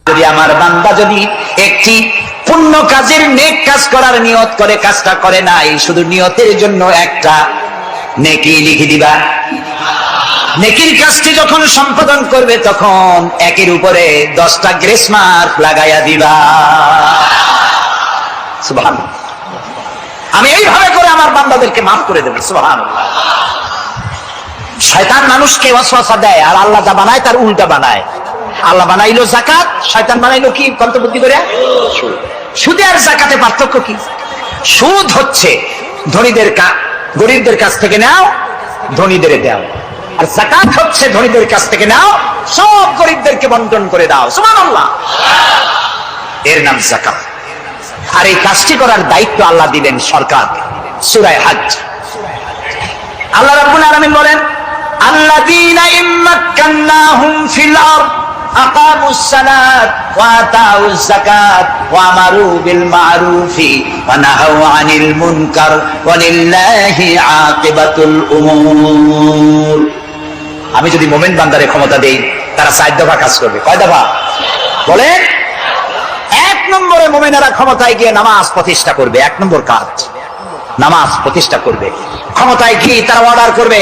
যদি আমার বান্দা যদি একটি পুণ্য কাজের নেক কাজ করার নিয়ত করে, কাজটা করে নাই, শুধু নিয়তের জন্য একটা নেকি লিখে দিবা। নেকির কাজটি যখন সম্পাদন করবে তখন একের উপরে 10টা গ্রেস মার্ক লাগাইয়া দিবা। সুবহানাল্লাহ। আমি এইভাবে করে আমার বান্দাদেরকে মাফ করে দেব। সুবহানাল্লাহ। শয়তান মানুষকে ওয়াসওয়াসা দেয়, আর আল্লাহ যা বানায় তার উল্টা বানায়। আল্লাহ বানাইলো যাকাত, শয়তান বানাইলো কি? কন্তবুদ্ধি করে সুদ। আর যাকাতে পার্থক্য কি? সুদ হচ্ছে গরিবদের কাছ থেকে নাও, ধনীদের দাও। আর যাকাত হচ্ছে ধনীদের কাছ থেকে নাও, সব গরিবদেরকে বন্টন করে দাও। সুবহানাল্লাহ। এর নাম যাকাত। আর এই কাজটি করার দায়িত্ব আল্লাহ দিলেন সরকারকে। সূরা হজ আল্লাহ রাব্বুল আলামিন বলেন, আল্লাযীনা ইম্মাক্কান্নাহুম ফিল আরদ আকামুস সালাত ওয়া আতাউজ যাকাত ওয়া আমারু বিল মা'রুফি ওয়া নাহাউ আনিল মুনকার ওয়া লিল্লাহি আকিবাতুল উমুর। আমি যদি মুমিন বান্দারে ক্ষমতা দেই, তারা 4 দফা কাজ করবে। কয় দফা বলেন? 1 নম্বরে মুমিনেরা ক্ষমতায় গিয়ে নামাজ প্রতিষ্ঠা করবে। 1 নম্বর কাজ নামাজ প্রতিষ্ঠা করবে। ক্ষমতায় গিয়ে তারা অর্ডার করবে,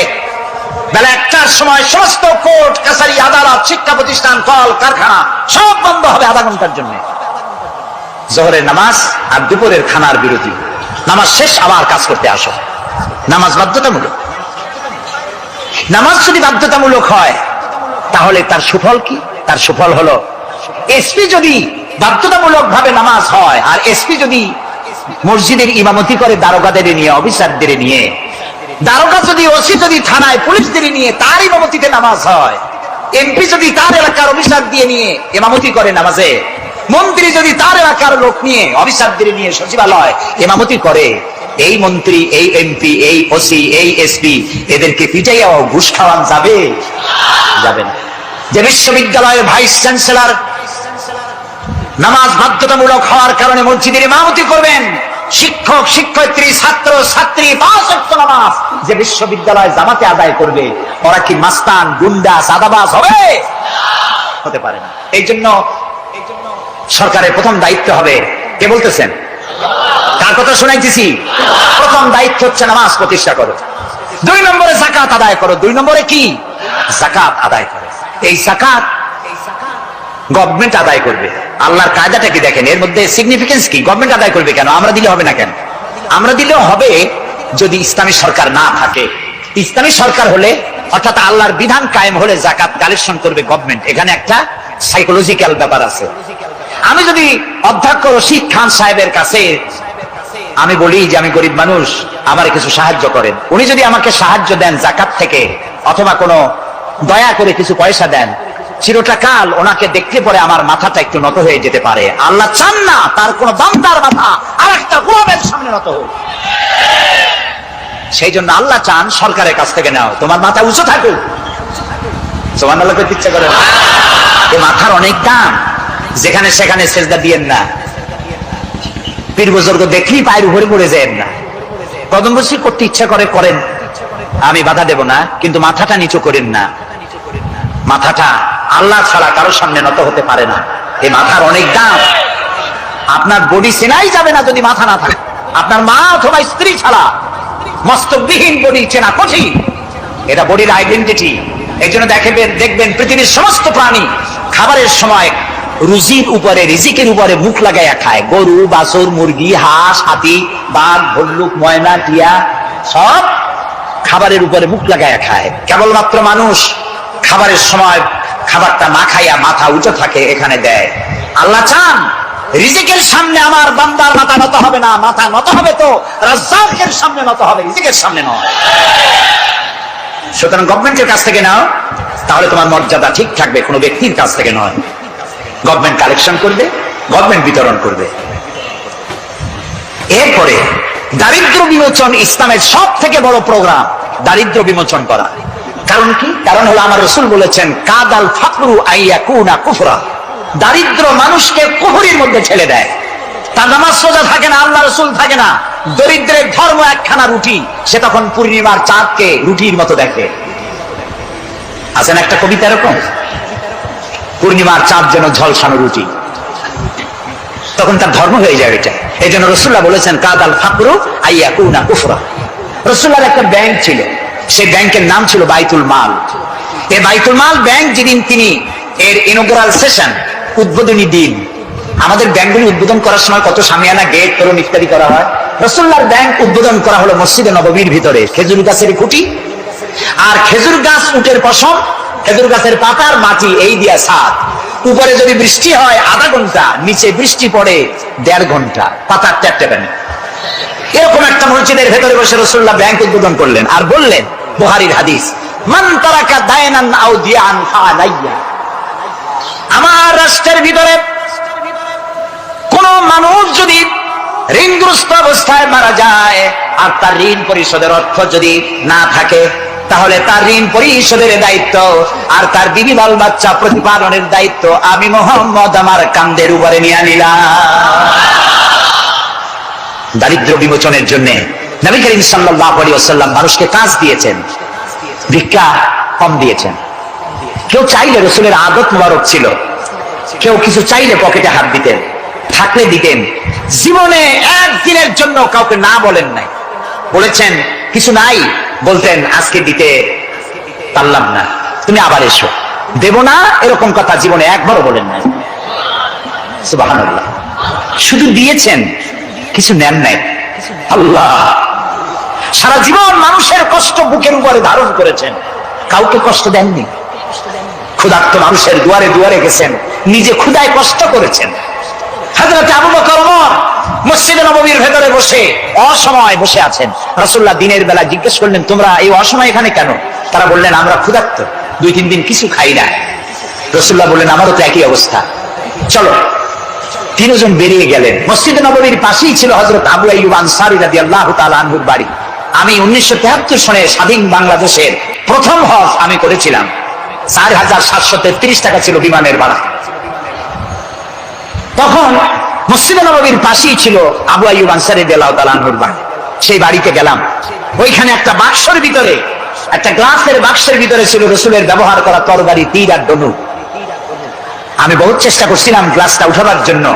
বেলা 1টার সময় সমস্ত কোর্ট কাছারি, আদালত, শিক্ষা প্রতিষ্ঠান, কল কারখানা সব বন্ধ হবে আধা ঘন্টার জন্য। জোহরের নামাজ আর দুপুরের খানার বিরতি। নামাজ শেষ, আবার কাজ করতে আসো। নামাজ বাধ্যতামূলক। নামাজ যদি বাধ্যতামূলক হয় তাহলে তার সুফল কি? তার সুফল হলো, এসপি যদি বাধ্যতামূলক ভাবে নামাজ হয়, আর এসপি যদি মসজিদের ইমামতি করে দারোগাদের নিয়ে, অফিসারদের নিয়ে, দারোগা যদি, ওসি যদি থানায় পুলিশদের নিয়ে তার ইমামতিতে নামাজ হয়, এমপি যদি তার এলাকার অফিসার দিয়ে নিয়ে ইমামতি করে নামাজে, মন্ত্রী যদি তার এলাকার লোক নিয়ে, অফিসারদের নিয়ে সচিবালয় ইমামতি করে, এই মন্ত্রী, এই এমপি, এই ওসি, এই এসপি এদেরকে পিটাইয়া ঘুষ খাওয়ান যাবে? যাবে না। যে বিশ্ববিদ্যালয়ের ভাইস চ্যান্সেলর নামাজ বাধ্যতামূলক হওয়ার কারণে মসজিদের ইমামতি করবেন, শিক্ষক, শিক্ষয়িত্রী, ছাত্র, ছাত্রী 5 ওয়াক্ত নামাজ যে বিশ্ববিদ্যালয় জামাতে আদায় করবে, ওরা কি মাস্তান, গুন্ডা, সাদাবাজ হবে? হতে পারে না। এই জন্য সরকারের প্রথম দায়িত্ব হবে, কে বলতেছেন? কার কথা শোনাইতেছি? প্রথম দায়িত্ব হচ্ছে নামাজ প্রতিষ্ঠা করো। 2 নম্বরে যাকাত আদায় করো। 2 নম্বরে কি? যাকাত আদায় করো। এই যাকাত গভর্নমেন্ট আদায় করবে। আল্লাহর কায়দাটা কি দেখেন, এর মধ্যে সিগনিফিকেন্স কি? গভর্নমেন্ট আদায় করবে কেন? আমরা দিলে হবে না কেন? আমরা দিলেও হবে যদি ইসলামী সরকার না থাকে। ইসলামী সরকার হলে, অর্থাৎ আল্লাহর বিধান কায়েম হলে যাকাত কালেকশন করবে গভর্নমেন্ট। এখানে একটা সাইকোলজিক্যাল ব্যাপার আছে। আমি যদি অধ্যক্ষ রশিদ খান সাহেবের কাছে আমি বলি যে আমি গরিব মানুষ, আমার কিছু সাহায্য করেন, উনি যদি আমাকে সাহায্য দেন যাকাত থেকে, অথবা কোনো দয়া করে কিছু পয়সা দেন, চিরটা কাল ওনাকে দেখতে পরে আমার মাথাটা একটু নত হয়ে যেতে পারে। আল্লাহ চান না তার কোন বান্দার মাথা আর একটা গোলামের সামনে নত হোক। সেই জন্য আল্লাহ চান সরকারের কাছ থেকে নাও, তোমার মাথা উঁচু থাকুক। সুবহানাল্লাহ করতে ইচ্ছা করে না? এই মাথার অনেক দাম। যেখানে সেখানে সেজদা দিয়েন না। পীর বুজুর্গ দেখলেই পায়ের উপরে পড়ে যায়েন না। কদম বসি করতে ইচ্ছা করে করেন, আমি বাধা দেব না, কিন্তু মাথাটা নিচু করেন না। মাথাটা আল্লাহ ছাড়া কারোর সামনে নত হতে পারে না। এই মাথার অনেক দাম। আপনার বডি চেনাই যাবে না যদি মাথা না থাকে। আপনার মা অথবা স্ত্রী ছাড়া মস্তকবিহীন বডি চেনা কঠিন। এটা বডির আইডেন্টিটি। এই জন্য দেখবেন পৃথিবীর সমস্ত প্রাণী খাবারের সময় রুজির উপরে, রিজিকের উপরে মুখ লাগাইয়া খায়। গরু, বাছুর, মুরগি, হাঁস, হাতি, বাঘ, ভল্লুক, ময়না, টিয়া সব খাবারের উপরে মুখ লাগাইয়া খায়। কেবলমাত্র মানুষ খাবারের সময় খাবারটা না খাইয়া মাথা উঁচু থাকে, এখানে দেয়। আল্লাহ চান রিজিকের সামনে আমার বান্দার মাথা নত হবে না। মাথা নত হবে তো রাজ্জাকের সামনে নত হবে, রিজিকের সামনে নয়। সুতরাং গভর্নমেন্টের কাছ থেকে নাও, তাহলে তোমার মর্যাদা ঠিক থাকবে, কোনো ব্যক্তির কাছ থেকে নয়। গভর্নমেন্ট কালেকশন করবে, গভর্নমেন্ট বিতরণ করবে। এরপরে দারিদ্র বিমোচন ইসলামের সব থেকে বড় প্রোগ্রাম, দারিদ্র বিমোচন করা। কারণ কি? কারণ হলো আমার রাসূল বলেছেন, কাদাল ফাকরু আইয়াকুনা কুফরা। দারিদ্র মানুষকে কুফরির মধ্যে ঠেলে দেয়। তার নামাজ রোজা থাকে না, আল্লাহ রাসূল থাকে না। দরিদ্রের ধর্ম একখানা রুটি, সে তখন পূর্ণিমার চাঁদকে রুটির মতো দেখে। আছেন একটা কবিতা এরকম, পূর্ণিমার চাঁদ যেন ঝলসানো রুটি, তখন তার ধর্ম হয়ে যায় এটা। এই জন্য রসুল্লাহ বলেছেন কাদাল ফাকরু আইয়া কুনা কুফরা। রসুল্লাহর একটা ব্যাংক ছিল, সেই ব্যাংকের নাম ছিল বাইতুল মাল। এই বাইতুল মাল ব্যাংক যেদিন তিনি এর ইনোগ্রাল সেশন, উদ্বোধনী দিন, আমাদের ব্যাংকগুলি উদ্বোধন করার সময় কত সামিয়ানা, গেট, তোরণ ইত্যাদি করা হয়। রসুল্লাহর ব্যাংক উদ্বোধন করা হলো মসজিদে নববীর ভিতরে, খেজুর গাছের খুঁটি আর খেজুর গাছ, উটের পশম, খেজুর গাছের পাতার মাটি, এই দিয়া ছাদ। উপরে যদি বৃষ্টি হয় আধা ঘন্টা, নিচে বৃষ্টি পড়ে 1.5 ঘন্টা, পাতার ট্যাপট্যাপানি। এরকম একটা মসজিদের ভেতরে বসে রসুল্লাহ ব্যাংক উদ্বোধন করলেন আর বললেন, বুখারীর হাদিস, মান তারাকা দায়নান আও দিয়ান ফালাইয়া। আমার রাষ্ট্রের ভিতরে কোন মানুষ যদি ঋণগ্রস্ত অবস্থায় মারা যায় আর তার ঋণ পরিশোধের অর্থ যদি না থাকে, তাহলে তার ঋণ পরিশোধের দায়িত্ব আর তার বিবি বাল বাচ্চা প্রতিপালনের দায়িত্ব আমি মুহাম্মদ আমার কাঁধের উপরে নিয়ে নিলাম। দারিদ্র বিমোচনের জন্য নবী করিম সাল্লাল্লাহু আলাইহি ওয়াসাল্লাম মানুষকে কাজ দিয়েছেন, ভিক্ষা কম দিয়েছেন। কেউ চাইলে, রসুলের আদত মোবারক ছিল, কেউ কিছু চাইলে পকেটে হাত দিতেন, থাকলে দিতেন। জীবনে একদিনের জন্য কাউকে না বলেন নাই। বলেছেন কিছু নাই, বলতেন আজকে দিতে পারলাম না, তুমি আবার এসো, দেব না, এরকম কথা জীবনে একবারও বলেন নাই। সুবহানাল্লাহ। শুধু দিয়েছেন, কিছু নেন নাই। আল্লাহ, সারা জীবন মানুষের কষ্ট বুকের উপরে ধারণ করেছেন, কাউকে কষ্ট দেননি। ক্ষুধার্ত মানুষের দুয়ারে দুয়ারে গেছেন, নিজে ক্ষুধায় কষ্ট করেছেন। হযরত আবু বকর ওমর মসজিদে নববীর ভেতরে বসে অসময় বসে আছেন। রাসূলুল্লাহ দিনের বেলা জিজ্ঞেস করলেন, তোমরা এই অসময় এখানে কেন? তারা বললেন, আমরা ক্ষুধার্ত, 2-3 দিন কিছু খাই না। রাসূলুল্লাহ বললেন, আমারও তো একই অবস্থা, চলো। 3 জন বেরিয়ে গেলেন। মসজিদে নববীর পাশেই ছিল হযরত আবু আইয়ুব আনসারী রাদিয়াল্লাহু তাআলা আনহুর বাড়ি। আমি 1973 সনে স্বাধীন বাংলাদেশের প্রথম হজ আমি করেছিলাম। 4733 টাকা ছিল বিমানের ভাড়া। তখন মসজিদে নববীর পাশেই ছিল আবু আইয়ুব আনসারী রাদিয়াল্লাহু তাআলা আনহুর বাড়ি। সেই বাড়িতে গেলাম, ওইখানে একটা বাক্সের ভিতরে, একটা গ্লাসের বাক্সের ভিতরে ছিল রাসূলের ব্যবহার করা তরবারি, তীর আর ধনুক। আমি বহুত চেষ্টা করছিলাম গ্লাসটা উঠাবার জন্য,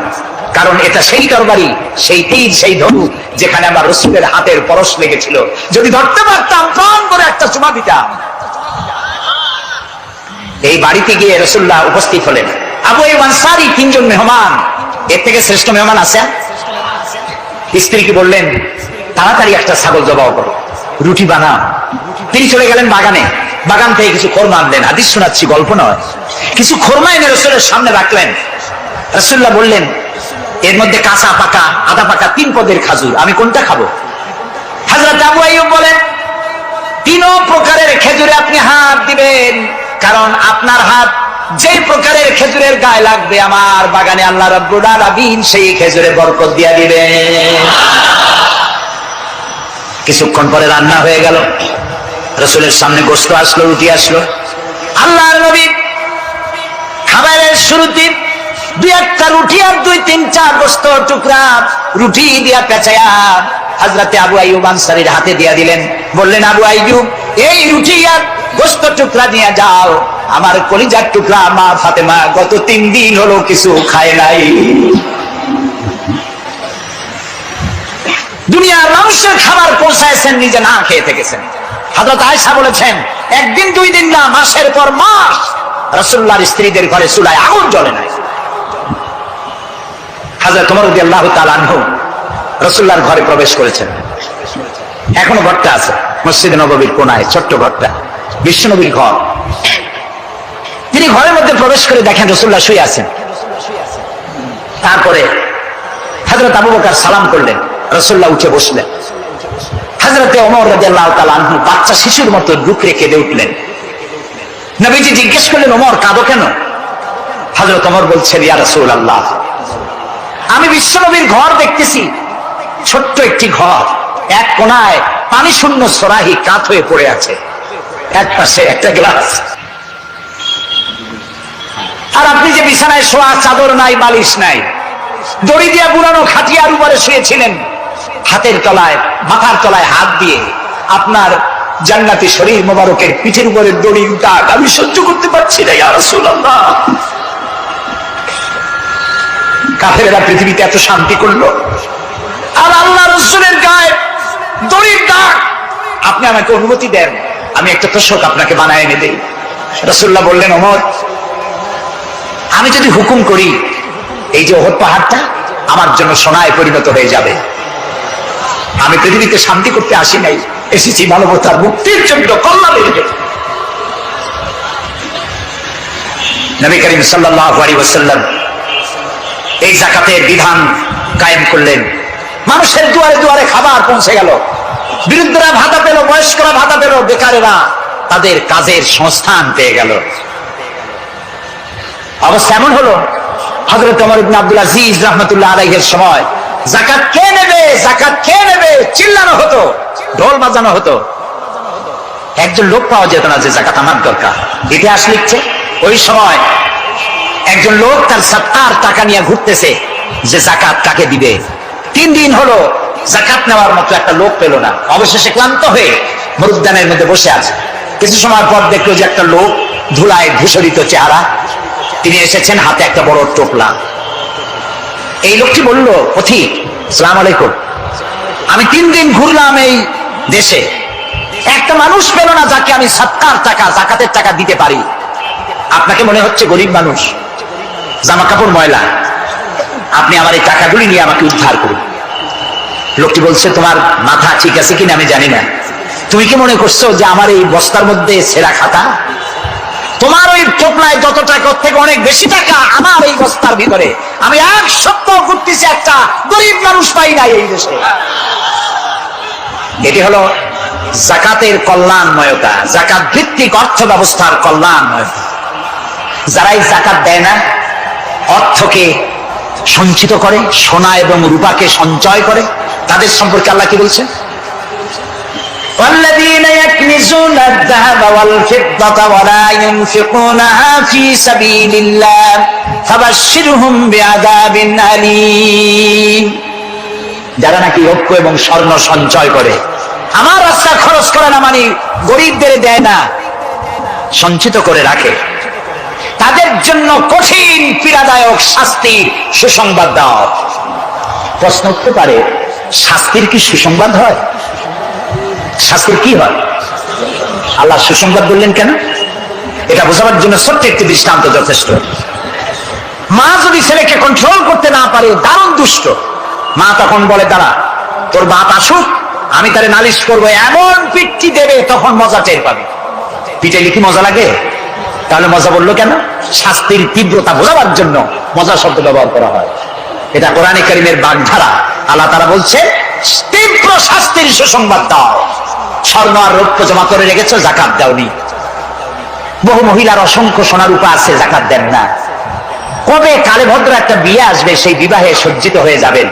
কারণ এটা সেই তরবারি, সেই তীর, সেই ধনুক যেখানে আমার রাসূলের হাতের পরশ লেগেছিল। যদি ধরতে পারতাম, প্রাণ করে একটা চুমা দিতাম। এই বাড়িতে গিয়ে রাসূলুল্লাহ উপস্থিত হলেন। আবু আইয়ুব আনসারী 3 জন মেহমান, এর থেকে শ্রেষ্ঠ মেহমান আছে? স্ত্রীকে বললেন, তাড়াতাড়ি একটা ছাগল জবাই করো, রুটি বানাও। তিনি চলে গেলেন বাগানে, বাগান থেকে কিছু খোরমা আনলেন। হাদিস শোনাচ্ছি, গল্প নয়। কিছু খোরমা এনে রাসূলের সামনে রাখলেন। রাসূলুল্লাহ বললেন, এর মধ্যে কাঁচা পাকা, আধা পাকা 3 পদের খাজুর, আমি কোনটা খাবো? হযরত আবু আইয়ুব বলেন, 3 প্রকারের খেজুরে আপনি হাত দিবেন, কারণ আপনার হাত যে প্রকারের খেজুরের গায়ে লাগবে আমার বাগানে আল্লাহ রাব্বুল আলামিন সেই খেজুরে বরকত দিয়ে দিবেন। কিছুক্ষণ পরে রান্না হয়ে গেল, রাসূলের সামনে গোশত আসলো, রুটি আসলো। আল্লাহর নবী খাবারের শুরুতে 2-1টা রুটি আর 2-3-4 গোশতের টুকরা রুটি দিয়া পেঁচায়া হযরতে আবু আইয়ুব আনসারীর হাতে দিয়া দিলেন। বললেন, আবু আইয়ুব, এই রুটি আর গোশত টুকরা নিয়ে যাও, আমার কলিজার টুকরা মা ফাতেমা গত 3 দিন হলো কিছু খায় নাই। দুনিয়ার মানুষের খাবার পৌঁছায়ছেন, নিজে না খেয়ে থেকেছেন। হযরত আয়েশা বলেছেন, 1 দিন 2 দিন না, মাসের পর মাস রাসূলুল্লাহর স্ত্রীদের ঘরে চুলায় আগুন জ্বলে নাই। হযরত ওমর রাদিয়াল্লাহু তাআলা আনহু রাসূলুল্লাহর ঘরে প্রবেশ করেছেন। এখনো ঘরটা আছে, মসজিদে নববীর কোনায় ছোট্ট ঘরটা, বিশ্বনবীর ঘর। তিনি ঘরের মধ্যে প্রবেশ করে দেখেন রাসূলুল্লাহ শুয়ে আছেন। তারপরে হযরত আবু বকর সালাম করলেন, রাসূলুল্লাহ উঠে বসলেন। হযরতে ওমর রাদিয়াল্লাহু তাআলা আনহু বাচ্চা শিশুর মতো ডুকরে কেঁদে উঠলেন। নবীজি জিজ্ঞেস করলেন, ওমর কাঁদো কেন? হযরত ওমর বলছেন, ইয়া রাসূলুল্লাহ, আমি বিশ্বনবীর ঘর দেখতেছি, ছোট্ট একটি ঘর, এক কোনায় পানি শূন্য সরাহি কাত হয়ে পড়ে আছে, এক পাশে একটা গ্লাস, আর আপনি যে বিছানায় শোয়া, চাদর নাই, বালিশ নাই, দড়ি দিয়া বুড়ানো খাটিয়ার উপরে শুয়েছিলেন, হাতের তলায়, মাথার তলায় হাত দিয়ে আপনার জান্নাতি শরীর মোবারকের পিঠের উপরে দড়ি দাগ আমি সহ্য করতে পারছি না, ইয়া রাসূলুল্লাহ। কাফেরেরা পৃথিবীতে এত শান্তি করলো, আর আল্লাহ রাসূলের গায়ে দড়ির দাগ। আপনি আমাকে অনুমতি দেন, আমি একটা তোষক আপনাকে বানায় এনে দেই। রাসূলুল্লাহ বললেন, ওমর, আমি যদি হুকুম করি, এই যে ওহদ পাহাড়টা আমার জন্য সোনায় পরিণত হয়ে যাবে। আমি পৃথিবীতে শান্তি করতে আসি নাই, এসেছি মানবতার মুক্তির জন্য, কল্যাণের জন্য। নবী করিম সাল্লাল্লাহু আলাইহি ওয়াসাল্লাম এই যাকাতের বিধান কায়েম করলেন। মানুষের দুয়ারে দুয়ারে খাবার পৌঁছে গেল, বিরুদ্ধরা ভাতা পেল, বয়স্করা ভাতা পেল, বেকারেরা তাদের কাজের সংস্থান পেয়ে গেল। অবস্থা এমন হলো, হযরত ওমর ইবনে আব্দুল আজিজ রাহমাতুল্লাহ আলাইহির সময় যাকাত কে নেবে, যাকাত কে নেবে চিল্লানো হতো, ঢোল বাজানো হতো। একজন লোক পাওয়া যেত না যে যাকাত আমার দরকার। ইতিহাস লিখছে, ওই সময় একজন লোক তার সত্তার টাকা নিয়ে ঘুরতেছে যে যাকাত কাকে দিবে। 3 দিন হলো যাকাত নেওয়ার মতো একটা লোক পেল না। অবশেষে ক্লান্ত হয়ে মরুদ্যানের মধ্যে বসে আছে। কিছু সময় পর দেখলো যে একটা লোক, ধুলায় ধূসরিত চেহারা, তিনি এসেছেন, হাতে একটা বড় টোপলা। এই লোকটি বলল, পথিক, আসসালামু আলাইকুম, আমি 3 দিন ঘুরলাম এই দেশে, একটা মানুষ পেল না যাকে আমি সত্তার টাকা, যাকাতের টাকা দিতে পারি। আপনাকে মনে হচ্ছে গরিব মানুষ, জামা কাপড় ময়লা, আপনি আমার এই টাকাগুলি নিয়ে আমাকে উদ্ধার করুন। লোকটি বলছে, তোমার মাথা ঠিক আছে কিনা আমি জানি না, তুমি কি মনে করছো যে আমার এই বস্তার মধ্যে ছেঁড়া খাতা? তোমার ওই টোপলায় যত টাকা থেকে অনেক বেশি টাকা আমার এই বস্তার ভিতরে। আমি 1 সপ্তাহ ঘুরতেছি, একটা গরিব মানুষ পাই নাই এই দেশে। এটি হলো যাকাতের কল্যাণময়তা, যাকাত ভিত্তিক অর্থ ব্যবস্থার কল্যাণময়তা। যারা এই যাকাত দেয় না, অর্থকে সঞ্চিত করে, সোনা এবং রূপাকে সঞ্চয় করে, তাদের সম্পর্কে আল্লাহ কি বলছেন? والذين يكنزون الذهب والفضة ولا ينفقونها في سبيل الله فبشرهم بعذاب أليم। যারা নাকি রৌপ্য এবং স্বর্ণ সঞ্চয় করে, আমার রাস্তায় খরচ করে না, মানে গরিবদের দেয় না, সঞ্চিত করে রাখে, তাদের জন্য কঠিন পীড়াদায়ক শাস্তির সুসংবাদ দাও। প্রশ্ন উঠতে পারে, শাস্তির কি সুসংবাদ হয়? শাস্তির কি হয়? আল্লাহ সুসংবাদ বললেন কেন? এটা বোঝাবার জন্য ছোট্ট একটি দৃষ্টান্ত যথেষ্ট। মা যদি ছেলেকে কন্ট্রোল করতে না পারে, দারুণ দুষ্ট, মা তখন বলে, দাঁড়া, তোর বাপ আসুক, আমি তারে নালিশ করবো, এমন পিটটি দেবে তখন মজা টের পাবে। পিটাইলে কি মজা লাগে? তাহলে মজা বললো কেন? শাস্তির তীব্রতা বোঝাবার জন্য মজা শব্দ ব্যবহার করা হয়। এটা কোরআনে কারীমের বাগধারা। আল্লাহ তাআলা বলছে, তীব্র শাস্তির সুসংবাদ দাও। স্বর্ণ আর রৌপ্য জমা করে রেখেছো, যাকাত দাওনি। বহু মহিলার অসংখ্য সোনা রূপা আছে, যাকাত দেন না। কবে কালে ভদ্র একটা বিয়ে আসবে, সেই বিবাহে সজ্জিত হয়ে যাবেন,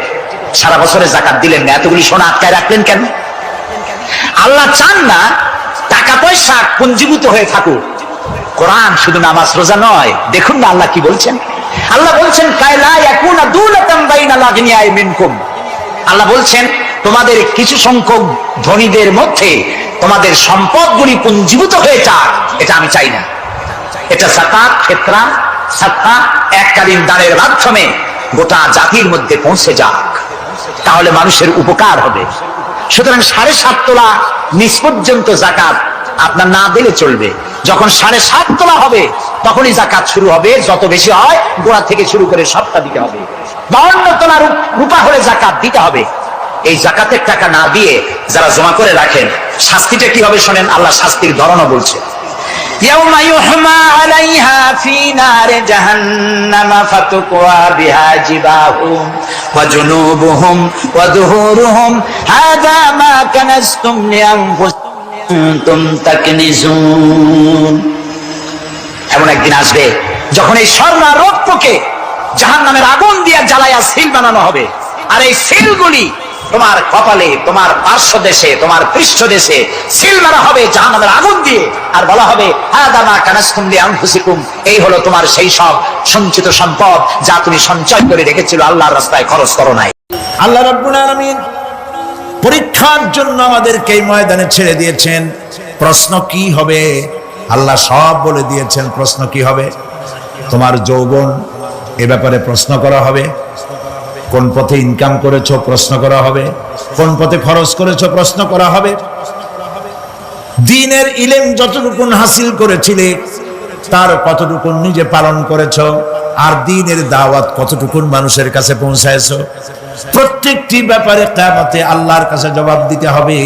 সারা বছরে যাকাত দিলেন না, এতগুলি সোনা আটকায় রাখলেন কেন? আল্লাহ চান না টাকা পয়সা পুঞ্জীভূত হয়ে থাকুক। কোরআন শুধু নামাজ রোজা নয়, দেখুন না আল্লাহ কি বলছেন। আল্লাহ বলছেন, কায়লা ইয়াকুনা দুলাতাম বাইনাল আগনিয়াই মিনকুম। আল্লাহ বলছেন, তোমাদের কিছু সংখ্যক ধনীদের মধ্যে তোমাদের সম্পদগুলি পুঞ্জীভূত হয়ে যাক, এটা আমি চাই না। এটা যাকাত, ফিতরা, সাদকা, এককালীন দানের মাধ্যমে গোটা জাতির মধ্যে পৌঁছে যাক, তাহলে মানুষের উপকার হবে। সুতরাং 7.5 তোলা নিচ পর্যন্ত যাকাত আপনার না দিলে চলবে। যখন 7.5 তোলা হবে তখনই যাকাত শুরু হবে। যত বেশি হয় গোড়া থেকে শুরু করে সবটা দিতে হবে। 52 তোলা রূপা হলে যাকাত দিতে হবে। এই যাকাতের টাকা না দিয়ে যারা জমা করে রাখেন, শাস্তিটা কি হবে শোনেন। আল্লাহ শাস্তির ধরনও বলছে, ইয়াউমা ইউহমা আলাইহা ফি নারে জাহান্নাম ফাতুকওয়া বিহা জিবাহুম ওয়া জুনুবুহুম ওয়া যুহুরুহুম হাযা মা কানাসতুম লিআনফুসিকুম তাকনিজুন। এমন একদিন আসবে যখন এই স্বর্ণ আর রৌপ্যকে জাহান্নামের আগুন দিয়ে জ্বালায়া সিল বানানো হবে, আর এই সিলগুলি তোমার কপালে, তোমার পার্শ্ব দেশে, তোমার পৃষ্ঠ দেশে সিল মারা হবে জাহান্নামের আগুন দিয়ে, আর বলা হবে, হাযা মা কানাসতুম লিআনফুসিকুম, এই হলো তোমার সেই সব সঞ্চিত সম্পদ যা তুমি সঞ্চয় করে রেখেছিল, আল্লাহর রাস্তায় খরচ করো নাই। আল্লাহ রাব্বুল আলামিন পরীক্ষার জন্য আমাদেরকে এই ময়দানে ছেড়ে দিয়েছেন। প্রশ্ন কি হবে? আল্লাহ সব বলে দিয়েছেন। প্রশ্ন কি হবে? তোমার যৌবন, এ ব্যাপারে প্রশ্ন করা হবে। কোন পথে ইনকাম করেছো প্রশ্ন করা হবে, কোন পথে খরচ করেছো প্রশ্ন করা হবে। দ্বীনের ইলম যতটুকু হাসিল করেছিলে তার কতটুকু নিজে পালন করেছো, আর দ্বীনের দাওয়াত কতটুকু মানুষের কাছে পৌঁছায়ছো, প্রত্যেকটি ব্যাপারে কিয়ামতে আল্লাহর কাছে জবাব দিতে হবে।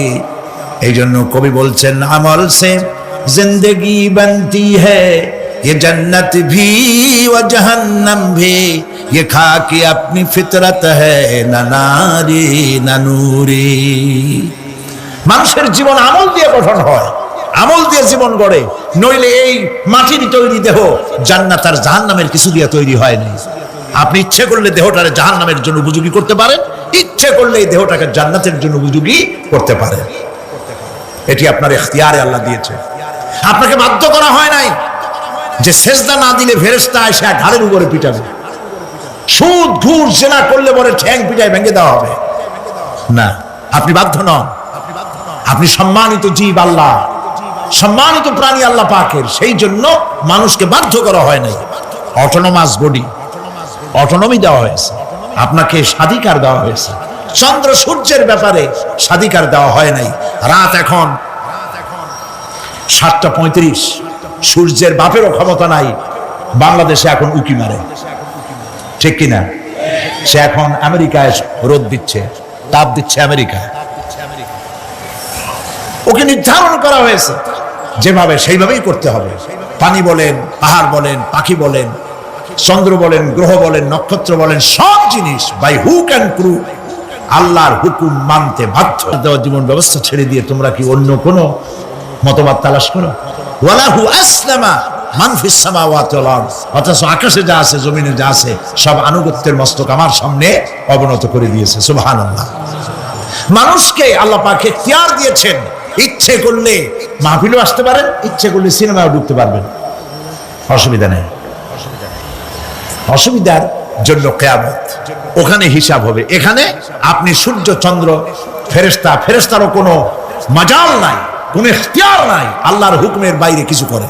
এই জন্য কবি বলছেন, আমল সে জিंदगी बनती है ये जन्नत भी व जहन्नम भी, ये खाकी अपनी फितरत है ना नारी ना नूरी। মানুষের জীবন আমল দিয়ে গঠন হয়, আমল দিয়ে জীবন গড়ে, নইলে এই মাটির তৈরি দেহ জান্নাত আর জাহান্নামের কিছু দিয়ে তৈরি হয় না। আপনি ইচ্ছে করলে দেহটারে জাহান্নামের জন্য উপযোগী করতে পারেন, ইচ্ছে করলে এই দেহটাকে জান্নাতের জন্য উপযোগী করতে পারেন। এটি আপনার ইখতিয়ারে আল্লাহ দিয়েছে, আপনাকে বাধ্য করা হয় নাই যে সেজদা না দিলে ফেরেশতা এসে ঘাড়ের উপরে পিটাবে, সুদ ঘুষ জেনা করলে পরে ঠ্যাং পিটায় ভেঙে দেওয়া হবে না। আপনি বাধ্য নন, আপনি সম্মানিত জীব আল্লাহ, সম্মানিত প্রাণী আল্লাহ পাকের, সেই জন্য মানুষকে বাধ্য করা হয় নাই। অটোনোমাস বডি, অটোনমি দেওয়া হয়েছে, আপনাকে স্বাধিকার দেওয়া হয়েছে। চন্দ্র সূর্যের ব্যাপারে স্বাধিকার দেওয়া হয় নাই। রাত এখন 7:35, সূর্যের বাপেরও ক্ষমতা নাই বাংলাদেশে এখন উকি মারে, ঠিক কিনা? সে এখন আমেরিকায় রোদ দিচ্ছে, তাপ দিচ্ছে আমেরিকায়। ওকে নির্ধারণ করা হয়েছে যেভাবে, সেইভাবেই করতে হবে। পানি বলেন, পাহাড় বলেন, পাখি বলেন, চন্দ্র বলেন, গ্রহ বলেন, নক্ষত্র বলেন, সব জিনিস বাই হুক অ্যান্ড ক্রুক আল্লাহর হুকুম মানতে বাধ্য। জীবন ব্যবস্থা ছেড়ে দিয়ে তোমরা কি অন্য কোন মতবাদ তালাশ করো? ওয়ালাহু আসলামা মান ফিস সামাওয়াতি ওয়াল আরদ, অথচ আকাশে যা আছে জমিনে যা আছে সব আনুগত্যের মস্তক আমার সামনে অবনত করে দিয়েছে। সুবহানাল্লাহ। মানুষকে আল্লাহ পাক ইখতিয়ার দিয়েছেন, ইচ্ছে করলে মাহফিলও আসতে পারেন, ইচ্ছে করলে সিনেমাও ঢুকতে পারবেন, অসুবিধা নেই। অসুবিধার জন্য কিয়ামত, ওখানে হিসাব হবে। এখানে আপনি সূর্য চন্দ্র ফেরেশতা, ফেরেশতারও কোনো মাজাল নাই, কোনো ইখতিয়ার নাই আল্লাহর হুকুমের বাইরে কিছু করে।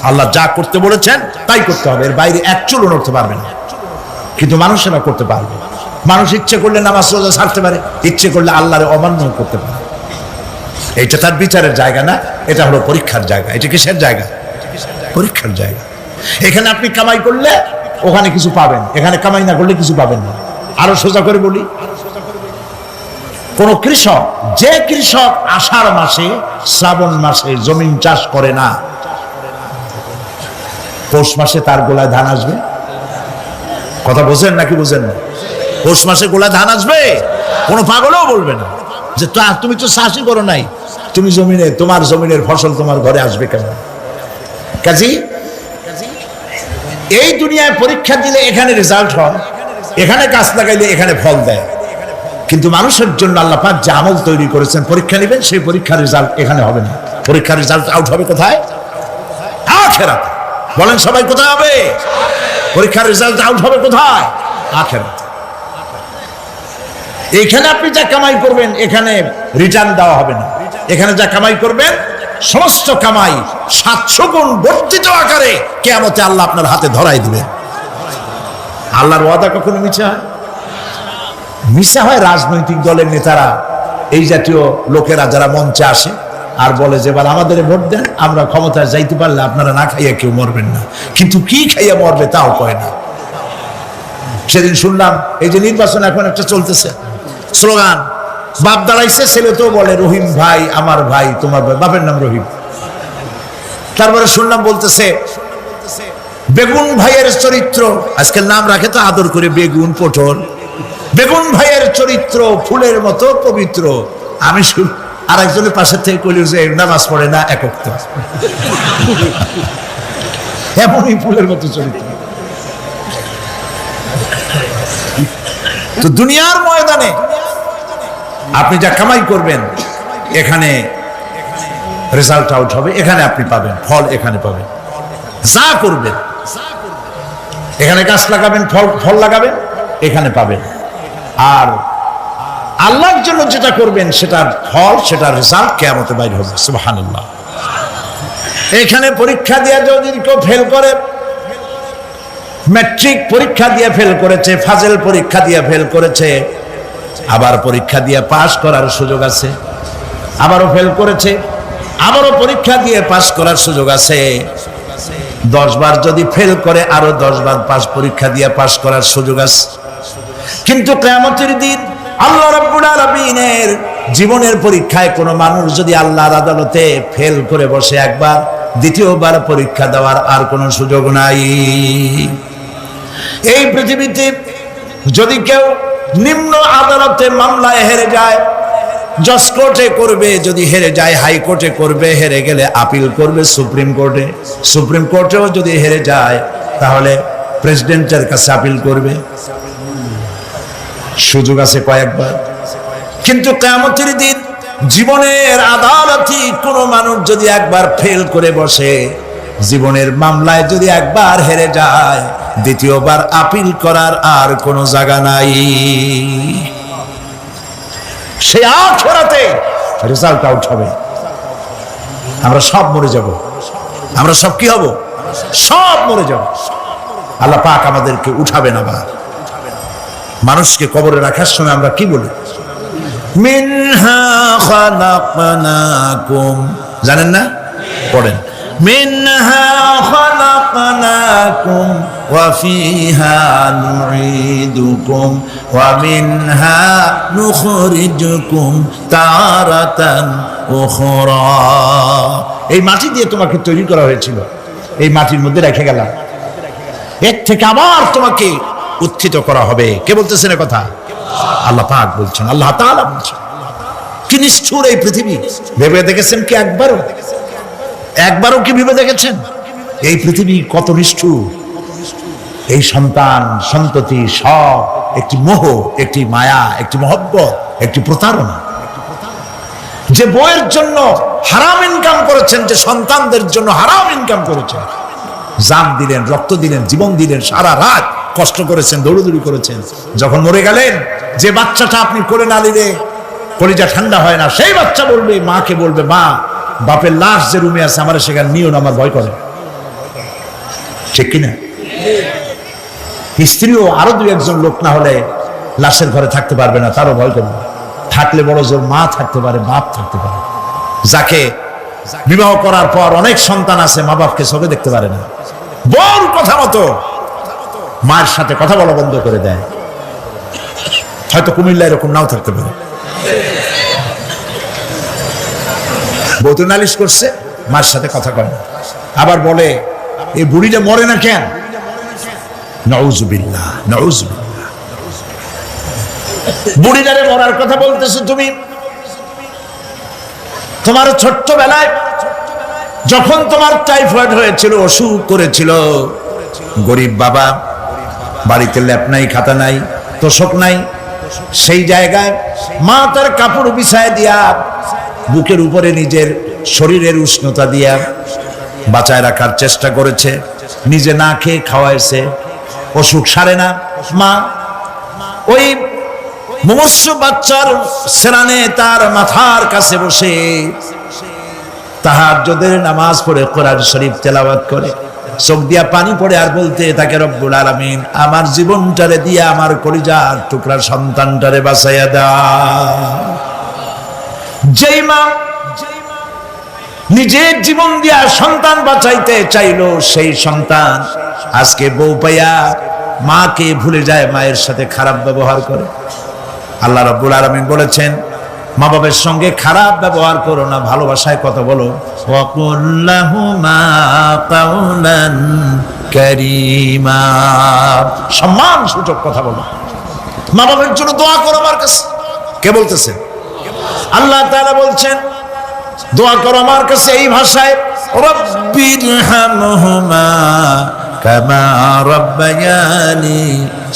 আল্লাহ যা করতে বলেছেন তাই করতে হবে, এর বাইরে এক চুলও নড়তে পারবে না। কিন্তু মানুষেরা করতে পারবে। মানুষ ইচ্ছে করলে নামাজ রোজা ছাড়তে পারে, ইচ্ছে করলে আল্লাহর অমান্য করতে পারে। এটা তার বিচারের জায়গা না, এটা হলো পরীক্ষার জায়গা। এটা কিসের জায়গা? পরীক্ষার জায়গা। এখানে আপনি কামাই করলে ওখানে কিছু পাবেন, এখানে কামাই না করলে কিছু পাবেন না। আরো সোজা করে বলি, কোন কৃষক, যে কৃষক আষাঢ় মাসে শ্রাবণ মাসে জমিন চাষ করে না, পৌষ মাসে তার গোলায় ধান আসবে? কথা বোঝেন নাকি বোঝেন না? পৌষ মাসে গোলায় ধান আসবে? কোনো পাগলও বলবে না যে তুমি তো চাষই করো নাই, তুমি জমিনে, তোমার জমিনের ফসল তোমার ঘরে আসবে কেন? কাজী এই দুনিয়ায় পরীক্ষা দিলে এখানে রেজাল্ট হয়, এখানে গাছ লাগাইলে এখানে ফল দেয়। কিন্তু মানুষের জন্য আল্লাহ পাক যে আমল তৈরি করেছেন, পরীক্ষা নেবেন, সেই পরীক্ষার রেজাল্ট এখানে হবে না। পরীক্ষার রেজাল্ট আউট হবে কোথায়? আখিরাতে। বলেন সবাই, কোথায় হবে পরীক্ষার রেজাল্ট আউট হবে? কোথায়? আখিরাতে। এখানে আপনি যা কামাই করবেন এখানে রিটার্ন দেওয়া হবে না। এখানে যা কামাই করবেন সমস্ত কামাই 700 গুণ বর্ধিত আকারে কিয়ামতে আল্লাহ আপনার হাতে ধরাই দিবেন। আল্লাহর ওয়াদা কখনো মিথ্যা হয়? মিথ্যা হয় রাজনৈতিক দলের নেতারা, এই জাতীয় লোকেরা যারা মঞ্চে আসে আর বলে যে এবার আমাদের ভোট দেন, আমরা ক্ষমতায় যাইতে পারলে আপনারা না খাইয়া কেউ মরবেন না। কিন্তু কি খাইয়া মরবে তাও কয় না। সেদিন শুনলাম এই যে নির্বাচন এখন একটা চলতেছে, স্লোগান বাপ দাঁড়াইছে, ছেলে তো বলে রহিম ভাই আমার ভাই, তোমার ভাই, বাপের নাম রহিম। তারপরে শুনলাম বলতেছে বেগুন ভাইয়ের চরিত্র, আজকাল নাম রাখে তো আদর করে, বেগুন পটল, বেগুন ভাইয়ের চরিত্র ফুলের মতো পবিত্র। আমি আর একজনের পাশের থেকে কইল যে নামাজ পড়ে না, একক তো এমনই ফুলের মতো চরিত্র। তো দুনিয়ার ময়দানে আপনি যা কামাই করবেন এখানে রেজাল্ট আউট হবে, এখানে আপনি পাবেন ফল, এখানে পাবেন। যা করবেন, এখানে গাছ লাগাবেন, ফল লাগাবেন, এখানে পাবেন। আর আল্লাহর জন্য যেটা করবেন সেটার ফল, সেটার রেজাল্ট কিয়ামতে বাইর হবে। সুবহানাল্লাহ। এখানে পরীক্ষা দিয়ে যদি কেউ ফেল করে ম্যাট্রিক পরীক্ষা দিয়ে ফেল করেছে, ফাজেল পরীক্ষা দিয়ে ফেল করেছে, আবার পরীক্ষা দিয়ে পাশ করার সুযোগ আছে, আবারও ফেল করেছে, আবারও পরীক্ষা দিয়ে পাশ করার সুযোগ আছে। 10 বার যদি ফেল করে আরো 10 বার পাশ পরীক্ষা দিয়ে পাশ করার সুযোগ আছে। কিন্তু কিয়ামতের দিন আল্লাহ রাব্বুল আলামিনের জীবনের পরীক্ষায় কোনো মানুষ যদি আল্লাহর আদালতে ফেল করে বসে একবার, দ্বিতীয়বার পরীক্ষা দেওয়ার আর কোনো সুযোগ নাই। এই পৃথিবীতে যদি কেউ নিম্ন আদালতে মামলায় হেরে যায়, জজ কোর্টে করবে, যদি হেরে যায় হাইকোর্টে করবে, হেরে গেলে আপিল করবে সুপ্রিম কোর্টে, সুপ্রিম কোর্টেও যদি হেরে যায় তাহলে প্রেসিডেন্টের কাছে আপিল করবে। সুযোগ আছে কয়েকবার। কিন্তু কিয়ামতের দিন জীবনের আদালতে কোন মানুষ যদি একবার ফেল করে বসে, জীবনের মামলায় যদি একবার হেরে যায়, দ্বিতীয়বার আপিল করার আর কোনো জায়গা নাই। সে আখিরাতে রেজাল্ট আউট হবে। আমরা সব মরে যাব, আমরা সব কি হব? সব মরে যাব। আল্লাহ পাক আমাদেরকে উঠাবেন আবার। মানুষকে কবরে রাখার সময় আমরা কি বলি? মিনহা খালাকনাকুম, জানেন না? পড়েন, মিনহা খালাকনাকুম ওয়া ফিহা নুঈদুকুম ওয়া মিনহা নুখরিজুকুম তারাতান উখরা। এই মাটি দিয়ে তোমাকে তৈরি করা হয়েছিল, এই মাটির মধ্যে রেখে গেলাম, এর থেকে আবার তোমাকে উত্থিত করা হবে। কে বলতেছেন এ কথা? আল্লাহ পাক বলছেন, আল্লাহ তাআলা বলছেন। কি নিষ্ঠুর এই পৃথিবী! ভেবে দেখেছেন কি একবারও কি ভেবে দেখেছেন এই পৃথিবী কত নিষ্ঠুর? এই সন্তান সন্ততি সব একটি মোহ, একটি মায়া, একটি মহব্বত, একটি প্রতারণা। যে বইয়ের জন্য হারাম ইনকাম করেছেন, যে সন্তানদের জন্য হারাম ইনকাম করেছেন, জান দিলেন, রক্ত দিলেন, জীবন দিলেন, সারা রাত কষ্ট করেছেন, দৌড়দৌড়ি করেছেন, যখন মরে গেলেন, যে বাচ্চাটা আপনি করে না নিলে কলিজা ঠান্ডা হয় না, সেই বাচ্চা বলবে, মাকে বলবে, মা বাপের লাশ যে রুমে আছে আমার সেখানে নিও না, আমার ভয় করে। ঠিক কিনা? স্ত্রীও আরো 2-1 লোক না হলে লাশের ঘরে থাকতে পারবে না, তারও ভয় করবে। থাকলে বড় জোর মা থাকতে পারে, বাপ থাকতে পারে। যাকে বিবাহ করার পর অনেক সন্তান আছে, মা বাপকে চোখে দেখতে পারে না, বড় কথা মতো মায়ের সাথে কথা বলা বন্ধ করে দেয়। হয়তো কুমিল্লা এরকম নাও থাকতে পারে। বউ তো নালিশ করছে, মার সাথে কথা কয় না, আবার বলে এই বুড়িটা মরে না কেন? নাউজুবিল্লাহ, নাউজুবিল্লাহ। বুড়িটারে মরার কথা বলতেছো তুমি। তোমার ছোট্টবেলায় যখন তোমার টাইফয়েড হয়েছিল, অসুখ করেছিল, গরিব বাবা, বাড়িতে ল্যাপ নাই, খাতা নাই, তোষক নাই, সেই জায়গায় মা তার কাপড় বিছায় দিয়া, বুকের উপরে নিজের শরীরের উষ্ণতা দিয়া বাঁচায় রাখার চেষ্টা করেছে, নিজে না খেয়ে খাওয়াইছে, অসুখ সারে না। মা ওই মুমূর্ষু বাচ্চার সেরানে তার মাথার কাছে বসে তাহাজ্জুদের নামাজ পড়ে কোরআন শরীফ তেলাওয়াত করে, চোখ দিয়া পানি পড়ে, আর বলতে থাকে, রব্বুল আলামিন আমার জীবনটারে দিয়া আমার কলিজার টুকরা সন্তানটারে বাঁচাইয়া দাও। যেই মা নিজের জীবন দিয়া সন্তান বাঁচাইতে চাইলো, সেই সন্তান আজকে বউ পাইয়া মাকে ভুলে যায়, মায়ের সাথে খারাপ ব্যবহার করে। আল্লাহ রাব্বুল আলামিন বলেছেন, মা বাবার সঙ্গে খারাপ ব্যবহার করো না, ভালোবাসায় কথা বলো। ওয়াকুল লাহুমা কাওলান কারীমা, সম্মান সূচক কথা বলো। মা বাবার জন্য দোয়া করো আমার কাছে। কে বলতেছেন? আল্লাহ তাআলা বলছেন, দোয়া করো আমার কাছে এই ভাষায়, রব্বিরহামহুমা কামা রাব্বায়ানি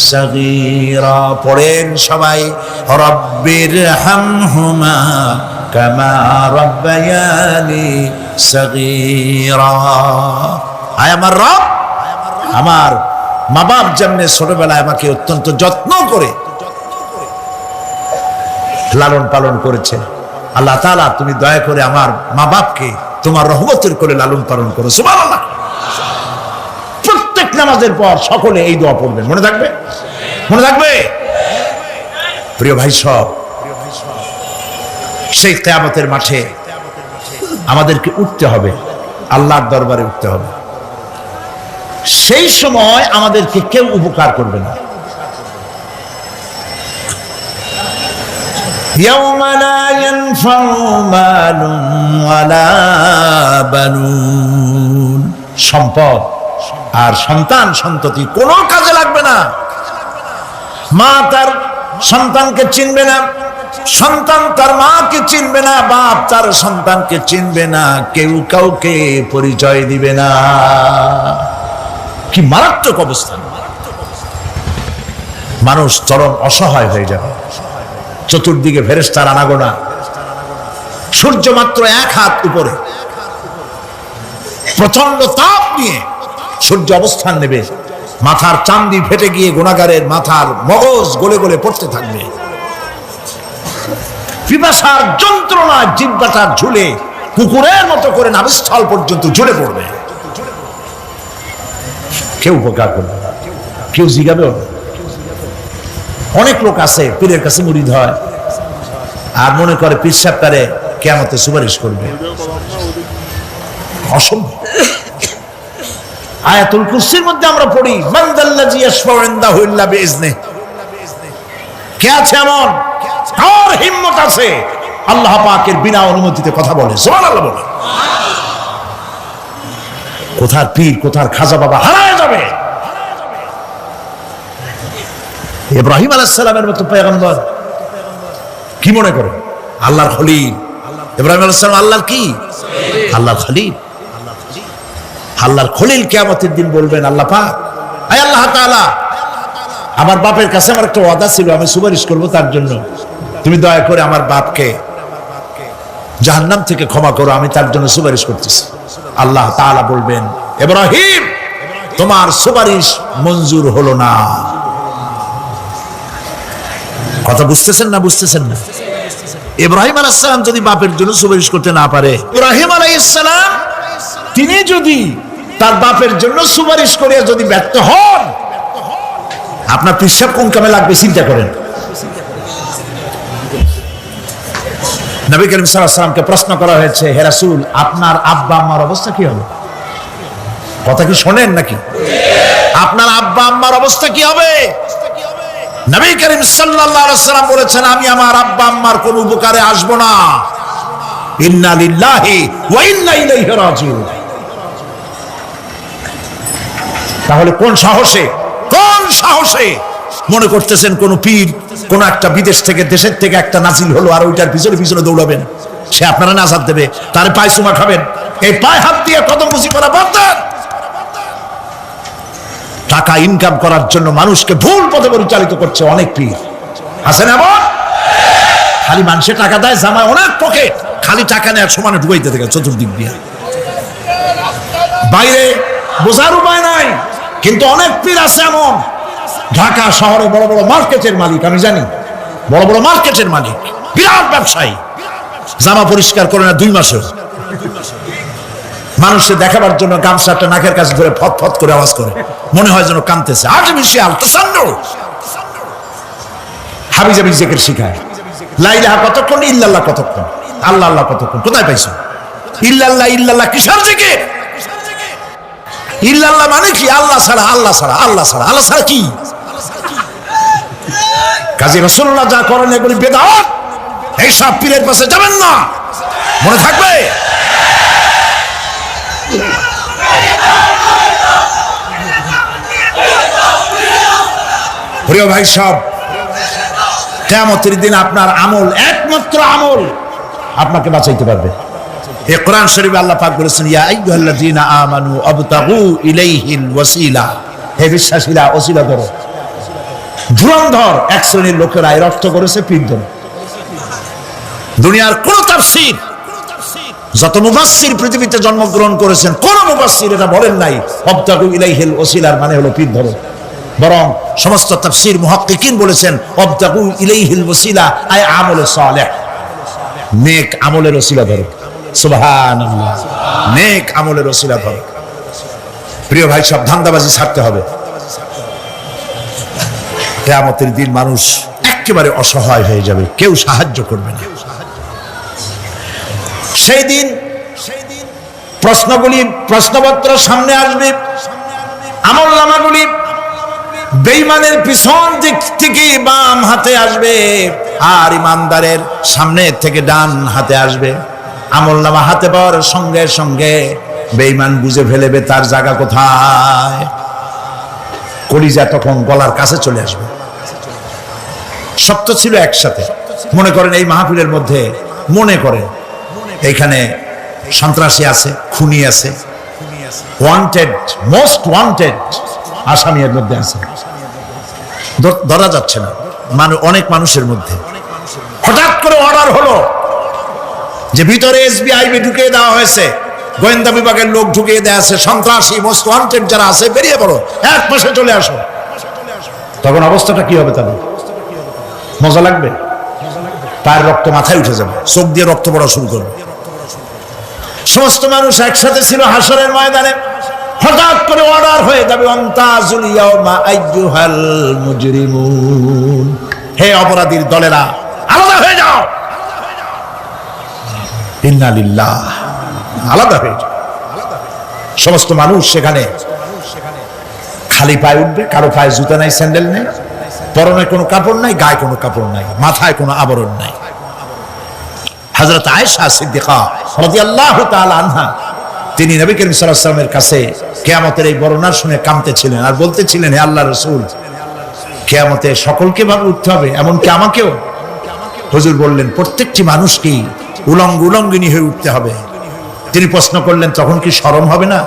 সাগীরা। পড়েন সবাই, রব্বিরহামহুমা কামা রাব্বায়ানি সাগীরা। আয় আমার রব, আমার মা বাপ যেমন ছোটবেলায় আমাকে অত্যন্ত যত্ন করে লালন পালন করেছে, আল্লাহ তাআলা তুমি দয়া করে আমার মা বাপকে তোমার রহমতের করে লালন পালন করো। সুবহানাল্লাহ। প্রত্যেক নামাজের পর সকলে এই দোয়া পড়বেন, মনে থাকবে? মনে থাকবে? প্রিয় ভাই সব, সেই কিয়ামতের মাঠে আমাদেরকে উঠতে হবে, আল্লাহর দরবারে উঠতে হবে। সেই সময় আমাদেরকে কেউ উপকার করবে না। يوم لا ينفع مال ولا بنون, সম্পদ আর সন্তান সন্ততি কোনো কাজে লাগবে না। মা তার সন্তানকে চিনবে না, সন্তান তার মাকে চিনবে না, বাপ তার সন্তানকে চিনবে না, কেউ কাউকে পরিচয় দিবে না। কি মারাত্মক অবস্থা! মানুষ চরম অসহায় হয়ে যাবে। চতুর্দিকে ফেরেশতার আনাগোনা, সূর্য মাত্র 1 হাত উপরে, প্রচন্ড তাপ নিয়ে সূর্য অবস্থান নেবে, মাথার চামড়ি ফেটে গিয়ে গুনাহগারের মাথার মগজ গলে গলে পড়তে থাকবে। পিপাসার যন্ত্রণা জিহ্বাটা ঝুলে কুকুরের মতো করে নাভিস্থল পর্যন্ত ঝুলে পড়বে। কেউ উপকার করবে না, কেউ জিগাবেও না। অনেক লোক আছে পীরের কাছে মুরিদ হয় আর মনে করে পীর সাহেব তারে কিয়ামতে সুপারিশ করবে। অসম্ভব। আয়াতুল কুরসির মধ্যে আমরা পড়ি, মান যাল্লাযী ইয়াশফাউ ইনদাহু ইল্লা বিইজনিহি। কে আছে এমন, কার হিম্মত আছে আল্লাহ পাকের বিনা অনুমতিতে কথা বলে? সুবহানাল্লাহ বলে। কোথার পীর, কোথার খাজা বাবা হারায় যাবে। ইব্রাহিম আলাইহিস সালামের মতো পয়গম্বর কি মনে করে? আল্লাহর খলিল। ইব্রাহিম আলাইহিস সালাম আল্লাহর কি? আল্লাহর খলিল। আল্লাহর খলিল কিয়ামতের দিন বলবেন, আল্লাহ পাক, আয় আল্লাহ তাআলা, আমার বাপের কাছে আমার একটা ওয়াদা ছিল, আমি সুপারিশ করব তার জন্য, তুমি দয়া করে আমার বাপকে জাহান্নাম থেকে ক্ষমা করো, আমি তার জন্য সুপারিশ করতেছি। আল্লাহ তাআলা বলবেন, ইব্রাহিম, তোমার সুপারিশ মঞ্জুর হলো না। কথা বুঝতেছেন না? বুঝতেছেন না? ইব্রাহিম আলাইহিস সালাম যদি বাপের জন্য সুপারিশ করতে না পারে, ইব্রাহিম আলাইহিস সালাম তিনি যদি তার বাপের জন্য সুপারিশ করে যদি ব্যর্থ হন, আপনার পিসাব কোন কামে লাগবে চিন্তা করেন। নবী করিম সাল্লাল্লাহু আলাইহি ওয়াসাল্লামকে প্রশ্ন করা হয়েছে, হে রাসূল, আপনার আব্বা আম্মার অবস্থা কি হবে? কথা কি শোনেন নাকি? আপনার আব্বা আম্মার অবস্থা কি হবে? নবী করিম সাল্লাল্লাহু আলাইহি ওয়াসাল্লাম বলেছেন, আমি আমার আব্বা আম্মার কোন উপকারে আসব না। ইন্না লিল্লাহি ওয়া ইন্না ইলাইহি রাজিউন। তাহলে কোন সাহসে মনে করতেছেন কোন পীর কোন একটা বিদেশ থেকে, দেশের থেকে একটা নাজিল হলো আর ওইটার পিছনে পিছনে দৌড়াবেন, সে আপনারা নাজাত দেবে, তার পায়ে চুমা খাবেন? এই পায়ে হাত দিয়ে কদম বুঝি করা বাদ দেন। টাকা ইনকাম করার জন্য মানুষকে ভুল পথে পরিচালিত করছে অনেক পীর, আছে না? খালি মানুষে টাকা দেয়, জামায় অনেক পকেট, খালি টাকা নেয় সমানে ঢুকাইতে থাকে চতুর্দিক দিয়ে, বাইরে বোঝার উপায় নাই। কিন্তু অনেক পীর আছে এমন, ঢাকা শহরে বড় বড় মার্কেটের মালিক, আমি জানি, বড় বড় মার্কেটের মালিক, বিরাট ব্যবসায়ী, জামা পরিষ্কার করে না 2 মাসেও, মানুষকে দেখাবার জন্য গামছাটা নাকের কাছে ধরে ফত ফত করে আওয়াজ করে, মনে হয় যেন কাঁদতেছে। আর্টিফিশিয়াল তাসান্নুর, হাবিজাবি জিকির শিখায়। লা ইলাহা কতক্ষণ, ইল্লাল্লাহ কতক্ষণ, আল্লাহ আল্লাহ কতক্ষণ, কোথায় পাইছো? ইল্লাল্লাহ ইল্লাল্লাহ কিসের জিকির? ইল্লাল্লাহ মানে কি? আল্লাহ ছাড়া, আল্লাহ ছাড়া, আল্লাহ ছাড়া, আল্লাহ ছাড়া কি? কাজী রাসূলুল্লাহ যা করেন এগুলি বেদাত। এই সব পীরের পাশে যাবেন না, মনে থাকবে। প্রিয় ভাই সব, কিয়ামতের দিন আপনার আমল, একমাত্র আমল আপনাকে বাঁচাইতে পারবে। এই কোরআন শরীফে আল্লাহ পাক বলেছেন, ইয়া আইয়ুহাল্লাযীনা আমানু আবতাগু ইলাইহিল ওয়াসিলা, হে বিশ্বাসীরা ওসিলা করো। ধুরন্ধর এক শ্রেণীর লোকেরা এর অর্থ করেছে পীর ধরে। দুনিয়ার কোন তাফসীর, যত মুফাসসির পৃথিবীতে জন্মগ্রহণ করেছেন, কোন মুফাসসির এটা বলেন নাই আবতাগু ইলাইহিল ওসিলার মানে হলো পীর ধরো। বরং সমস্ত তাফসীর মুহাক্কিকিন বলেছেন আবতাগু ইলাইহিল ওসিলা আয় আমলে সালেহ, নেক আমলের ওসিলা ধরো। সুবহানাল্লাহ, নেক আমলের ওসিলা ধরো। প্রিয় ভাই, সব ধান্দাবাজি ছাড়তে হবে। কিয়ামতের দিন মানুষ একেবারে অসহায় হয়ে যাবে, কেউ সাহায্য করবে না। সেই দিন প্রশ্নপত্র সামনে আসবে, আমলনামাগুলি বেঈমানের পিছন দিক থেকে বাম হাতে আসবে, আর ইমানদারের সামনে থেকে ডান হাতে আসবে। আমলনামা হাতে পাওয়ার সঙ্গে সঙ্গে বেঈমান বুঝে ফেলবে তার জায়গা কোথায়। কলিজা তখন গলার কাছে চলে আসবে। সত্য ছিল একসাথে। মনে করেন এই মাহফিলের মধ্যে, মনে করেন এখানে সন্ত্রাসী আছে, খুনি আছে, ওয়ান্টেড, মোস্ট ওয়ান্টেড আসামি এর মধ্যে আছে, ধরা যাচ্ছে না। অনেক মানুষের মধ্যে হঠাৎ করে অর্ডার হলো যে ভিতরে এসবিআইবি ঢুকিয়ে দেওয়া হয়েছে, গোয়েন্দা বিভাগের লোক ঢুকিয়ে দেওয়া আছে, সন্ত্রাসী মোস্ট ওয়ান্টেড যারা আছে বেরিয়ে পড়ো, এক মাসে চলে আসো। তখন অবস্থাটা কি হবে? তাদের মজা লাগবে? পায়ের রক্ত মাথায় উঠে যাবে, চোখ দিয়ে রক্ত পড়া শুরু করবে। সমস্ত মানুষ একসাথে ছিল হাসরের ময়দানে, হঠাৎ করে অর্ডার হয়ে যাবে, অন্তাজুল ইয়াউমা আইয়ুহাল মুজরিমুন, হে অপরাধীর দলেরা আলাদা হয়ে যাও। ইন্না লিল্লাহ, আলাদা হয়ে যাও। সমস্ত মানুষ সেখানে খালি পায়ে উঠবে, কারো পায়ে জুতা নাই, স্যান্ডেল নেই, পরনে কোনো কাপড় নাই, গায়ে কোনো কাপড় নাই, মাথায় কোনো আবরণ নাই। হযরত আয়েশা সিদ্দিকা রাদিয়াল্লাহু তাআলা আনহা, তিনি নবী করিম সাল্লাল্লাহু আলাইহি ওয়াসাল্লামের কাছে কিয়ামতের এই বর্ণনা শুনে কাঁদতেছিলেন আর বলতেছিলেন, হে আল্লাহর রাসূল, কিয়ামতে সকলকে ভাবে উঠতে হবে, এমনকি আমাকেও? হুজুর বললেন, প্রত্যেকটি মানুষকেই উলঙ্গিনী হয়ে উঠতে হবে। তিনি প্রশ্ন করলেন, তখন কি শরম হবে না?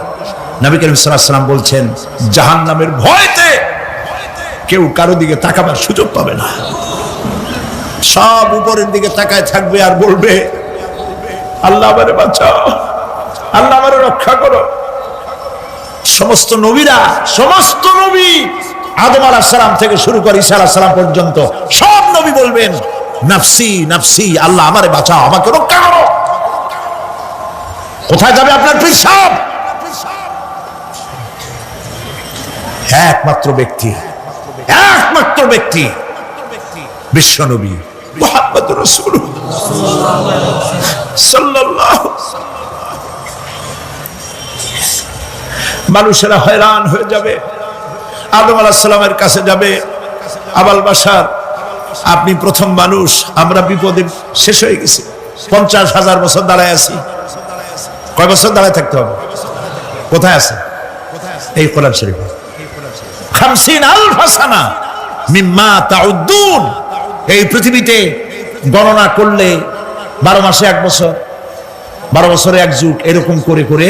নবী করিম সাল্লাল্লাহু আলাইহি ওয়াসাল্লাম বলছেন, জাহান্নামের ভয়তে কেউ কারো দিকে তাকাবার সুযোগ পাবে না। সব উপরের দিকে তাকায় থাকবে আর বলবে, আল্লাহ আমারে বাঁচাও, আল্লাহ আমারে রক্ষা করো। সমস্ত নবীরা, সমস্ত নবী আদম আলাইহিস সালাম থেকে শুরু করে ঈসা আলাইহিস সালাম পর্যন্ত সব নবী বলবেন, নাফসি নাফসি, আল্লাহ আমারে বাঁচাও, আমাকে রক্ষা করো। কোথায় যাবে আপনার পেশাব? একমাত্র ব্যক্তি বিশ্বনবী মুহাম্মদুর রাসূলুল্লাহ সাল্লাল্লাহু। মানুষেরা হয়রান হয়ে যাবে, আদম আলাইহিস সালামের কাছে যাবে, আবাল বাশার, আপনি প্রথম মানুষ, আমরা বিপদে শেষ হয়ে গেছি, 50,000 বছর দাঁড়ায় আছি। কয় বছর দাঁড়ায় থাকতে হবে? কোথায় আছে? এই কোরআন শরীফ, 50,000 সানা মিম্মা তাউদ্দুন। এই পৃথিবীতে গণনা করলে 12 মাসে 1 বছর, 12 বছরে 1 যুগ, এরকম করে করে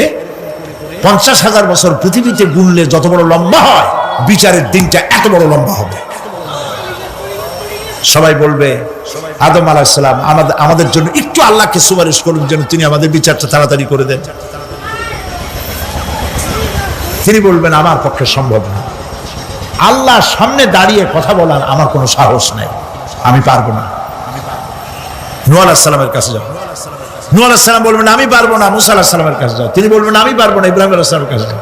50,000 বছর পৃথিবীতে গুনলে যত বড় লম্বা হয়, বিচারের দিনটা এত বড় লম্বা হবে। সবাই বলবে, আদম আলাইহিস সালাম আমাদের জন্য একটু আল্লাহকে সুপারিশ করুন যেন তিনি আমাদের বিচারটা তাড়াতাড়ি করে দেন। তিনি বলবেন, আমার পক্ষে সম্ভব না, আল্লাহর সামনে দাঁড়িয়ে কথা বলার আমার কোনো সাহস নাই, আমি পারবো না। নূহ আলাইহিস সালামের কাছে যাও, নূহ আলাইহিস সালাম বলবেন, আমি পারবো না। মুসা আলাইহিস সালামের কাছে যাও, তিনি বলবেন, আমি পারবো না। ইব্রাহিম আলাইহিস সালামের কাছে যাও,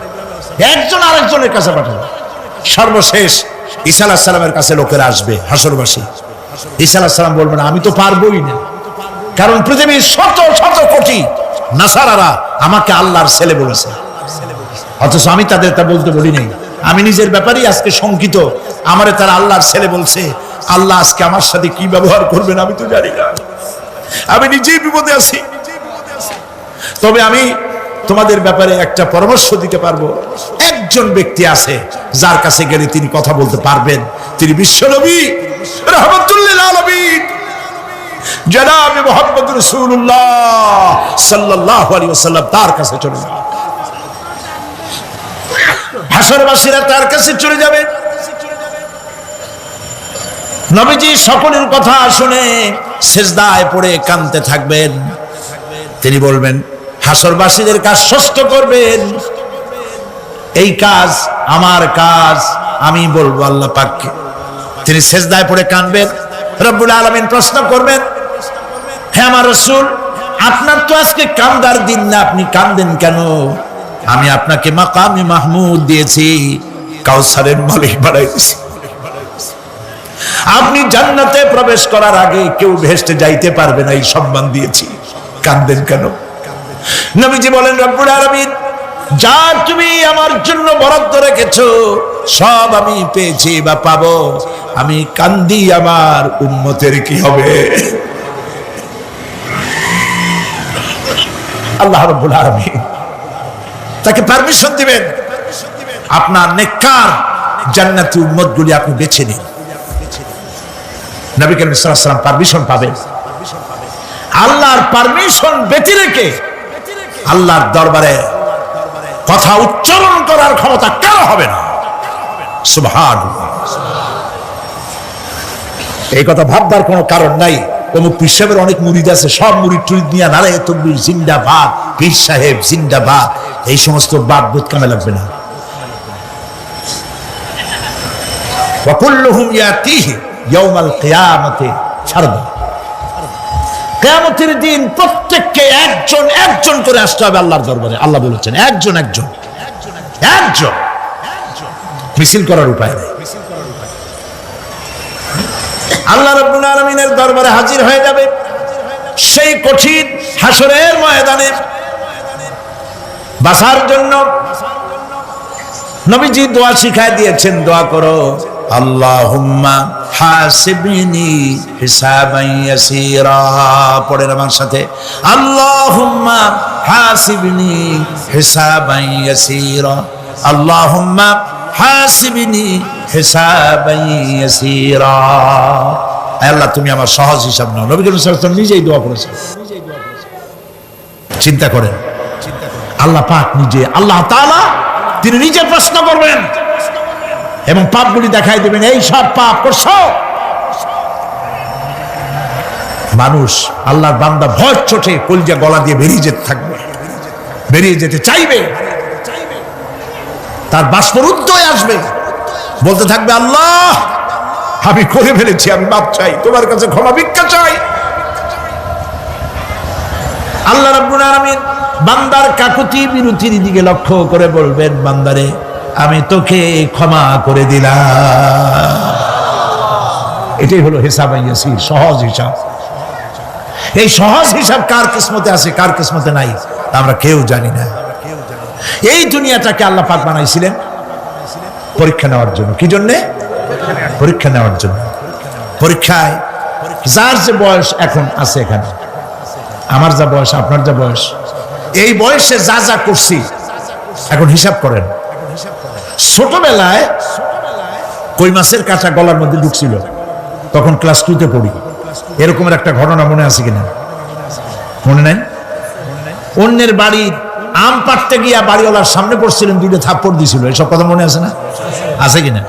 একজন আরেকজনের কাছে পাঠাবো। সর্বশেষ ঈসা আলাইহিস সালামের কাছে লোকেরা আসবে, হাসরবাসী। ঈসা আলাইহিস সালাম বলবেন, আমি তো পারবোই না, কারণ পৃথিবীর শত শত কোটি নাসারারা আমাকে আল্লাহর ছেলে বলেছে, অথচ আমি তাদের তা বলতে বলি নাই। আমি নিজের ব্যাপারেই আজকে শঙ্কিত, আমারে তারা আল্লাহর ছেলে বলছে। আল্লাহ আজকে আমার সাথে কি ব্যবহার করবেন আমি তো জানি না, আমি নিজেই বিপদে আছি। তবে আমি তোমাদের ব্যাপারে একটা পরামর্শ দিতে পারবো। একজন ব্যক্তি আছে যার কাছে গেলে তিনি কথা বলতে পারবেন, তিনি বিশ্বনবী রাহমাতুল লিল আলামিন জনাব মুহাম্মদ রাসূলুল্লাহ সাল্লাল্লাহু আলাইহি ওয়াসাল্লাম। তার কাছে চলে যান, হাসরবাসীরা তার কাছে চলে যাবে। নবীজি সকলের কথা শুনে সিজদায় পড়ে কাঁদতে থাকবেন। তিনি বলবেন, হাসরবাসীদের কাজ ষষ্ঠ করবেন, এই কাজ আমার কাজ, আমি বলবো আল্লাহ পাককে। তিনি সিজদায় পড়ে কাঁদবেন, রব্বুল আলামিন প্রশ্ন করবেন, হে আমার রাসূল, আপনার তো আজকে কান্দার দিন না, আপনি কাঁদেন কেন? আমি আপনাকে মাকামে মাহমুদ দিয়েছি, কাউসারের মালিক বানাইছি। আপনি জান্নাতে প্রবেশ করার আগে কেউ ভেস্টে যাইতে পারবে না, এই সম্মান দিয়েছি। কাঁদেন কেন? নবীজি বলেন, রব্বুল আলামিন যা তুমি আমার জন্য বরাদ্দ রেখেছো সব আমি পেয়েছি বা পাবো, আমি কান্দি আমার উম্মতের কি হবে। আল্লাহ রাব্বুল আলামিন তাকে পারমিশন দিবেন, আপনার নেককার জান্নাতি উম্মতগুলি আপনি বেছে নিন। নবী করিম সাল্লাল্লাহু আলাইহি ওয়াসাল্লাম পারমিশন পাবেন। আল্লাহর পারমিশন ব্যতি রেখে আল্লাহর দরবারে কথা উচ্চারণ করার ক্ষমতা কারো হবে না। সুবহানাল্লাহ। এই কথা ভাববার কোনো কারণ নাই। অমুক পীর সাহেবের অনেক মুরিদ আছে, সব মুরিদ টুরিদ নিয়ে নারে তকবীর জিন্দাবাদ, পীর সাহেব জিন্দাবাদ, এই সমস্ত বাদ বুদ কামে লাগবে না। ওয়া কুল্লুহুম ইয়াতিহি ইয়াউমাল কিয়ামাতি ফারদা। কিয়ামতের দিন প্রত্যেককে একজন একজন করে আসতে হবে আল্লাহর দরবারে। আল্লাহ বলেছেন একজন একজন একজন, মিছিল করার উপায় নেই। আল্লাহ রাব্বুল আলামিনের দরবারে হাজির হয়ে যাবে সেই কঠিন হাসরের ময়দানে। বাঁচার জন্য নবীজি দোয়া শিখায় দিয়েছেন, দোয়া করো, আল্লাহুম্মা হাসিবনি হিসাবান ইয়াসীরা। পড়েন আমার সাথে, আল্লাহুম্মা হাসিবনি হিসাবান ইয়াসীরা, আল্লাহুম্মা হাসিবনি হিসাবান ইয়াসীরা। আল্লাহ তুমি আমার সহজ হিসাব নাও। নবী করিম সাল্লাল্লাহু আলাইহি ওয়াসাল্লাম নিজেই দোয়া করেছেন। চিন্তা করেন, আল্লাহ পাক নিজে, আল্লাহ তাআলা তিনি নিজে প্রশ্ন করবেন এবং পাপগুলি দেখাই দেবেন, এই সব পাপ করছো। মানুষ আল্লাহর বান্দা ভয় চোটে কলজা গলা দিয়ে বেরিয়ে যেতে থাকবে, বেরিয়ে যেতে চাইবে, তার বাষ্পরুদ্ধ হয়ে আসবে, বলতে থাকবে, আল্লাহ আমি করে ফেলেছি, আমি মাপ চাই, তোমার কাছে ক্ষমা ভিক্ষা চাই। আল্লাহ রাব্বুল আলামিন বান্দার কাকুতি বিরতির দিকে লক্ষ্য করে বলবেন, বান্দারে আমি তোকে ক্ষমা করে দিলাম। এটাই হলো হিসাব ইয়াসির, সহজ হিসাব। এই সহজ হিসাব কার কিসমতে আছে কার কিসমতে নাই আমরা কেউ জানি না। এই দুনিয়াটাকে আল্লাহ পাক বানাইছিলেন পরীক্ষা নেওয়ার জন্য। কি জন্যে? পরীক্ষা নেওয়ার জন্য। পরীক্ষায় যার যে বয়স এখন আছে, এখানে আমার যা বয়স, আপনার যা বয়স, এই বয়সে যা যা করছি এখন হিসাব করেন। ছোটবেলায় কই মাছের কাঁটা গলার মধ্যে ঢুকছিল, তখন ক্লাস 2-তে পড়ি। এরকমের একটা ঘটনা মনে আছে কিনা? মনে নাই? অন্যের বাড়ি আম পাড়তে গিয়া বাড়িওয়ালার সামনে পড়ছিলেন, 2টা থাপ্পড় দিছিল। এসব কথা মনে আছে না? আছে কিনা?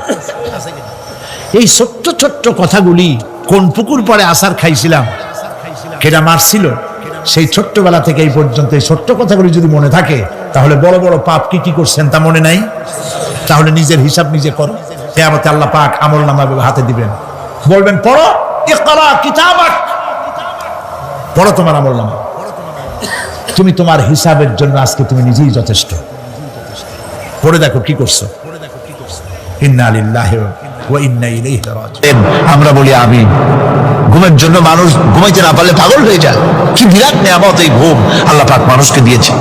এই ছোট্ট ছোট্ট কথাগুলি, কোন পুকুর পরে আসার খাইছিলাম, কেটা মারছিল, সেই ছোট্টবেলা থেকে এই পর্যন্ত এই ছোট্ট কথাগুলি যদি মনে থাকে, তাহলে বড় বড় পাপ কি কি করছেন তা মনে নাই। তাহলে নিজের হিসাব নিজে করো। কিয়ামতে আল্লাহ পাক আমলনামা হাতে দিবেন, বলবেন পড়ো, ইকরা কিতাবাক, পড়ো তোমার আমলনামা। তুমি তোমার হিসাবের জন্য আজকে তুমি নিজেই যথেষ্ট। পড়ে দেখো কি করছো। ইন্না লিল্লাহি ওয়া ইন্না ইলাইহি রাজিউন। আমরা বলি আমিন। ঘুমের জন্য মানুষ ঘুমাইতে না পারলে পাগল হয়ে যায়। কি বিরাট নিয়ামত এই ঘুম আল্লাহ পাক মানুষকে দিয়েছে।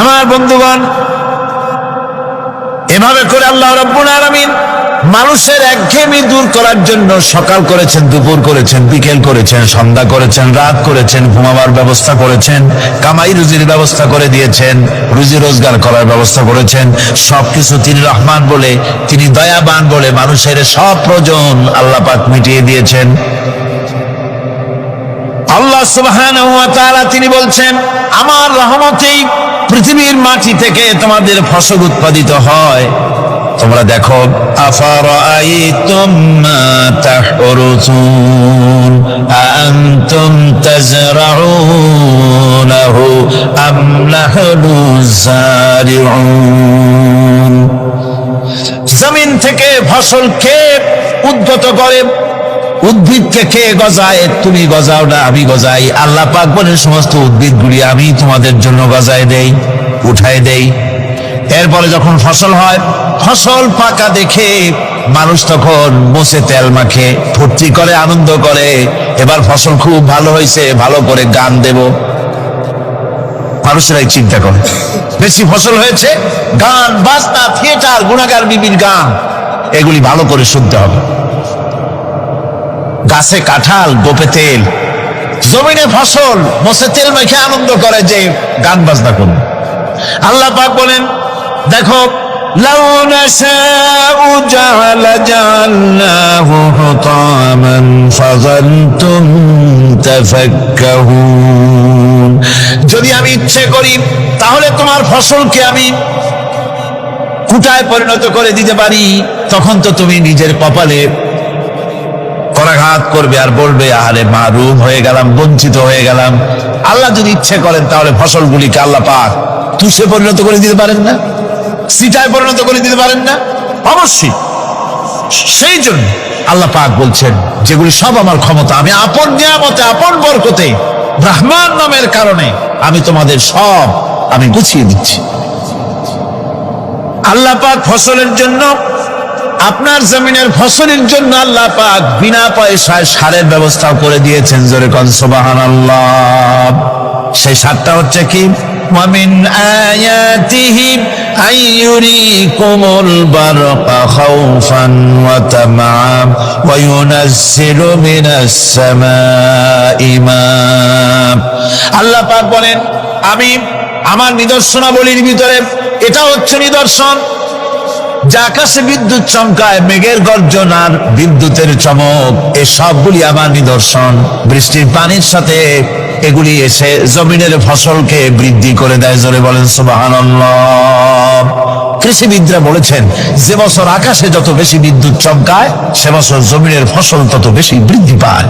আমার বন্ধুগণ, এভাবে করে আল্লাহ রাব্বুল আলামিন মানুষের একঘেয়েমি দূর করার জন্য সকাল করেছেন, দুপুর করেছেন, বিকেল করেছেন, সন্ধ্যা করেছেন, রাত করেছেন, ঘুমাবার ব্যবস্থা করেছেন, কামাই রুজির ব্যবস্থা করে দিয়েছেন, রুজি রোজগার করার ব্যবস্থা করেছেন। সবকিছু তিনি রহমান বলে, তিনি দয়াবান বলে মানুষের সব প্রয়োজন আল্লাহ পাক মিটিয়ে দিয়েছেন। আল্লাহ সুবহানাহু ওয়া তাআলা তিনি বলছেন, আমার রহমতেই পৃথিবীর মাটি থেকে তোমাদের ফসল উৎপাদিত হয়। তোমরা দেখো, আফারাআইতুম মা তাহরুসুন আনতুম তাজরাউনাহু আম নাহনু যারিউন। জমিন থেকে ফসল কে উদ্গত করে, উদ্ভিদকে কে গজায়? তুমি গজাও না, আমি গজাই। আল্লাহ পাক বলেন সমস্ত উদ্ভিদগুলি আমি তোমাদের জন্য গজায় দেই, উঠায় দেই। এরপরে যখন ফসল হয়, ফসল পাকা দেখে মানুষ তখন মোষে তেল মাখে, ফুর্তি করে, আনন্দ করে। এবার ফসল খুব ভালো হয়েছে, ভালো করে গান দেব। মানুষেরাই চিন্তা করে, বেশি ফসল হয়েছে, গান বাজনা, থিয়েটার, গুণাগার বিবির গান, এগুলি ভালো করে শুনতে হবে। গাছে কাঁঠাল, গোপে তেল, জমিনে ফসল, মোষে তেল মেখে আনন্দ করে যে গান বাজনা করবে। আল্লাহ পাক বলেন, দেখো, লাউ নাশাউ জাআলনাহু হুতামান ফাযালতুম তাফাক্কাহুন। যদি আমি ইচ্ছে করি তাহলে তোমার ফসলকে আমি কুটায় পরিণত করে দিতে পারি, তখন তো তুমি নিজের কপালে করাঘাত করবে আর বলবে, আরে মারুম হয়ে গেলাম, বঞ্চিত হয়ে গেলাম। আল্লাহ যদি ইচ্ছে করেন তাহলে ফসলগুলিকে আল্লাহ পাক তুষে পরিণত করে দিতে পারেন না? সিটায় পরিণত করে দিতে পারেন না? অবশ্যই। সেই জন্য আল্লাহ পাক বলছেন, যেগুলি সব আমার ক্ষমতা, আমি আপন নিয়ামতে, আপন বরকতে, রহমান নামের কারণে আমি তোমাদের সব আমি গুছিয়ে দিচ্ছি। আল্লাহ পাক ফসলের জন্য, আপনার জমিনের ফসলের জন্য আল্লাহ পাক বিনা পয়সায় সারের ব্যবস্থাও করে দিয়েছেন। জোরে কোন সুবহানাল্লাহ। সেই সারটা হচ্ছে কি? ومن آياته أن يريكم البرق خوفا وطمعا وينزل من السماء ماء। আল্লাহ পাক বলেন, আমি আমার নিদর্শনাবলীর ভিতরে এটা হচ্ছে নিদর্শন, যে আকাশে বিদ্যুৎ চমকায়, মেঘের গর্জন আর বিদ্যুতের চমক, এই সবগুলি আমার নিদর্শন। বৃষ্টির পানির সাথে এগুলি এসে জমিনের ফসলকে বৃদ্ধি করে দেয়। জোরে বলেন সুবহানাল্লাহ। কৃষিবিদরা বলেছেন, যে বছর আকাশে যত বেশি বিদ্যুৎ চমকায়, সে বছর জমিনের ফসল তত বেশি বৃদ্ধি পায়।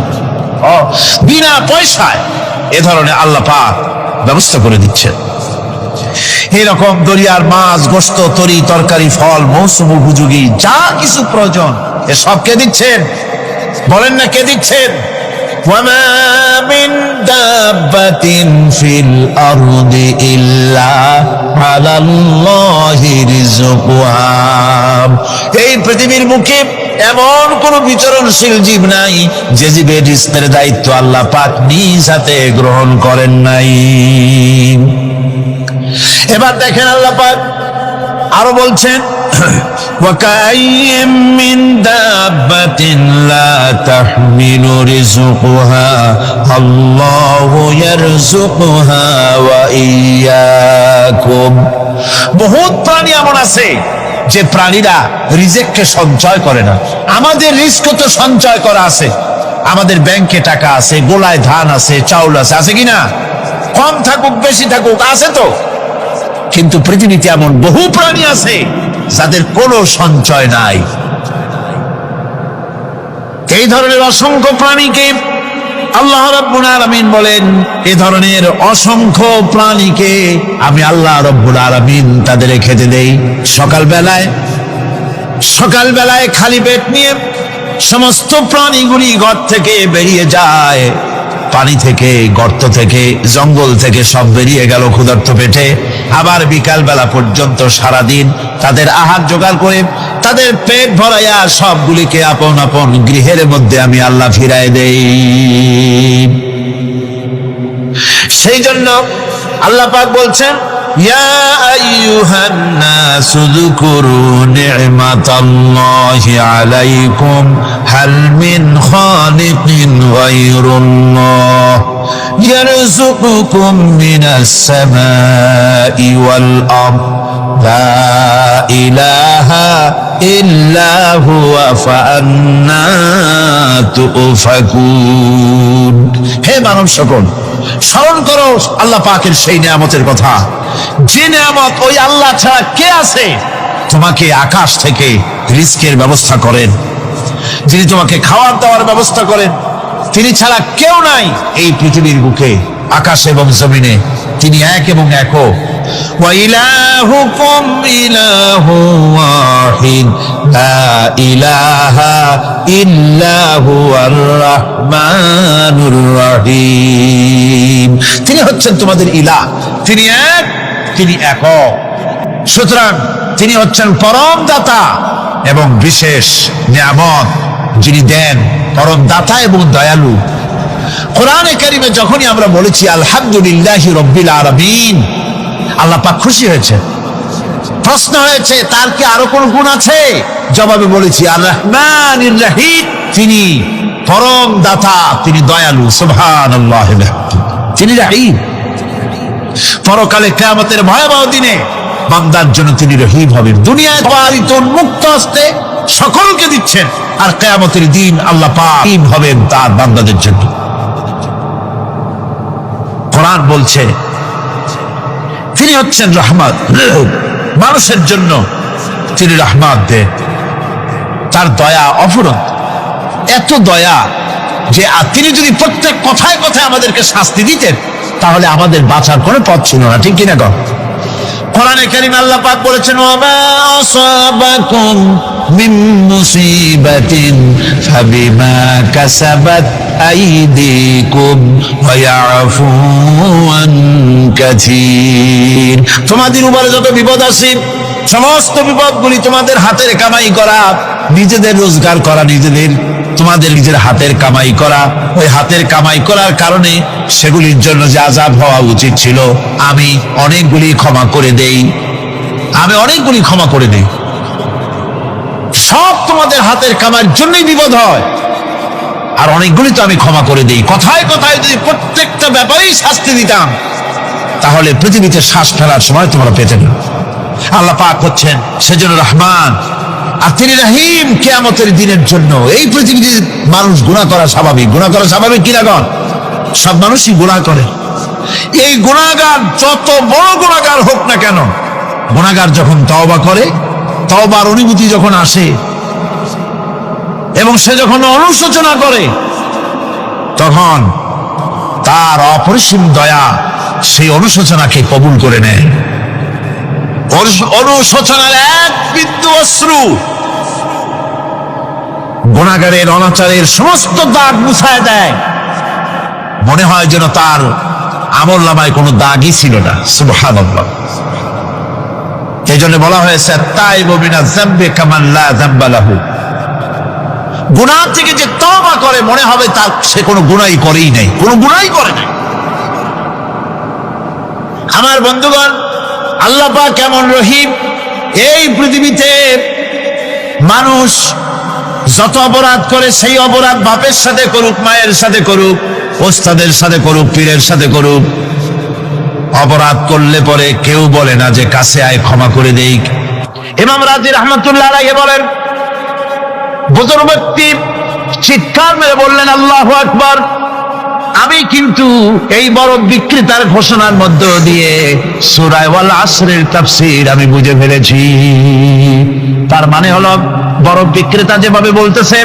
বিনা পয়সায় এ ধরনের আল্লাহ পাক ব্যবস্থা করে দিচ্ছেন। এরকম দরিয়ার মাছ, গোশত, তরি, তরকারি, ফল, মৌসুম উপযোগী যা কিছু প্রয়োজন, এসব কে দিচ্ছেন? বলেন না, কে দিচ্ছেন? وما من دابة في الأرض إلا على الله رزقها। এই পৃথিবীর মুখে এমন কোন বিচরণশীল জীব নাই যে জীবের রিজকের দায়িত্ব আল্লাহ পাক নিজ হাতে গ্রহণ করেন নাই। এবার দেখেন আল্লাহ পাক আরো বলছেন, وَكَأَيٍّ مِّن دَابَّةٍ لَّا تَحْمِلُ رِزْقَهَا اللَّهُ يَرْزُقُهَا وَإِيَّاكُمْ। বহুত প্রাণী এমন আছে যে প্রাণীরা রিজেককে সঞ্চয় করে না। আমাদের রিস্ক তো সঞ্চয় করা আছে, আমাদের ব্যাংকে টাকা আছে, গোলায় ধান আছে, চাউল আছে, আছে কিনা? কম থাকুক বেশি থাকুক, আছে তো। কিন্তু পৃথিবীতে এমন বহু প্রাণী আছে যাদের কোনো সঞ্চয় নাই। এই ধরনের অসংখ্য প্রাণীকে আল্লাহ রাব্বুল আলামিন বলেন, এ ধরনের অসংখ্য প্রাণীকে আমি আল্লাহ রাব্বুল আলামিন তাদের খেতে দেই। সকালবেলায় খালি পেট নিয়ে সমস্ত প্রাণীগুলি ঘর থেকে বেরিয়ে যায়, পানি থেকে, গর্ত থেকে, জঙ্গল থেকে সব বেরিয়ে গেল ক্ষুধার্ত পেটে। আবার বিকাল বেলা পর্যন্ত সারাদিন তাদের আহার জোগাড় করে তাদের পেট ভরাইয়া সবগুলিকে আপন আপন গৃহের মধ্যে আমি আল্লাহ ফিরায় দেই। সেই জন্য আল্লাহ পাক বলছেন, ইয়া আইয়ুহান নাসু যকুরু নি'মাতাল্লাহি আলাইকুম হাল মিন খালিকিন গায়রুল্লাহ ইয়ারযুকুকুম মিনাস সামাই ওয়াল আরদ লা ইলাহা ইল্লা হুয়া ফাআন্না তুফাকুন। হে মানব সকল, স্মরণ করো আল্লাহ পাকের সেই নিয়ামতের কথা, যে নিয়ামত ওই আল্লাহ ছাড়া কে আছে? তোমাকে আকাশ থেকে রিজকের ব্যবস্থা করেন, যিনি তোমাকে খাওয়ার দাওয়ার ব্যবস্থা করেন, তিনি ছাড়া কেউ নাই এই পৃথিবীর বুকে, আকাশ এবং জমিনে। তিনি এক এবং একক, ওয়া ইলাহুকুম ইলাহু ওয়াহিদ লা ইলাহা ইল্লা হুয়ার রাহমানুর রহিম। তিনি হচ্ছেন তোমাদের ইলাহ, তিনি এক, তিনি একক। সুতরাং তিনি হচ্ছেন পরম দাতা এবং বিশেষ নিয়ামত যিনি দেন, পরম দাতা এবং দয়ালু। কোরআনে কারিমে যখনই আমরা বলেছি আলহামদুলিল্লাহি রাব্বিল আলামিন, আল্লাহ পাক খুশি হয়েছে। প্রশ্ন হয়েছে তার কি আরো কোন গুণ আছে? জবাবে বলেছি আর রহমানির রহিম, তিনি পরম দাতা, তিনি দয়ালু। সুবহানাল্লাহ, তিনি রহিম। পরকালে কিয়ামতের ভয়াবহ দিনে বান্দার জন্য তিনি রহিম হবেন। দুনিয়ায় পালিত মুক্ত হস্তে সকলকে দিচ্ছেন, আর কিয়ামতের দিন আল্লাহ পাক রহিম হবেন তার বান্দাদের জন্য। কোরআন বলছে তিনি হচ্ছেন রহমত, মানুষের জন্য তিনি রহমত দেন। তার দয়া অফুরন্ত, এত দয়া যে তিনি যদি প্রত্যেক কথায় কথায় আমাদেরকে শাস্তি দিতেন তাহলে আমাদের বাঁচার কোনো পথ ছিল না, ঠিক কিনা গো? কোরআনে কারীমে আল্লাহ পাক বলেছেন ওয়া আসাবাকুম মিন মুসিবাতিন ফাবিমা কাসাবাত আইদিকুম ওয়া ইয়াফু আন কাসীর। তোমাদের উপরে যত বিপদ আসে সমস্ত বিপদগুলি তোমাদের হাতের কামাই করা, নিজেদের রোজগার করা, তোমাদের নিজের হাতের কামাই করা। ওই হাতের কামাই করার কারণে সেগুলির জন্য যে আযাব হওয়া উচিত ছিল আমি অনেকগুলি ক্ষমা করে দেই, সব তোমাদের হাতের কামাইয়ের জন্যই বিপদ হয়, আর অনেকগুলি তো আমি ক্ষমা করে দেই। কথায় কথায় যদি প্রত্যেকটা ব্যাপারেই শাস্তি দিতাম তাহলে পৃথিবীতে শ্বাস ফেলার সময় তোমরা পেতে না। আল্লাহ পাক হচ্ছেন সেজন্য রহমান, আর তিনি রহিম। কিয়ামতের দিনের জন্য এই পৃথিবীতে মানুষ গুনাহ করা স্বাভাবিক, কিনা গণ? সব মানুষই গুনাহ করে। এই গুনাহগার যত বড় গুনাহগার হোক না কেন, গুনাহগার যখন তওবা করে, তওবার অনুভূতি যখন আসে এবং সে যখন অনুশোচনা করে, তখন তার অপরিসীম দয়া সেই অনুশোচনাকে কবুল করে নেয়। অনুশোচনার এক বিন্দু অশ্রু গুনাহগারের অনাচারের সমস্ত দাগ মুছায় দেয়, মনে হয় যেন তার আমলনামায় কোনো দাগই ছিল না। সুবহানাল্লাহ। এই জন্য বলা হয়েছে তাইবু মিনাজ যামবি কামান লা যামবা লাহু। গুনাহ থেকে যে তওবা করে মনে হবে তার সে কোনো গুনাহই করেই নাই, আমার বন্ধুগণ, আল্লাহ পাক কেমন রহিম! এই পৃথিবীতে মানুষ যত অপরাধ করে সেই অপরাধ বাপের সাথে করুক, মায়ের সাথে করুক, ওস্তাদের সাথে করুক, পীরের সাথে করুক, অপরাধ করলে পরে কেউ বলে না যে কাছে আয় ক্ষমা করে দেই। ইমাম রাজি রাহমাতুল্লাহ আলাইহি বলেন, বুজুর্গ ব্যক্তি চিৎকার মেরে বললেন আল্লাহু আকবার, আমি কিন্তু এই বড় বিক্রেতার ঘোষণার মধ্য দিয়ে সূরা ওয়াল আসরের তাফসীর আমি বুঝে ফেলেছি। তার মানে হলো বড় বিক্রেতা যেভাবে বলতেছে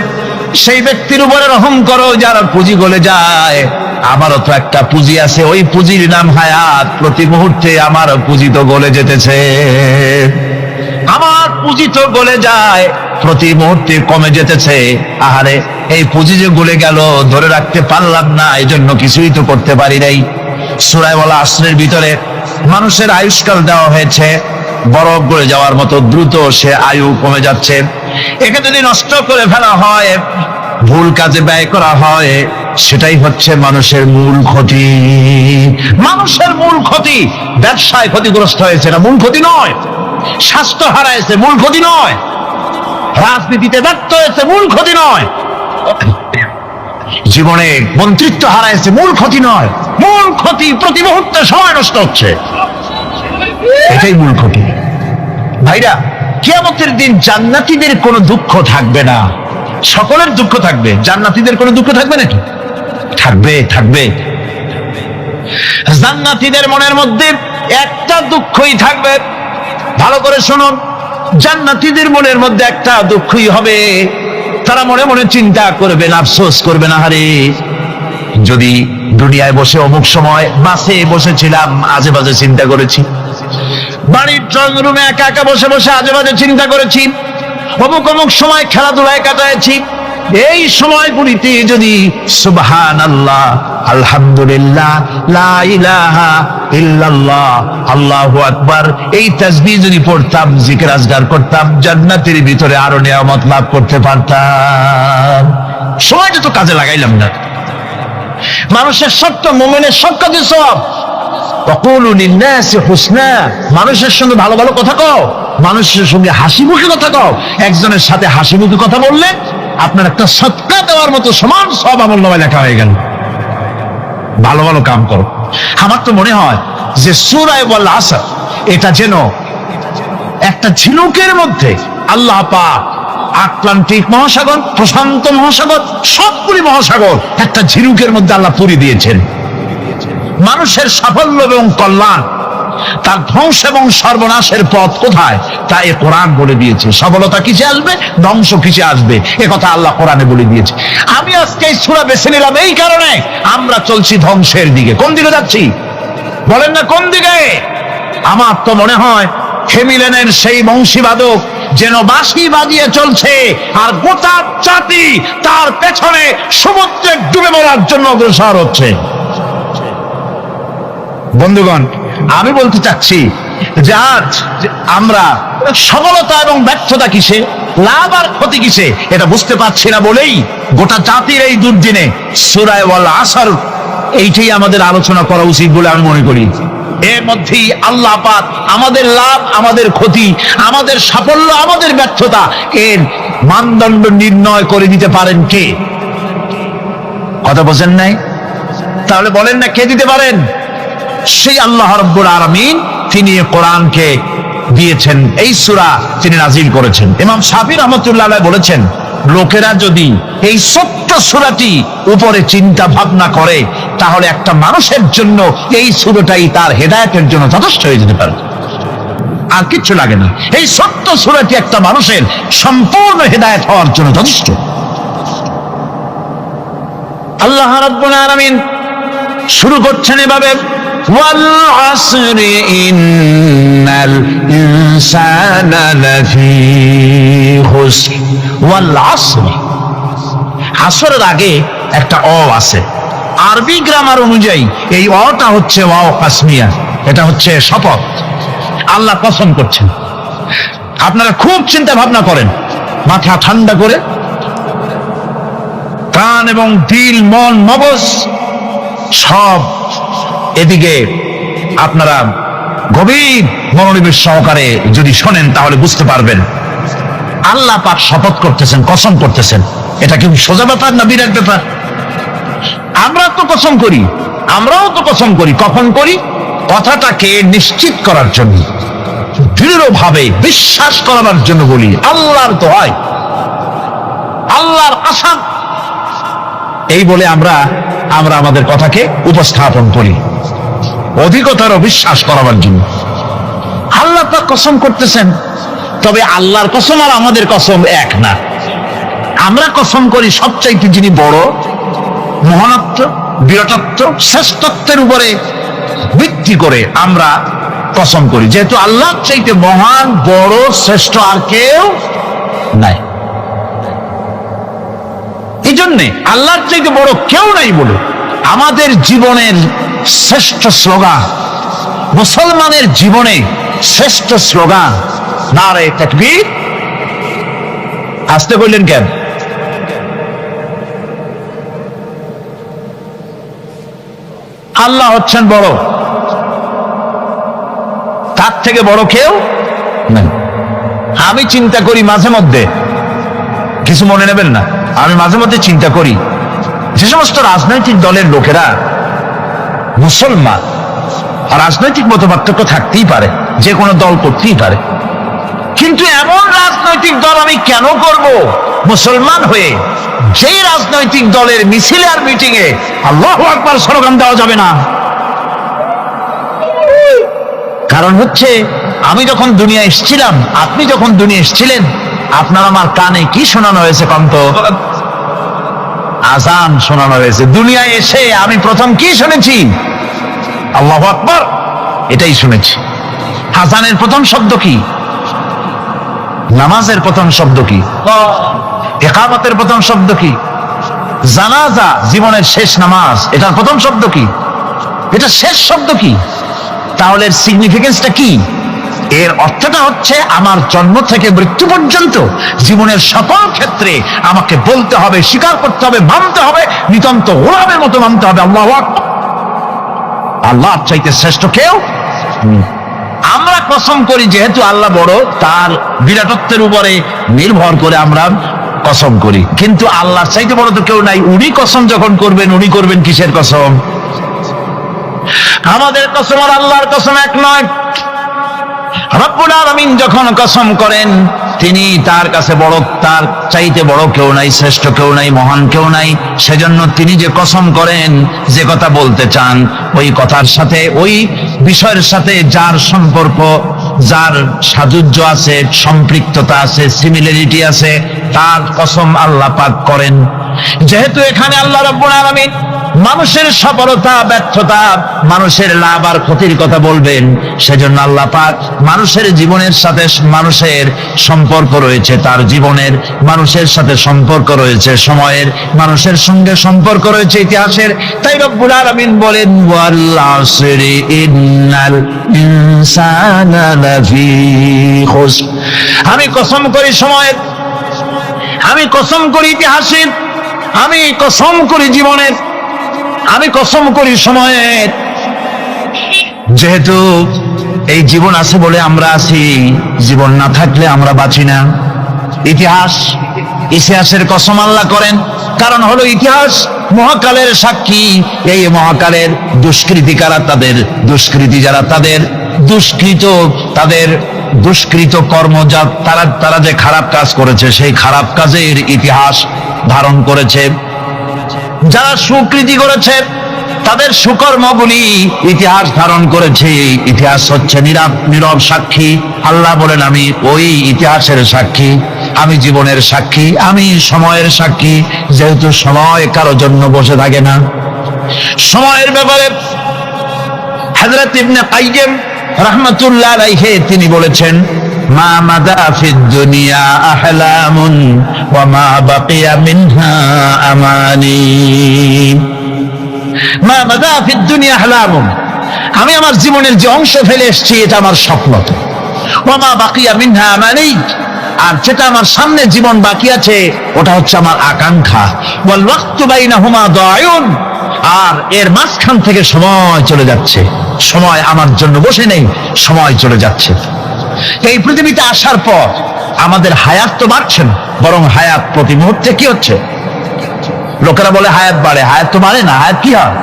সেই ব্যক্তির উপরে রহম করো যার পুঁজি গলে যায়। আমারও তো একটা পুঁজি আছে, ওই পুঁজির নাম হায়াত। প্রতি মুহূর্তে আমার পুঁজি তো গলে যেতেছে, আমার পুঁজি তো গলে যায়, প্রতি মুহূর্তে কমে যেতেছে। আহারে, এই পুঁজি যে গলে গেল ধরে রাখতে পারলাম না, এই জন্য কিছুই তো করতে পারি নাই। সূরা ওয়াল আসরের ভিতরে মানুষের আয়ুষ্কাল দেওয়া হয়েছে, বরফ গলে যাওয়ার মতো দ্রুত সে আয়ু কমে যাচ্ছে। একে যদি নষ্ট করে ফেলা হয়, ভুল কাজে ব্যয় করা হয়, সেটাই হচ্ছে মানুষের মূল ক্ষতি। মানুষের মূল ক্ষতি ব্যবসায় ক্ষতিগ্রস্ত হয়েছে, না মূল ক্ষতি নয়। স্বাস্থ্য হারাইছে, মূল ক্ষতি নয়। রাজনীতিতে ব্যর্থ হয়েছে, মূল ক্ষতি নয়। জীবনে মন্ত্রিত্ব হারাইছে, মূল ক্ষতি নয়। মূল ক্ষতি প্রতি মুহূর্তে সময় নষ্ট হচ্ছে, এটাই মূল ক্ষতি। ভাইরা, কিয়ামতের দিন জান্নাতীদের কোনো দুঃখ থাকবে না, সকলের দুঃখ থাকবে। জান্নাতীদের কোনো দুঃখ থাকবে নাকি? থাকবে। জান্নাতীদের মনের মধ্যে একটা দুঃখই থাকবে। ভালো করে শুনুন, জান্নাতীদের মনের মধ্যে একটা দুঃখই হবে। তারা মনে মনে চিন্তা করবে, আফসোস করবে, না হারে যদি দুনিয়ায় বসে অমুক সময় বাসে বসেছিলাম, আজে বাজে চিন্তা করেছি, বাড়ির ড্রয়িং রুমে একা একা বসে বসে আজে বাজে চিন্তা করেছি, অমুক অমুক সময় খেলাধুলায় কাটাইছি। এই সময়গুলিতে যদি সুবহানাল্লাহ, আলহামদুলিল্লাহ, লা ইলাহা ইল্লাল্লাহ, আল্লাহু আকবার এই তাসবিহ যদি পড়তাম, জিকির আজগার করতাম, জান্নাতের ভিতরে আরো নিয়ামত লাভ করতে পারতাম। সময়টা তো কাজে লাগাইলাম না। মানুষের সত্য, মুমিনের সত্য সব ওয়াকুলু লিন্নাসি হুসনা, মানুষের সঙ্গে ভালো ভালো কথা কও, মানুষের সঙ্গে হাসি মুখে কথা কও। একজনের সাথে হাসি মুখে কথা বললে আপনার একটা সদকা দেওয়ার মতো সমান সব আমলনামায় লেখা হয়ে গেল। ভালো ভালো কাম করো। আমার তো মনে হয় যে সূরা ওয়াল আসর এটা যেন একটা ঝিনুকের মধ্যে আল্লাহ পাক আটলান্টিক মহাসাগর, প্রশান্ত মহাসাগর, সবগুলি মহাসাগর একটা ঝিনুকের মধ্যে আল্লাহ পুরি দিয়েছেন। মানুষের সাফল্য এবং কল্যাণ, তার ধ্বংস এবং সর্বনাশের পথ কোথায় তা এ কোরআন বলে দিয়েছে। সফলতা কিসে আসবে, ধ্বংস কিসে আসবে, এ কথা আল্লাহ কোরআনে বলে দিয়েছে। আমি আজকে এই সূরা বেছে নিলাম এই কারণে, আমরা চলছি ধ্বংসের দিকে। কোন দিকে যাচ্ছি বলেন না, কোন দিকে? আমার তো মনে হয় হেমিলেনের সেই বংশীবাদক যেন বাঁশি বাজিয়ে চলছে, আর গোটা জাতি তার পেছনে সমুদ্রে ডুবে মরার জন্য অগ্রসর হচ্ছে। বন্ধুগণ, আমি বলতে চাচ্ছি যে আজ আমরা সফলতা এবং ব্যর্থতা কিসে, লাভ আর ক্ষতি কিসে এটা বুঝতে পারছি না বলেই গোটা জাতির এই দুর্দিনে সূরা ওয়াল আসর এইটাই আমাদের আলোচনা করা উচিত বলে আমি মনে করি। এর মধ্যেই আল্লাহ পাক আমাদের লাভ, আমাদের ক্ষতি, আমাদের সাফল্য, আমাদের ব্যর্থতা এর মানদণ্ড নির্ণয় করে দিতে পারেন কে? কথা বোঝেন নাই? তাহলে বলেন না কে দিতে পারেন? সেই আল্লাহ রাব্বুল আলামিন, তিনি কোরআনকে দিয়েছেন, এই সূরা তিনি নাজিল করেছেন। ইমাম শাফি রাহমাতুল্লাহ আলাইহি বলেছেন, লোকেরা যদি এই ছোট্ট সূরাটি উপরে চিন্তা ভাবনা করে তাহলে একটা মানুষের জন্য এই সূরাটাই তার হেদায়েতের জন্য যথেষ্ট হয়ে যেতে পারে, আর কিচ্ছু লাগে না। এই ছোট্ট সূরাটি একটা মানুষের সম্পূর্ণ হেদায়েত হওয়ার জন্য যথেষ্ট। আল্লাহ রাব্বুল আলামিন শুরু করছেন এভাবে, ওয়াল আসরি ইন্নাল ইনসানা লাফি খুসর। ওয়াল আসরি, আসরের আগে একটা অ আছে। আরবি গ্রামার অনুযায়ী এই অটা হচ্ছে ওয়াও কাসমিয়া, এটা হচ্ছে শপথ। আল্লাহ কসম করছেন। আপনারা খুব চিন্তা ভাবনা করেন, মাথা ঠান্ডা করে, কান এবং দিল, মন, মগজ সব এদিকে আপনারা গভীর মনোনিবেশ সহকারে যদি শোনেন তাহলে বুঝতে পারবেন। আল্লাহ পাক শপথ করতেছেন, কসম করতেছেন। এটা কি সোজা ব্যাপার না বিরাট ব্যাপার? আমরাও তো কসম করি। কখন করি? কথাটাকে নিশ্চিত করার জন্য, দৃঢ়ভাবে বিশ্বাস করার জন্য বলি। আল্লাহর দোহাই, আল্লাহর কসম, এই বলে আমরা আমাদের কথাকে উপস্থাপন করি অধিকতর বিশ্বাস করার জন্য। আল্লাহ পাক কসম করতেছেন, তবে আল্লাহর কসম আর আমাদের কসম এক না। আমরা কসম করি সবচাইতে যিনি বড়, মহানত্ব, বিরাটত্ব, শ্রেষ্ঠত্বের উপরে ভিত্তি করে আমরা কসম করি, যেহেতু আল্লাহর চাইতে মহান, বড়, শ্রেষ্ঠ আর কেউ নাই। এই জন্যে আল্লাহর চাইতে বড় কেউ নাই বলে আমাদের জীবনের শ্রেষ্ঠ স্লোগান, মুসলমানের জীবনে শ্রেষ্ঠ স্লোগান নারে তাকবীর। আসতে বললেন কেন? আল্লাহ হচ্ছেন বড়, তার থেকে বড় কেউ নেই। আমি চিন্তা করি মাঝে মধ্যে, কিছু মনে নেবেন না, আমি মাঝে মধ্যে চিন্তা করি যে সমস্ত রাজনৈতিক দলের লোকেরা মুসলমান, আর রাজনৈতিক মতপার্থক্য থাকতেই পারে, যে কোনো দল করতেই পারে, কিন্তু এমন রাজনৈতিক দল আমি কেন করব মুসলমান হয়ে যেই রাজনৈতিক দলের মিছিলে আর মিটিং এ আল্লাহু আকবার স্লোগান দেওয়া যাবে না? কারণ হচ্ছে আমি যখন দুনিয়া এসেছিলাম, আপনি যখন দুনিয়া এসেছিলেন, আপনার আমার কানে কি শোনানো হয়েছে? কন্ত আজান শোনানো হয়েছে। দুনিয়ায় এসে আমি প্রথম কি শুনেছি? আল্লাহু আকবার, এটাই শুনেছি। আযানের প্রথম শব্দ কি? নামাজের প্রথম শব্দ কি? ইকামতের প্রথম শব্দ কি? জানাজা, জীবনের শেষ নামাজ, এটার প্রথম শব্দ কি? এটা শেষ শব্দ কি? তাহলে এর সিগনিফিকেন্সটা কি? এর অর্থটা হচ্ছে আমার জন্ম থেকে মৃত্যু পর্যন্ত জীবনের সকল ক্ষেত্রে আমাকে বলতে হবে, স্বীকার করতে হবে, মানতে হবে, নিতান্ত গোলামের মতো মানতে হবে আল্লাহু আকবার। আল্লাহ চাইতে শ্রেষ্ঠ কেউ। আমরা কসম করি যেহেতু আল্লাহ বড়, তার বিরাটত্বের উপরে নির্ভর করে আমরা কসম করি, কিন্তু আল্লাহর চাইতে বড় তো কেউ নাই। উনি কসম যখন করবেন, উনি করবেন কিসের কসম? আমাদের কসম আর আল্লাহর কসম এক নয়। রব্বুল আলামিন যখন কসম করেন, তিনি তার কাছে বড়, তার চাইতে বড় কেউ নাই, শ্রেষ্ঠ কেউ নাই, মহান কেউ নাই। সেজন্য তিনি যে কসম করেন, যে কথা বলতে চান, ওই কথার সাথে, ওই বিষয়ের সাথে যার সম্পর্ক, যার সাযুজ্য আছে, সম্পৃক্ততা আছে, সিমিলারিটি আছে, তার কসম আল্লাহ পাক করেন। যেহেতু এখানে আল্লাহ রাব্বুল আলামিন মানুষের সফলতা, ব্যর্থতা, মানুষের লাভ আর ক্ষতির কথা বলবেন, সেজন্য আল্লাহ পাক মানুষের জীবনের সাথে, মানুষের সম্পর্ক রয়েছে, তার জীবনের মানুষের সাথে সম্পর্ক রয়েছে, সময়ের মানুষের সঙ্গে সম্পর্ক রয়েছে, ইতিহাসের। তাই রব্বুল আলামিন বলেন, ওয়াল আসরি ইন্নাল ইনসানা লাফি খুসর। আমি কসম করি সময়ের, আমি কসম করি ইতিহাসের, আমি কসম করি জীবনের, আমি কসম করি সময়ের। যেহেতু এই জীবন আছে বলে আমরা আছি, জীবন না থাকলে আমরা বাঁচি না। ইতিহাসের কসম আল্লাহ করেন, কারণ হলো ইতিহাস মহাকালের সাক্ষী। এই মহাকালের দুষ্কৃতিকারা, তাদের দুষ্কৃতি যারা, তাদের দুষ্কৃত, তাদের দুষ্কৃত কর্ম, যা তারা যে খারাপ কাজ করেছে, সেই খারাপ কাজের ইতিহাস ধারণ করেছে। যারা সুকৃতি করেছে, তাদের সুকর্মগুলি ইতিহাস ধারণ করেছে। ইতিহাস হচ্ছে নীরব সাক্ষী। আল্লাহ বলেন, আমি ওই ইতিহাসের সাক্ষী, আমি জীবনের সাক্ষী, আমি সময়ের সাক্ষী। যেহেতু সময় কারো জন্য বসে থাকে না, সময়ের ব্যাপারে হযরত ইবনে কাইয়িম রাহমাতুল্লাহ আলাইহি তিনি বলেছেন, মা মাদা ফিদ দুনিয়া আহলামুন ওয়া মা বাকিয়া মিনহা আমানি। মা মাদা ফিদ দুনিয়া আহলামুন, আমি আমার জীবনের যে অংশ ফেলে এসেছি এটা আমার স্বপ্ন। ওয়া মা বাকিয়া মিনহা আমানি, আর যেটা আমার সামনে জীবন বাকি আছে ওটা হচ্ছে আমার আকাঙ্ক্ষা। ওয়াল ওয়াক্তু বাইনাহুমা দায়ুন, আর এর মাঝখান থেকে সময় চলে যাচ্ছে। সময় আমার জন্য বসে নেই, সময় চলে যাচ্ছে। এই পৃথিবীতে আসার পর আমাদের হায়াত তো বাড়ছে না, বরং হায়াত প্রতি মুহূর্তে কি হচ্ছে? লোকেরা বলে হায়াত বাড়ে, হায়াত তো বাড়ে না। হায়াত কি হয়?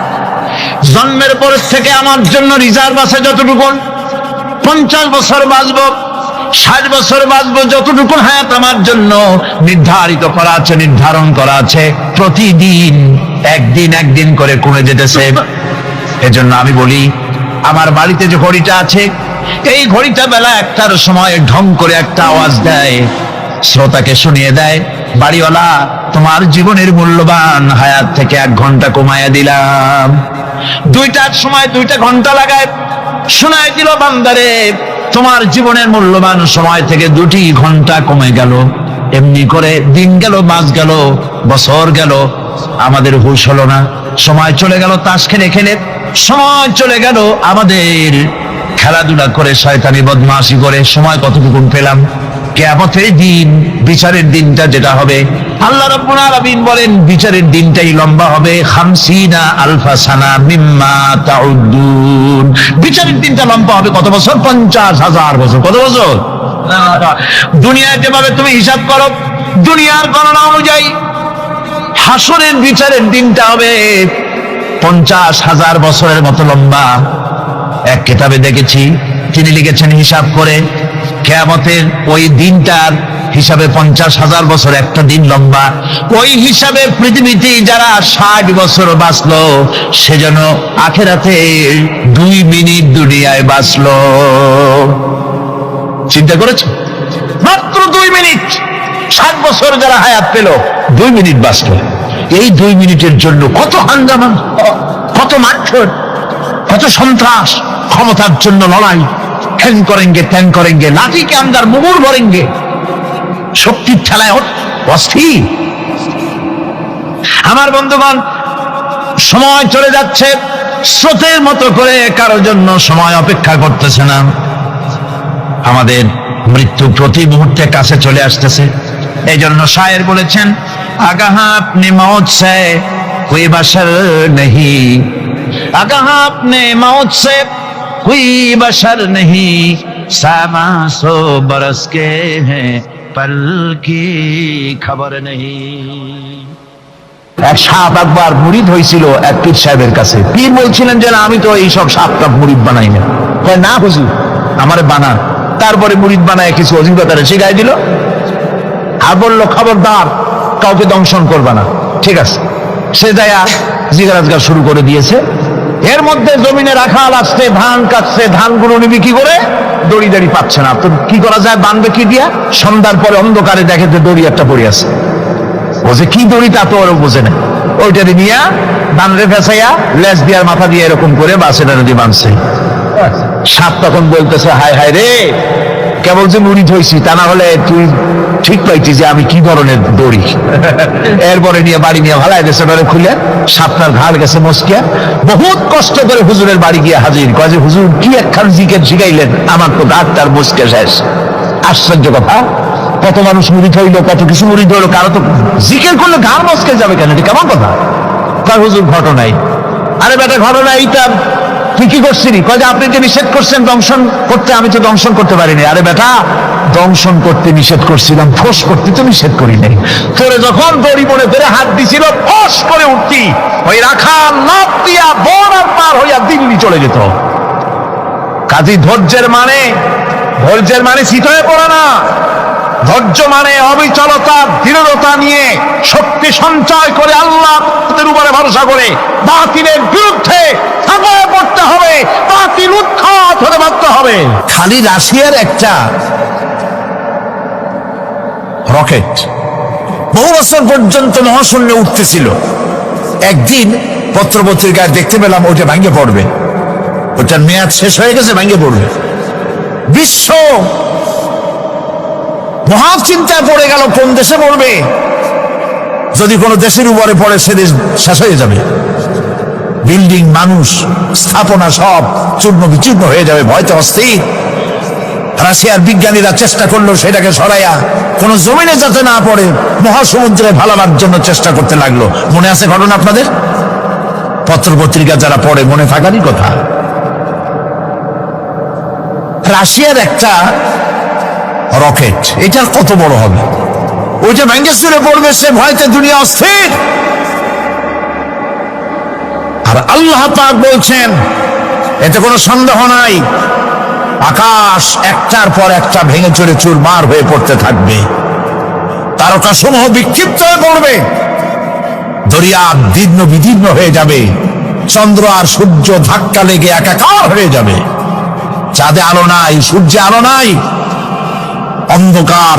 জন্মের পর থেকে আমার জন্য রিজার্ভ আছে যতটুকু, 50 বছর বাঁচবো, 60 বছর বাঁচবো, যতটুকু হায়াত আমার জন্য নির্ধারিত করা আছে, নির্ধারণ করা আছে, প্রতিদিন একদিন করে কমে যেতেছে। এজন্য আমি বলি, আমার বাড়িতে যে ঘড়িটা আছে, এই ঘড়িটা বেলা 1টার সময় ঢং করে একটা আওয়াজ দেয়, শ্রোতাকে শুনিয়ে দেয়, বাড়িওয়ালা তোমার জীবনের মূল্যবান হায়াত থেকে 1 ঘন্টা কমায়া দিলাম। 2টার সময় 2টা ঘন্টা লাগায় শোনায় দিল, বান্দারে তোমার জীবনের মূল্যবান সময় থেকে 2টি ঘন্টা কমে গেল। এমনি করে দিন গেল, মাস গেল, বছর গেল, আমাদের হুঁশ হলো না। সময় চলে গেল তাস খেলে খেলে, সময় চলে গেল আমাদের খেলাধুলা করে, শয়তানি বদমাশি করে। সময় কতটুকু পেলাম? কিয়ামতের দিন, বিচারের দিনটা যেটা হবে, আল্লাহ রাব্বুল আলামিন বলেন বিচারের দিনটাই লম্বা হবে 50 আলফা সানা মিম্মা তাউদ্দুন। বিচারের দিনটা লম্বা হবে কত বছর? 50,000 বছর। কত বছর? দুনিয়ায় যেভাবে তুমি হিসাব করো, দুনিয়ার গণনা অনুযায়ী হাসরের বিচারের দিনটা হবে 50,000 বছরের মতো লম্বা। এক কিতাবে দেখেছি, তিনি লিখেছেন হিসাব করে, কিয়ামতের ওই দিনটার হিসাবে 50,000 বছর একটা দিন লম্বা। ওই হিসাবে পৃথিবীতে যারা 60 বছর বাঁচলো, সেজন্য আখিরাতে 2 মিনিট দুনিয়ায় বাঁচলো। চিন্তা করেছো? মাত্র 2 মিনিট। 60 বছর যারা হায়াত পেল, 2 মিনিট বাঁচলো। এই 2 মিনিটের জন্য কত হাঙ্গামা, কত মারধর, কত সন্ত্রাস, ক্ষমতার জন্য লড়াই, ঠ্যাং করেঙ্গে ত্যাং করেঙ্গে, লাঠি কে আন্দার মুগুর ভরেঙ্গে, শক্তির ঠেলায় অস্থির। আমার বন্ধুগণ, সময় চলে যাচ্ছে, স্রোতের মতো করে কারোর জন্য সময় অপেক্ষা করতেছে না। আমাদের মৃত্যু প্রতি মুহূর্তে কাছে চলে আসতেছে। এই জন্য শায়ের বলেছেন, আগাহা আপনি মৌত সে কোই বশর নেহি, আগাহা আপনি মৌত সে কোই বশর নেহি, সামা সো বরস কে হ্যাঁ পল কি খবর নেহি। এক সাপ একবার মুরিদ হয়েছিল এক পীর সাহেবের কাছে। পীর বলছিলেন যে না, আমি তো এইসব সাপটা মুরিদ বানাই না। না হুজুর, আমারে বানান। তারপরে মুরিদ বানায় কিছু অভিজ্ঞতারে শিখাই দিল, আর বললো খবরদার কাউকে দংশন করবা না। ঠিক আছে, সে যায়া জিজ্ঞাসা শুরু করে দিয়েছে। এর মধ্যে জমিনে রাখাল আসছে, ধান কাটছে, ধানগুলো নিবি কি করে, দড়ি দাড়ি পাচ্ছে না। তো কি করা যায়, বাঁধবে কি দিয়া? সন্ধ্যার পরে অন্ধকারে দেখে যে দড়ি একটা পড়ে আছে। ও যে কি দড়ি তা তো ওরা বোঝে না, ওইটা নিয়ে বানরে ফেসাইয়া লেজ দিয়ার মাথা দিয়ে এরকম করে বাসেটা নদী বাঁধছে। সাপ তখন বলতেছে, হায় হায় রে, কেবল যে মুরিদ হয়েছি, তা না হলে তুই ঠিক পাইতি যে আমি কি ধরনের দড়ি। এরপরে নিয়ে বাড়ি নিয়ে ভালাই দেশে খুলে সাপটার ঘাড় গেছে মস্কিয়া। বহুত কষ্ট করে হুজুরের বাড়ি গিয়ে হাজির, কয় যে হুজুর কি একখান জিকের শিখাইলেন, আমার তো ঘাড়টার মস্কে শেষ। আশ্চর্য কথা, কত মানুষ মুরিদ হইলো, কত কিছু মুরিদ হইলো, কারো তো জিকের করলে ঘাড় মস্কে যাবে কেন, এটা কেমন কথা? তার হুজুর ঘটনাই। আরে বেটা, ঘটনা এইটা তুই কি করছিলি? কয় যে আপনি যে নিষেধ করছেন দংশন করতে, আমি তো দংশন করতে পারিনি। আরে বেটা, দংশন করতে নিষেধ করছিলাম, ফোঁস করতে তো নিষেধ করি নাই। তোরে যখন দড়ি মনে করে হাত দিছিল, ফোঁস করে উঠতি, ওই রাখা লাফ দিয়া বন আর পার হইয়া দিল্লি চলে যেত। কাজী ধৈর্যের মানে শীত হয়ে পড়ে না। ধৈর্য মানে অবিচলতা, দৃঢ়তা নিয়ে শক্তি সঞ্চয় করে আল্লাহর উপরে ভরসা করে বাতিলের বিরুদ্ধে ঝাঁপিয়ে পড়তে হবে, বাতিল উৎখাত হতে বাধ্য হবে। খালি রাশিয়ার একটা রকেট বহু বছর পর্যন্ত মহাশূন্যে উঠতেছিল। একদিন পত্রপত্রিকায় দেখতে পেলাম ওটা ভেঙে পড়বে, ওটার মেয়াদ শেষ হয়ে গেছে, ভেঙে পড়বে। বিশ্ব মহা চিন্তায় পড়ে গেল, কোন দেশে পড়বে? যদি কোনো দেশের উপরে পড়ে সে দেশ শেষ হয়ে যাবে, বিল্ডিং, মানুষ, স্থাপনা সব চূর্ণ বিচূর্ণ হয়ে যাবে, ভয়তে অস্থির। রাশিয়ার বিজ্ঞানীরা চেষ্টা করলো সেটাকে সরাইয়া কোন জমিনে যাতে না পড়ে মহাসমুদ্রে ভালাবার জন্য চেষ্টা করতে লাগলো। মনে আছে ঘটনা আপনাদের? পত্রপত্রিকা যারা পড়ে মনে থাকারই কথা। রাশিয়ার একটা রকেট, এটা কত বড় হবে, ওইটা ভেঙে চুরে পড়বে, সে ভয়তে দুনিয়া অস্থির। আর আল্লাহ পাক বলছেন, এতে কোনো সন্দেহ নাই, আকাশ একটার পর একটা ভেঙে চুরে চুরমার হয়ে পড়তে থাকবে, তারকাসমূহ বিক্ষিপ্ত হয়ে পড়বে, দরিয়া দীর্ণ বিদীর্ণ হয়ে যাবে, চন্দ্র আর সূর্য ধাক্কা লেগে একাকার হয়ে যাবে, চাঁদে আলো নাই, সূর্যে আলো নাই, অন্ধকার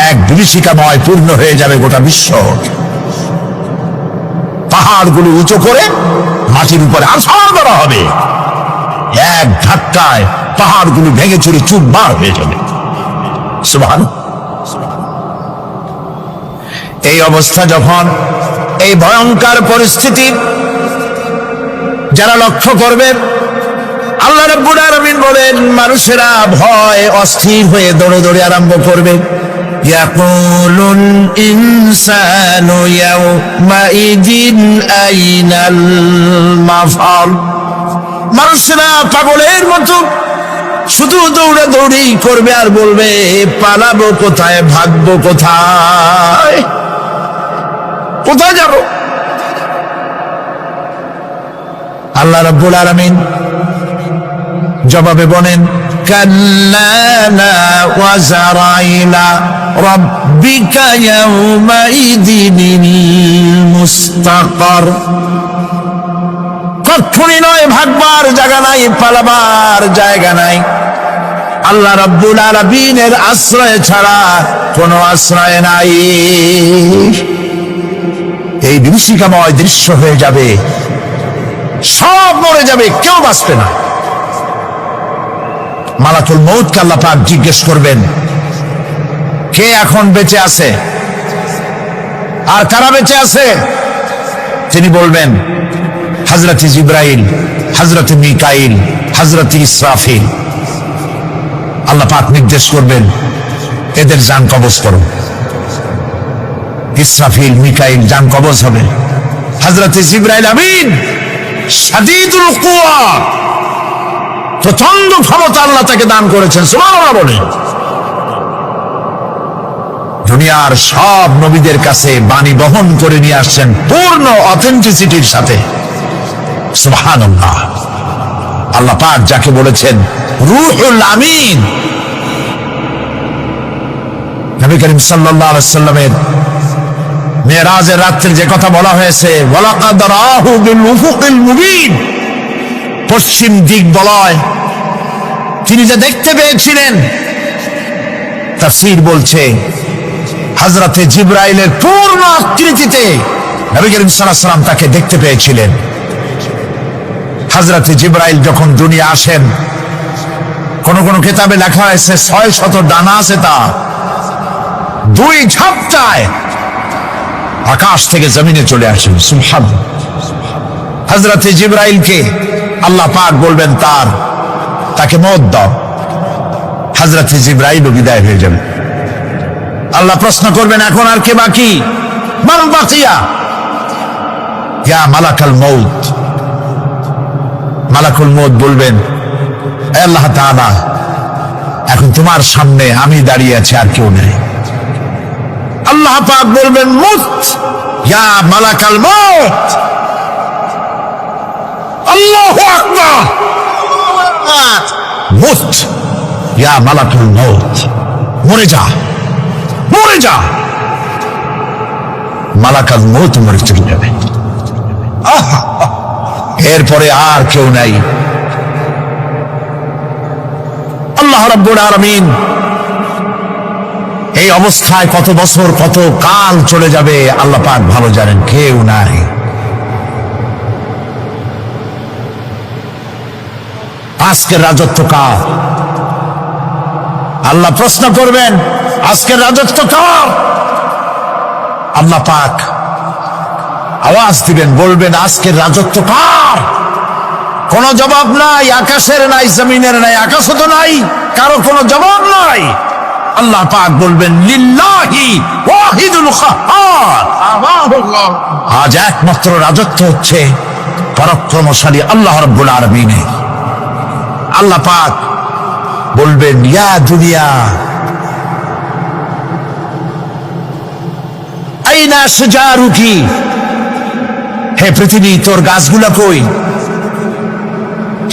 এক বিভীষিকাময় পূর্ণ হয়ে যাবে গোটা বিশ্ব। পাহাড়গুলো উঁচু করে মাটির উপরে আছাড় করা হবে, এক ধাক্কায় পাহাড়গুলো ভেঙে চুরে চুরমার হয়ে যাবে। সুবহানাল্লাহ। এই অবস্থা যখন, এই ভয়ঙ্কর পরিস্থিতি যারা লক্ষ্য করবে, আল্লাহ রাব্বুল আলামিন বলেন, মানুষেরা ভয় অস্থির হয়ে দৌড়াদৌড়ি আরম্ভ করবে। ইয়াকুলুল ইনসানু ইয়াউমাইদিন আইনাল মাফার। মানুষেরা পাগলের মতো শুধু দৌড়াদৌড়ি করবে আর বলবে, পালাবো কোথায়, ভাগবো কোথায়, কোথায় যাব? আল্লাহ রাব্বুল আলামিন জবাবে বলেন, কাল্লা লা ওয়াজারাইলা রাব্বিকা ইয়াউমাইদিনিল মুস্তাকার। কখনই নয়, ভাগবার জায়গা নাই, পালাবার জায়গা নাই। আল্লাহ রাব্বুল আলামিনের আশ্রয় ছাড়া কোনো আশ্রয় নাই। এই বিভীষিকাময় দৃশ্য হয়ে যাবে, সব মরে যাবে, কেউ বাঁচবে না। মালাকুল মউতকে আল্লাহ পাক জিজ্ঞেস করবেন, কে এখন বেঁচে আছে আর কারা বেঁচে আছে? তিনি বলবেন হযরত জিবরাইল, হযরত মিকাইল, হযরত ইসরাফিল। আল্লাহ পাক নির্দেশ করবেন, এদের জান কবজ করো। ইসরাফিল, মিকাইল জান কবজ হবে। হযরত জিবরাইল আমিন শাদীদুল কুওয়া, প্রচন্ড ক্ষমতা আল্লাহ তাকে দান করেছেন, সুবহানাল্লাহ বলেন। দুনিয়ার সব নবীদের কাছে বাণী বহন করে নিয়ে আসছেন পূর্ণ অথেন্টিসিটির সাথে, সুবহানাল্লাহ। আল্লাহ পাক যাকে বলেছেন রূহুল আমিন, নবী করিম সাল্লাল্লাহু আলাইহি সাল্লামের মেরাজের রাত্রে যে কথা বলা হয়েছে, ওয়ালাকাদ রাহু বিল উফুকিল মুবিন, পশ্চিম দিক বলয় তিনি যে দেখতে পেয়েছিলেন, তাফসীর বলছে হযরতে জিবরাইলের পূর্ণ আকৃতিতে নবী করিম সাল্লাল্লাহু আলাইহি সাল্লাম তাকে দেখতে পেয়েছিলেন। হযরতে জিবরাইল যখন দুনিয়া আসেন, কোন কোন কিতাবে লেখা হয়েছে 600 ডানা আছে, তা 2 ঝাপটায় আকাশ থেকে জমিনে চলে আসেন, সুবহানাল্লাহ। হযরতে জিবরাইলকে আল্লাহ পাক বলবেন তাকে মওত দাও, হযরতে জিবরাইল বিদায় হয়ে যাবে। আল্লাহ প্রশ্ন করবেন, এখন আর কে বাকি? মান বাকিয়া ইয়া মালাকাল মউত। মালাকুল মউত বলবেন, হে আল্লাহ তাআলা, এখন তোমার সামনে আমি দাঁড়িয়ে আছি, আর কেউ নেই। আল্লাহ পাক বলবেন, মুত ইয়া মালাকাল মউত। আল্লাহু আকবার, মুত ইয়া মালাকুল মউত, মরে যা, মরে যা। মালাকাল মউত মরে চলে যাবে। এরপরে আর কেউ নাই। আল্লাহ রাব্বুল আলামিন এই অবস্থায় কত বছর কত কাল চলে যাবে আল্লাহ পাক ভালো জানেন, কেউ নাই। আজকের রাজত্ব কার? আল্লাহ প্রশ্ন করবেন, আজকের রাজত্ব কার? আল্লাহ পাক আওয়াজ দিবেন, বলবেন, আজকের রাজত্ব কার? কোন জবাব নাই, আকাশের নাই, জমিনের নাই, আকাশও তো নাই, কারো কোনো জবাব নাই। আল্লাহ পাক বলবেন, লিল্লাহি ওয়াহিদুল কাহ্হার। আজ একমাত্র রাজত্ব হচ্ছে পরাক্রমশালী আল্লাহ রাব্বুল আলামিনের। আল্লাহ পাক বলবেন, ইয়া দুনিয়া আইনা শাজারুকি, হে পৃথিবী তোর গাছগুলা কই?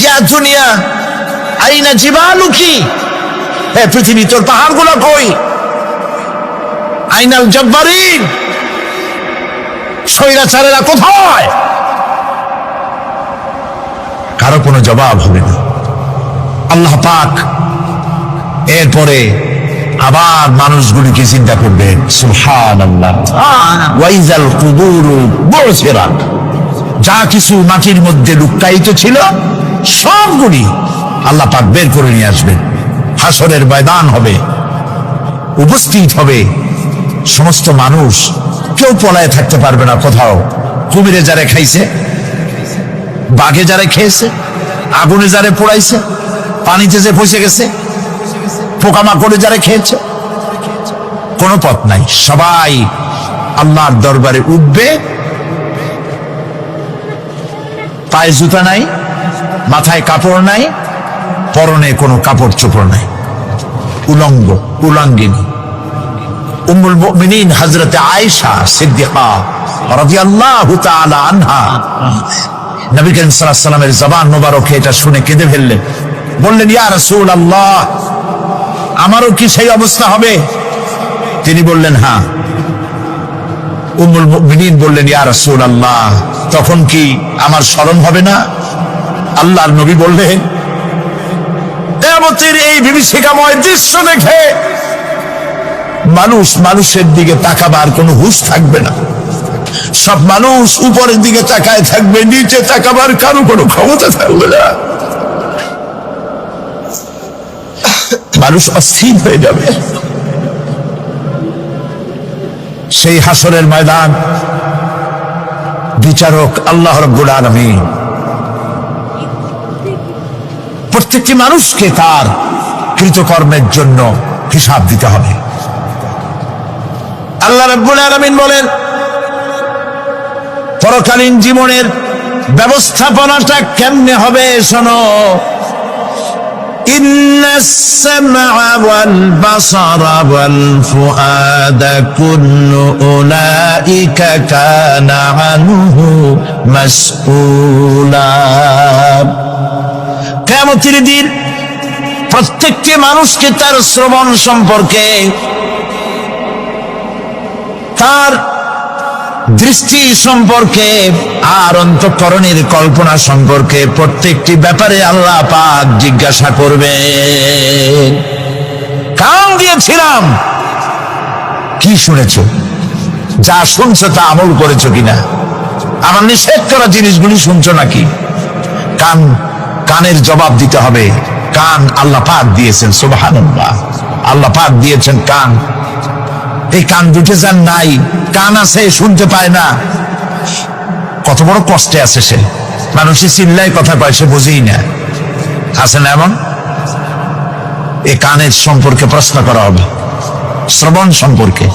ইয়া দুনিয়া আইনা জিবালুকি, হে পৃথিবী তোর পাহাড়গুলা কই? আইনাল জব্বারিন, স্বৈরাচারেরা কোথায়? কারো কোনো জবাব হবে না। আল্লাহ পাক এরপরে আবার মানুষগুলিকে চিন্তা করবেন, সুবহানাল্লাহ। ওয়াইজাল কুবুরু বুসিরাত, যা কিছু মাটির মধ্যে লুকায়িত ছিল সবগুলি আল্লাহ পাক বের করে নিয়ে আসবেন। হাসরের ময়দান হবে, উপস্থিত হবে সমস্ত মানুষ, কেউ পলায় থাকতে পারবে না কোথাও। কুমিরে যারে খাইছে, বাঘে যারে খেয়েছে, আগুনে যারে পোড়াইছে, পানিতে যে পচে গেছে, পোকামাকড়ে যারা খেয়েছে, কোনো পথ নাই। সবাই আল্লাহর দরবারে উঠবে, পায়ে জুতা নাই, মাথায় কাপড় নাই, পরনে কোনো কাপড় চোপড় নাই, উলঙ্গ উলঙ্গিনী। উম্মুল মুমিনিন হযরতে আয়েশা সিদ্দিকা রাদিয়াল্লাহু তাআলা আনহা, নবী করিম সাল্লাল্লাহু আলাইহি ওয়াসাল্লামের জবান মোবারকে এটা শুনে কেঁদে ফেললেন। বললেন, ইয়া রাসূলুল্লাহ, আমারও কি সেই অবস্থা হবে? তিনি বললেন, হ্যাঁ। উম্মুল মুমিনিন বললেন, ইয়া রাসূলুল্লাহ, তখন কি আমার শরম হবে না? আল্লাহর নবী বললেন, কিয়ামতের এই বিভীষিকাময় দৃশ্য দেখে মানুষ মানুষের দিকে তাকাবার কোনো হুঁশ থাকবে না। সব মানুষ উপরের দিকে তাকায় থাকবে, নিচে তাকাবার কারো কোনো ক্ষমতা থাকবে না। মানুষ অস্থির হয়ে যাবে। সেই হাসরের ময়দান বিচারক আল্লাহ রাব্বুল আলামিন প্রত্যেকটি মানুষকে তার কৃতকর্মের জন্য হিসাব দিতে হবে। আল্লাহ রাব্বুল আলামিন বলেন, পরকালীন জীবনের ব্যবস্থাপনাটা কেমনে হবে শোনো। ইন্নাস সামআ ওয়াল বাসারা ওয়াল ফুআদা কুল্লু উলাইকা কানা আনহু মাসউলা। কিয়ামতের দিন প্রত্যেকটি মানুষকে তার শ্রবণ সম্পর্কে, তার দৃষ্টি সম্পর্কে আর অন্তঃকরণের কল্পনা সম্পর্কে প্রত্যেকটি ব্যাপারে আল্লাহ পাক জিজ্ঞাসা করবেন। কান দিয়েছিলাম, কি শুনেছো? যা শুনছো তা আমল করেছো কিনা? আমার নিষেধ করা জিনিসগুলি শুনছো নাকি? কানের জবাব দিতে হবে। কান আল্লাহ পাক দিয়েছেন, সুবহানাল্লাহ। আল্লাহ পাক দিয়েছেন কান। এই কান দুটে যার নাই, কান আছে শুনতে পায় না, কত বড় কষ্টে আছে সে। মানুষের চিল্লায় কথা কয়, সে বুঝেই না। আছে না এমন? এই কানের সম্পর্কে প্রশ্ন করা হবে, শ্রবণ সম্পর্কে,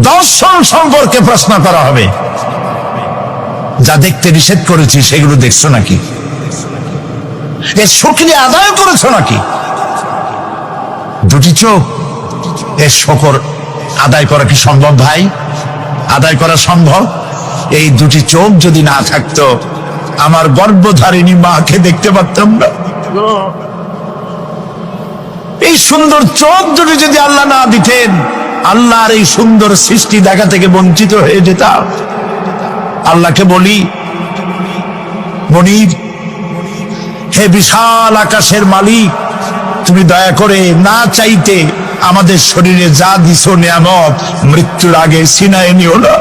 দর্শন সম্পর্কে প্রশ্ন করা হবে। যা দেখতে নিষেধ করেছি সেগুলো দেখছো নাকি? এর শুকরিয়া আদায় করেছো নাকি? দুটি চোখ, এর শকর আদায় করা কি সম্ভব ভাই? আদায় করা সম্ভব? এই দুটি চোখ যদি না থাকতো, আমার গর্ভধারিণী মাকে দেখতে পারতাম না। এই সুন্দর চোখ দুটি যদি আল্লাহ না দিতেন, আল্লাহর এই সুন্দর সৃষ্টি দেখা থেকে বঞ্চিত হয়ে যেতাম। আল্লাহকে বলি, মনির, হে বিশাল আকাশের মালিক, তুমি দয়া করে না চাইতে আমাদের শরীরে যা দিছো নিয়ামত, মৃত্যুর আগে সিনায় নিও না।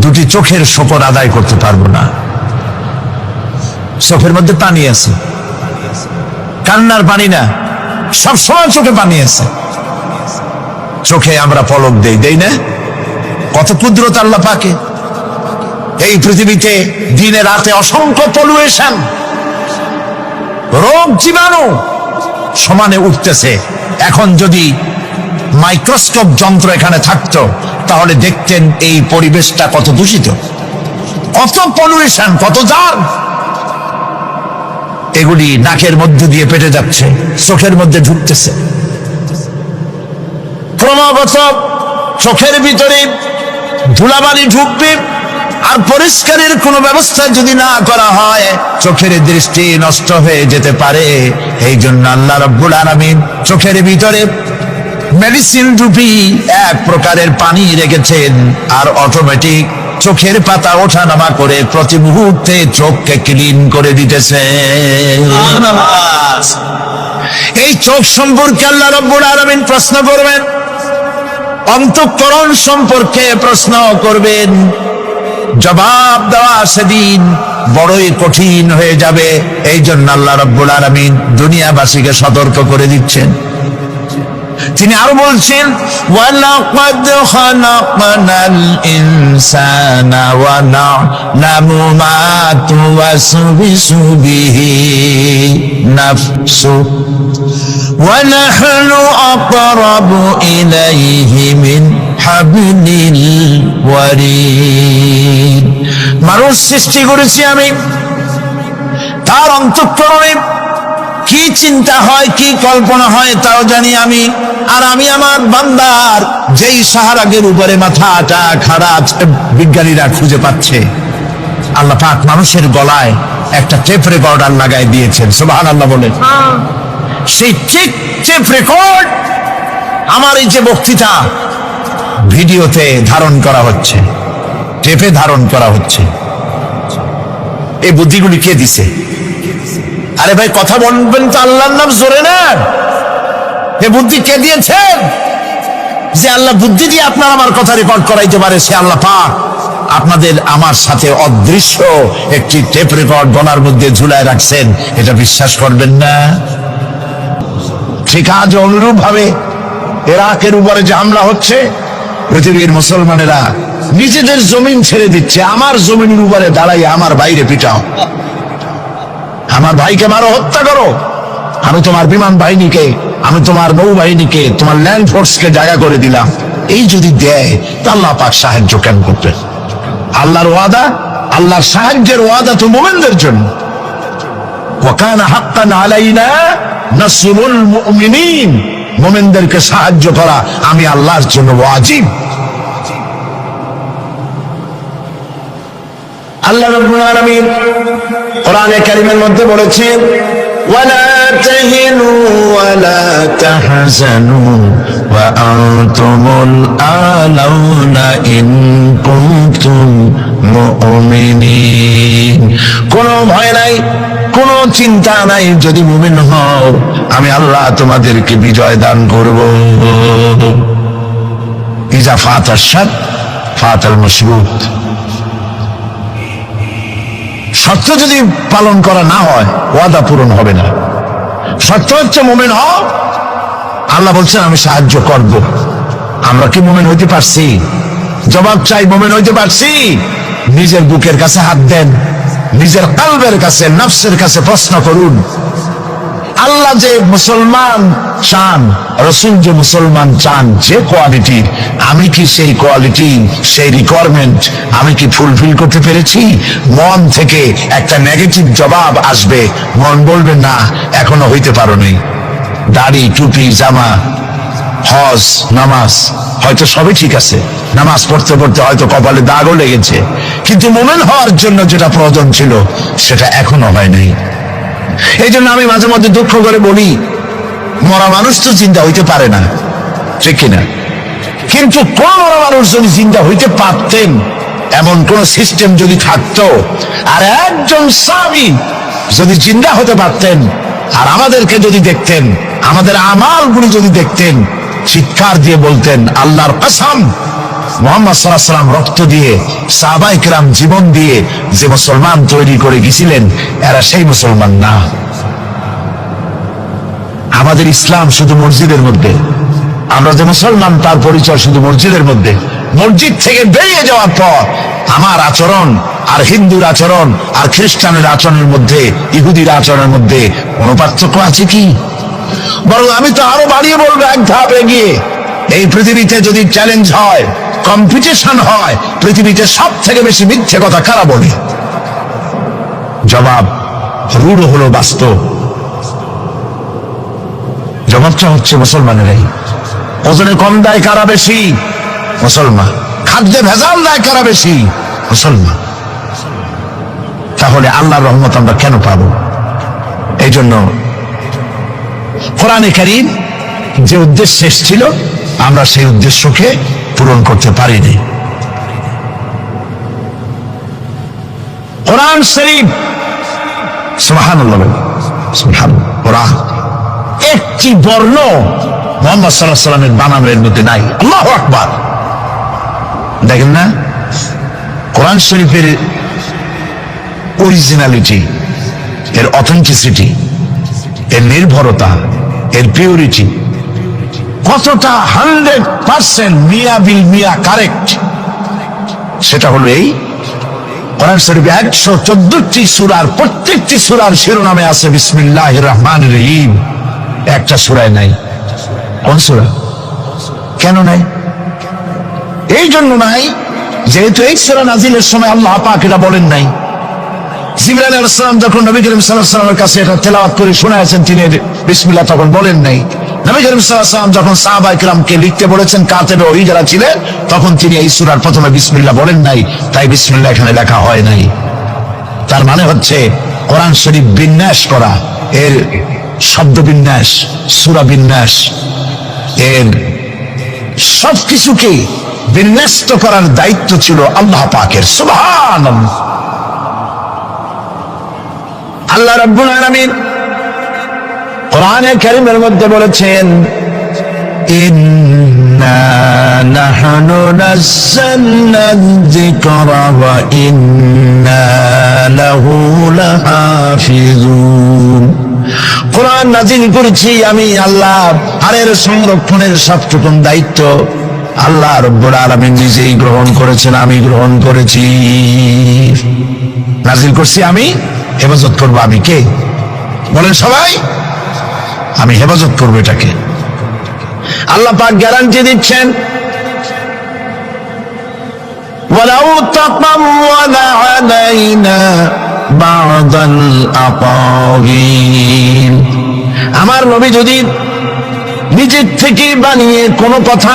দুটি চোখের শকর আদায় করতে পারবো না। চোখের মধ্যে পানি আছে, কান্নার পানি না, সবসময় চোখে পানি আছে। চোখে আমরা পলক দেই না? কত কুদরত আল্লাহ পাকে। এই পৃথিবীতে দিনে রাতে অসংখ্য পলুয়েশন, রোগ জীবাণু সমানে উঠতেছে। এখন যদি মাইক্রোস্কোপ যন্ত্র এখানে থাকতো, তাহলে দেখতেন এই পরিবেশটা কত দূষিত, কত পলুয়েশন, কত জার। এগুলি নাকের মধ্যে দিয়ে পেটে যাচ্ছে, চোখের মধ্যে ঢুকতেছে। ক্রমাগত চোখের ভিতরে ধুলাবালি ঢুকবে, আর পরিষ্কারের কোনো ব্যবস্থা যদি না করা হয়, চোখের দৃষ্টি নষ্ট হয়ে যেতে পারে। এই জন্য আল্লাহ রাব্বুল আলামিন চোখের ভিতরে মেডিসিন রূপী এক প্রকারের পানি রেখেছেন, আর অটোমেটিক চোখের পাতা ওঠানামা করে প্রতি মুহূর্তে চোখকে ক্লিন করে দিতেছে। এই চোখ সম্পর্কে আল্লাহ রাব্বুল আলামিন প্রশ্ন করবেন, অন্তঃকরণ সম্পর্কে প্রশ্ন করবেন। জবাব দেওয়া সেদিন বড়ই কঠিন হয়ে যাবে। এই জন্য আল্লাহ রাব্বুল আলামিন দুনিয়াবাসীকে সতর্ক করে দিচ্ছেন। তিনি আরো বলছেন, ওয়ালাকাদ খালাকনাল ইনসানা ওয়া না'লামু মা তুওয়াসবিসু বিহি নাফসু ওয়া নাহনু আকরাবু ইলাইহি মিন হাবলিল ওয়ারিদ। মানুষ সৃষ্টি করেছি আমি, তার অন্তঃকরণে কি চিন্তা হয়, কি কল্পনা হয় তাও জানি আমি। আর আমি আমার বান্দার যেই সাহারাগের উপরে মাথাটা খারাপ বিজ্ঞানীরা খুঁজে পাচ্ছে, আল্লাহ পাক মানুষের গলায় একটা টেপ রেকর্ডার লাগাই দিয়েছেন, সুবহানাল্লাহ বলেন। সেই টেপ রেকর্ড আমার এই যে বক্তৃতা ভিডিওতে ধারণ করা হচ্ছে, টেপে ধারণ করা হচ্ছে। এই বুদ্ধিগুলি কে দিছে? আরে ভাই, কথা বলবেন তো আল্লাহর নাম জোরে না। এ বুদ্ধি কে দিয়েছেন? যে আল্লাহ বুদ্ধি দিয়ে আপনার আমার কথা রেকর্ড করাইতে পারে, সে আল্লাহ পাক। আপনাদের আমার সাথে অদৃশ্য একটি টেপ রেকর্ড গলার মধ্যে ঝুলায় রাখছেন, এটা বিশ্বাস করবেন না? ঠিক আজ অনুরূপ ভাবে ইরাকের উপরে যে হামলা হচ্ছে, পৃথিবীর মুসলমানেরা নিজেদের জমিন ছেড়ে দিচ্ছে, আমার জমিনের উপরে দাঁড়াই আমার বাইরে পিটাও, আমার ভাইকে মারো, হত্যা করো, আমি তোমার বিমান বাহিনীকে, আমি তোমার নৌবাহিনীকে, তোমার ল্যান্ড ফোর্সকে জায়গা করে দিলাম। এই যদি দেয় তা আল্লাহ পাক সাহায্য কেন করবেন? আল্লাহর ওয়াদা, আল্লাহর সাহায্যের ওয়াদা তো মুমিনদের জন্য। ওয়া কানা হাক্কান আলাইনা নাসরুল মুমিনিন, মুমিনদেরকে সাহায্য করা আমি আল্লাহর জন্য ওয়াজিব। আল্লাহ রাব্বুল আলামিন কোরআনে কারীমের মধ্যে বলেছেন, ওয়ালা তাহিনু ওয়ালা তাহজানু ওয়া আনতুমুল আলাউনা ইন কুনতুম মুমিনিন। কোনো ভয় নাই, কোনো চিন্তা নাই, যদি মুমিন হও আমি আল্লাহ তোমাদেরকে বিজয় দান করব। ইজা ফাতাশ শার ফাতাল মাশরুত। শর্ত যদি পালন করা না হয় ওয়াদা পূরণ হবে না। শর্ত হচ্ছে মুমিন হও, আল্লাহ বলছেন আমি সাহায্য করব। আমরা কি মুমিন হইতে পারছি? জবাব চাই, মুমিন হইতে পারছি? নিজের বুকের কাছে হাত দেন, নিজের কলবের কাছে, নফসের কাছে প্রশ্ন করুন। আল্লাহ যে মুসলমান চান, রাসূল যে মুসলমান চান, যে কোয়ালিটির, আমি কি সেই কোয়ালিটি, সেই রিকোয়ারমেন্ট আমি কি ফুলফিল করতে পেরেছি? মন থেকে একটা নেগেটিভ জবাব আসবে, মন বলবে না এখনো হইতে পারোনি। দাড়ি, টুপি, জামা, হজ, নামাজ হয়তো সবই ঠিক আছে, নামাজ পড়তে পড়তে হয়তো কপালে দাগও লেগেছে, কিন্তু মুমিন হওয়ার জন্য যেটা প্রয়োজন ছিল সেটা এখনো হয় নাই। এই জন্য আমি মাঝে মধ্যে দুঃখ করে বলি, মরা মানুষ তো জিন্দা হইতে পারে না, ঠিক কিনা? কিন্তু কোন মরা মানুষ যদি জিন্দা হইতে পারতেন, এমন কোন সিস্টেম যদি থাকতো, আর একজন সাহাবী যদি জিন্দা হতে পারতেন, আর আমাদেরকে যদি দেখতেন, আমাদের আমালগুলি যদি দেখতেন, চিৎকার দিয়ে বলতেন আল্লাহর কসম, মুহাম্মদ সাল্লাল্লাহু আলাইহি ওয়াসাল্লাম রক্ত দিয়ে, সাহাবায়ে কেরাম জীবন দিয়ে যে মুসলমান তৈরি করে গেছিলেন, এরা সেই মুসলমান না। আমাদের ইসলাম শুধু মসজিদের মধ্যে, আমরা যে মুসলমান তার পরিচয় শুধু মসজিদের মধ্যে। মসজিদ থেকে বেরিয়ে যাওয়ার পর আমার আচরণ আর হিন্দুর আচরণ আর খ্রিস্টানের আচরণের মধ্যে, ইহুদির আচরণের মধ্যে কোনো পার্থক্য আছে কি? বরং আমি তো আরো বাড়িয়ে বলবো, এক ধাপ এগিয়ে, এই পৃথিবীতে যদি চ্যালেঞ্জ হয়, কম্পিটিশন হয়, পৃথিবীতে সব থেকে বেশি মিথ্যে কথা কারা বলে? জবাব রূঢ় হলো বাস্তব। জবাবটা হচ্ছে মুসলমানেরাই। ওজনে কম দেয় কারা বেশি? মুসলমান। খাদ্যে ভেজাল দেয় কারা বেশি? মুসলমান। তাহলে আল্লাহর রহমত আমরা কেন পাবো? এই জন্য কোরআনে কারীম যে উদ্দেশ্য শেষ ছিল, আমরা সেই উদ্দেশ্যকে পূরণ করতে পারিনি। কোরআন শরীফ, সুবহানাল্লাহ, সুবহানাল্লাহ, কোরআন একটি বর্ণ মুহাম্মদ সাল্লাল্লাহু আলাইহি ওয়াসাল্লামের বানানের মধ্যে নাই। আল্লাহু আকবার। দেখেন না কোরআন শরীফের অরিজিনালিটি, এর অথেন্টিসিটি, এর নির্ভরতা, এর পিউরিটি কতটা 100% মিয়া বিল মিয়া কারেক্ট, সেটা হলো এই কোরআন শরীফে 114টি সূরার প্রত্যেকটি সূরার শিরোনামে আছে বিসমিল্লাহির রহমানির রহিম। একটা সূরায় নাই। কোন সূরা? কেন নাই? এই জন্য নাই যেহেতু এই সূরা নাজিলের সময় আল্লাহ পাক এটা বলেন নাই। জিবরাইল আলাইহিস সালাম যখন নবী করিম সাল্লাল্লাহু আলাইহি ওয়াসাল্লামের কাছে এটা তেলাওয়াত করে শোনায়েছেন, তিনি বিসমিল্লাহ তখন বলেন নাই। নবী করিম সাল্লাল্লাহু আলাইহি ওয়াসাল্লাম যখন সাহাবায়ে কেরামকে লিখতে বলেছেন, কাতেবে ওহী যারা ছিলেন, তখন তিনি এই সূরার প্রথমে বিসমিল্লাহ বলেন নাই, তাই বিসমিল্লাহ এখানে লেখা হয় নাই। তার মানে হচ্ছে কোরআন শরীফ বিন্যাস করা, এর শব্দ বিন্যাস, সূরা বিন্যাস, এর সবকিছুকে বিন্যস্ত করার দায়িত্ব ছিল আল্লাহ পাকের। সুবহানাল্লাহ। আল্লাহ রাব্বুল আলামিন কোরআনে কারীমের মধ্যে বলেছেন, ইন্না নাহনু نزلنا الذكر وإنا له لحافظون কোরআন নাযিল করেছি আমি আল্লাহ, আর এর সংরক্ষণের সবটুকু দায়িত্ব আল্লাহ রাব্বুল আলামিন নিজেই গ্রহণ করেছেন, আমি গ্রহণ করেছি। নাযিল করছি আমি, হেফাজত করবো আমি। কে বলেন সবাই? আমি হেফাজত করবো এটাকে। আল্লাহ পাক গ্যারান্টি দিচ্ছেন, ওয়ালাউ তাকাওয়ালা আলাইনা বা'দাল আকাওয়িল, আমার নবী যদি নিজের থেকে বানিয়ে কোনো কথা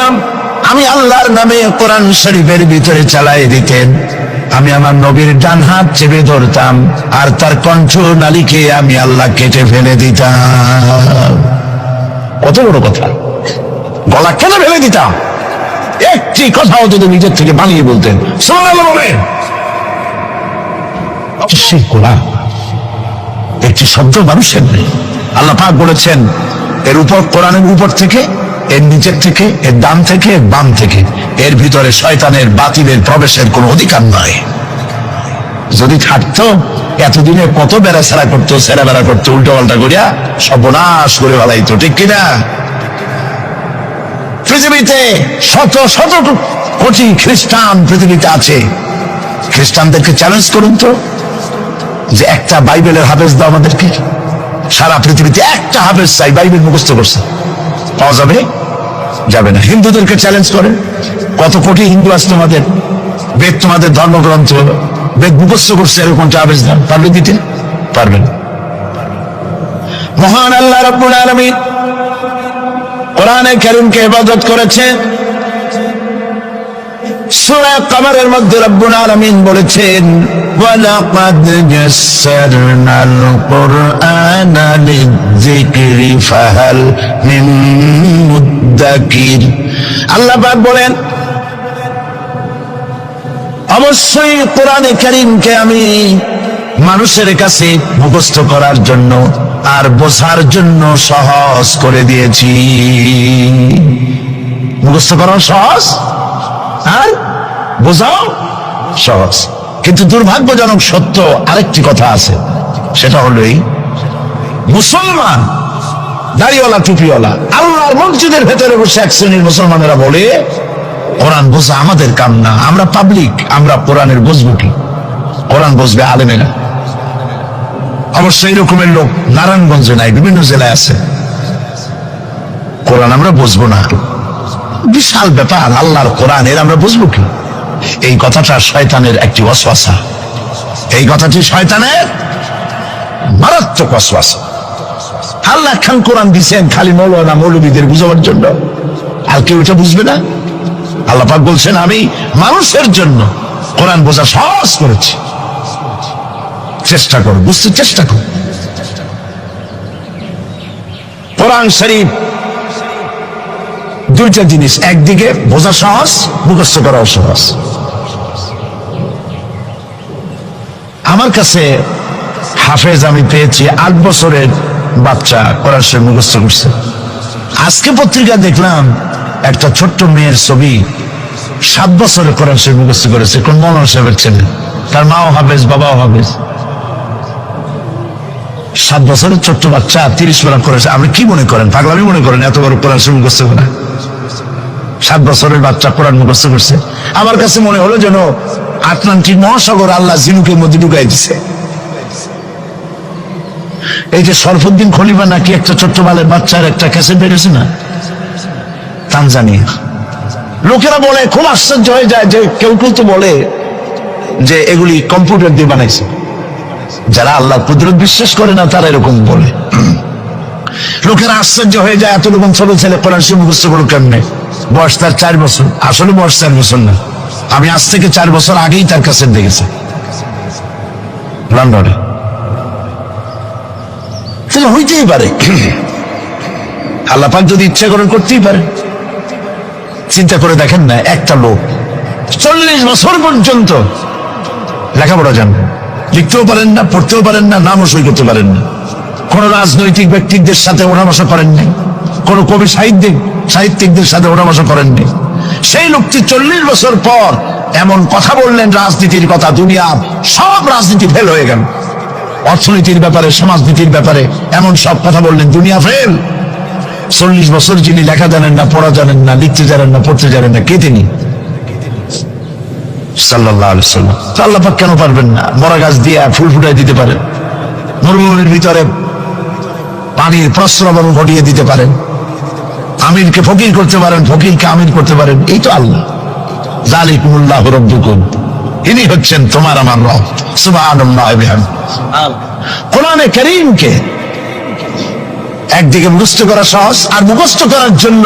আমি আল্লাহর নামে কোরআন শরীফের ভিতরে চালাই দিতেন, আমি আমার নবীর ডান হাত চেপে ধরতাম আর তার কণ্ঠ নালীকে আমি আল্লাহ কেটে ফেলে দিতাম। কত বড় কথা! গলা কেন ফেলে দিতাম? একটি কথাও যদি নিজের থেকে বানিয়ে বলতেন, সুবহানাল্লাহ বলেন। সেই কোরআন একটি শব্দ মানুষের নেই। আল্লাহ পাক বলেছেন এর উপর, কোরআনের উপর থেকে, এর নিচের থেকে, এর ডান থেকে, এর বাম থেকে, এর ভিতরে শয়তানের বাতিলের প্রবেশের কোনো অধিকার নয়। যদি থাকতো এতদিনে কত বেড়াছাড়া করতো, সেরা বেড়া করতো, উল্টো পাল্টা করিয়া সর্বনাশ করে ফেলাইতো, ঠিক কিনা? পৃথিবীতে শত শত কোটি খ্রিস্টান পৃথিবীতে আছে। খ্রিস্টানদেরকে চ্যালেঞ্জ করুন তো যে একটা বাইবেলের হাফেজ দাও আমাদেরকে। সারা পৃথিবীতে একটা হাফেজ চাই, বাইবেল মুখস্থ করছে, পাওয়া যাবে? যাবে না। হিন্দুদেরকে চ্যালেঞ্জ করেন, কত কোটি হিন্দু আছে তোমাদের, বেদ তোমাদের ধর্মগ্রন্থ, বেদ মুখস্থ করছে, এরকম হাফেজ দাও, পারবে দিতে? পারবেন। মহান আল্লাহ রাব্বুল আলামিন কোরআনে কারীমকে হেফাজত করেছেন। সূরা কমরের মধ্যে রব্বুল আলামিন বলেছেন, ওয়ালাকাদ ইয়াসসারনাল কুরআনা লিযিকরি ফাহাল মিন মুদ্দাকির। আল্লাহ পাক বলেন, অবশ্যই কোরআনে কারীমকে আমি মানুষের কাছে মুখস্থ করার জন্য আর বোঝার জন্য সহজ করে দিয়েছি। মুখস্থ করা সহজ আর বোঝাও সহজ। কিন্তু দুর্ভাগ্যজনক সত্য আরেকটি কথা আছে, সেটা হলো এই, মুসলমান দাড়িওয়ালা টুপিওয়ালা আল্লাহর মসজিদের ভেতরে বসে এক শ্রেণীর মুসলমানেরা বলে কোরআন বোঝা আমাদের কাম না, আমরা পাবলিক, আমরা কোরআনের বুঝবো কি? কোরআন বুঝবে আলেমেরা। অবশ্যই এরকমের লোক নারায়ণগঞ্জে নাই, বিভিন্ন জেলায় আছে। কোরআন আমরা বুঝবো না, বিশাল ব্যাপার, আল্লাহর কোরআন, এর আমরা বুঝবো কি? এই কথাটা শয়তানের একটি ওয়াসওয়াসা, এই কথাটি শয়তানের মারাত্মক ওয়াসওয়াসা। আল্লাহ খান কোরআন দিয়েছেন খালি মৌলানা মৌলবীদের বুঝাবার জন্য, আর কেউ এটা বুঝবে না। আল্লাহ পাক বলছেন আমি মানুষের জন্য কোরআন বোঝা সহজ করেছি, চেষ্টা করো, বুঝতে চেষ্টা করো। কোরআন শরীফ দুইটা জিনিস, একদিকে বোঝা সহজ, মুখস্থ করাও সহজ। আমার কাছে হাফেজ আমি পেয়েছি 8 বছরের বাচ্চা কোরআন শরীফ মুখস্থ করছে। আজকে পত্রিকা দেখলাম একটা ছোট্ট মেয়ের ছবি, 7 বছরের কোরআন শরীফ মুখস্থ করেছে, কোন মৌলানা সাহেবের ছেলে, তার মাও হাফেজ, বাবাও হাফেজ। 7 বছরের ছোট্ট বাচ্চা 30 পারা করেছে। আপনি কি মনে করেন, পাগলামি মনে করেন এত বড় কোরআন শরীফ মুখস্থ করা? 7 বছরের বাচ্চা কোরআন মুখস্থ করছে। আমার কাছে মনে হলো যেন আটলান্টিক মহাসাগর আল্লাহ ঝিনুকের মধ্যে ঢুকাই দিছে। এই যে শরফুদ্দিন খলিফা নাকি একটা ছোট্ট বালের বাচ্চার একটা ক্যাসেট বেরিয়েছে না, তানজানিয়া। লোকেরা বলে, খুব আশ্চর্য হয়ে যায় যে কেউ কেউ তো বলে যে এগুলি কম্পিউটার দিয়ে বানাইছে। যারা আল্লাহর কুদরত বিশ্বাস করে না তারা এরকম বলে। লোকেরা আশ্চর্য হয়ে যায়, এত রকম ছোট ছেলে কোরআন শরীফ মুখস্থ করলো কেমনে? বয়স তার 4 বছর। আসলে বয়স 4 বছর না, আমি আজ থেকে 4 বছর আগেই তার কাছে দেখেছি লন্ডনে। তাহলে হইতেই পারে, আল্লাহ পাক যদি ইচ্ছা করেন করতেই পারে। চিন্তা করে দেখেন না, একটা লোক 40 বছর পর্যন্ত লেখাপড়া জানেন, লিখতেও পারেন না, পড়তেও পারেন না, নামও সই করতে পারেন না, কোন রাজনৈতিক ব্যক্তিদের সাথে ওঠা বসা করেন নাই, কোন কবি সাহিত্যিক সাহিত্যিকদের সাথে ওঠা বসা করেননি। সেই লোকটি 40 বছর পর এমন কথা বললেন রাজনীতির কথা, দুনিয়ার সব রাজনীতি ফেল হয়ে গেল। অর্থনীতির ব্যাপারে, সমাজনীতির ব্যাপারে এমন সব কথা বললেন, দুনিয়া ফেল। 40 বছর যিনি লেখা জানেন না, পড়া জানেন না, লিখতে জানেন না, পড়তে জানেন না, কে তিনি? সাল্লাল্লাহু আলাইহি ওয়াসাল্লাম। তো আল্লাহ পাক কেন পারবেন না? মরা গাছ দিয়ে ফুল ফুটাই দিতে পারেন, মরুভূমির ভিতরে পানির প্রস্রবণ ঘটিয়ে দিতে পারেন, আমিরকে ফকির করতে পারেন, ফকিরকে আমির করতে পারেন। এই তো আল্লাহ। যালিকুমুল্লাহু রাব্বুকুম, ইনি হচ্ছেন তোমার আমার রব। সুবহানাল্লাহ ওয়া বিহামদিহি। কোরআনে কারীমকে একদিকে মুখস্থ করা সহজ, আর মুখস্থ করার জন্য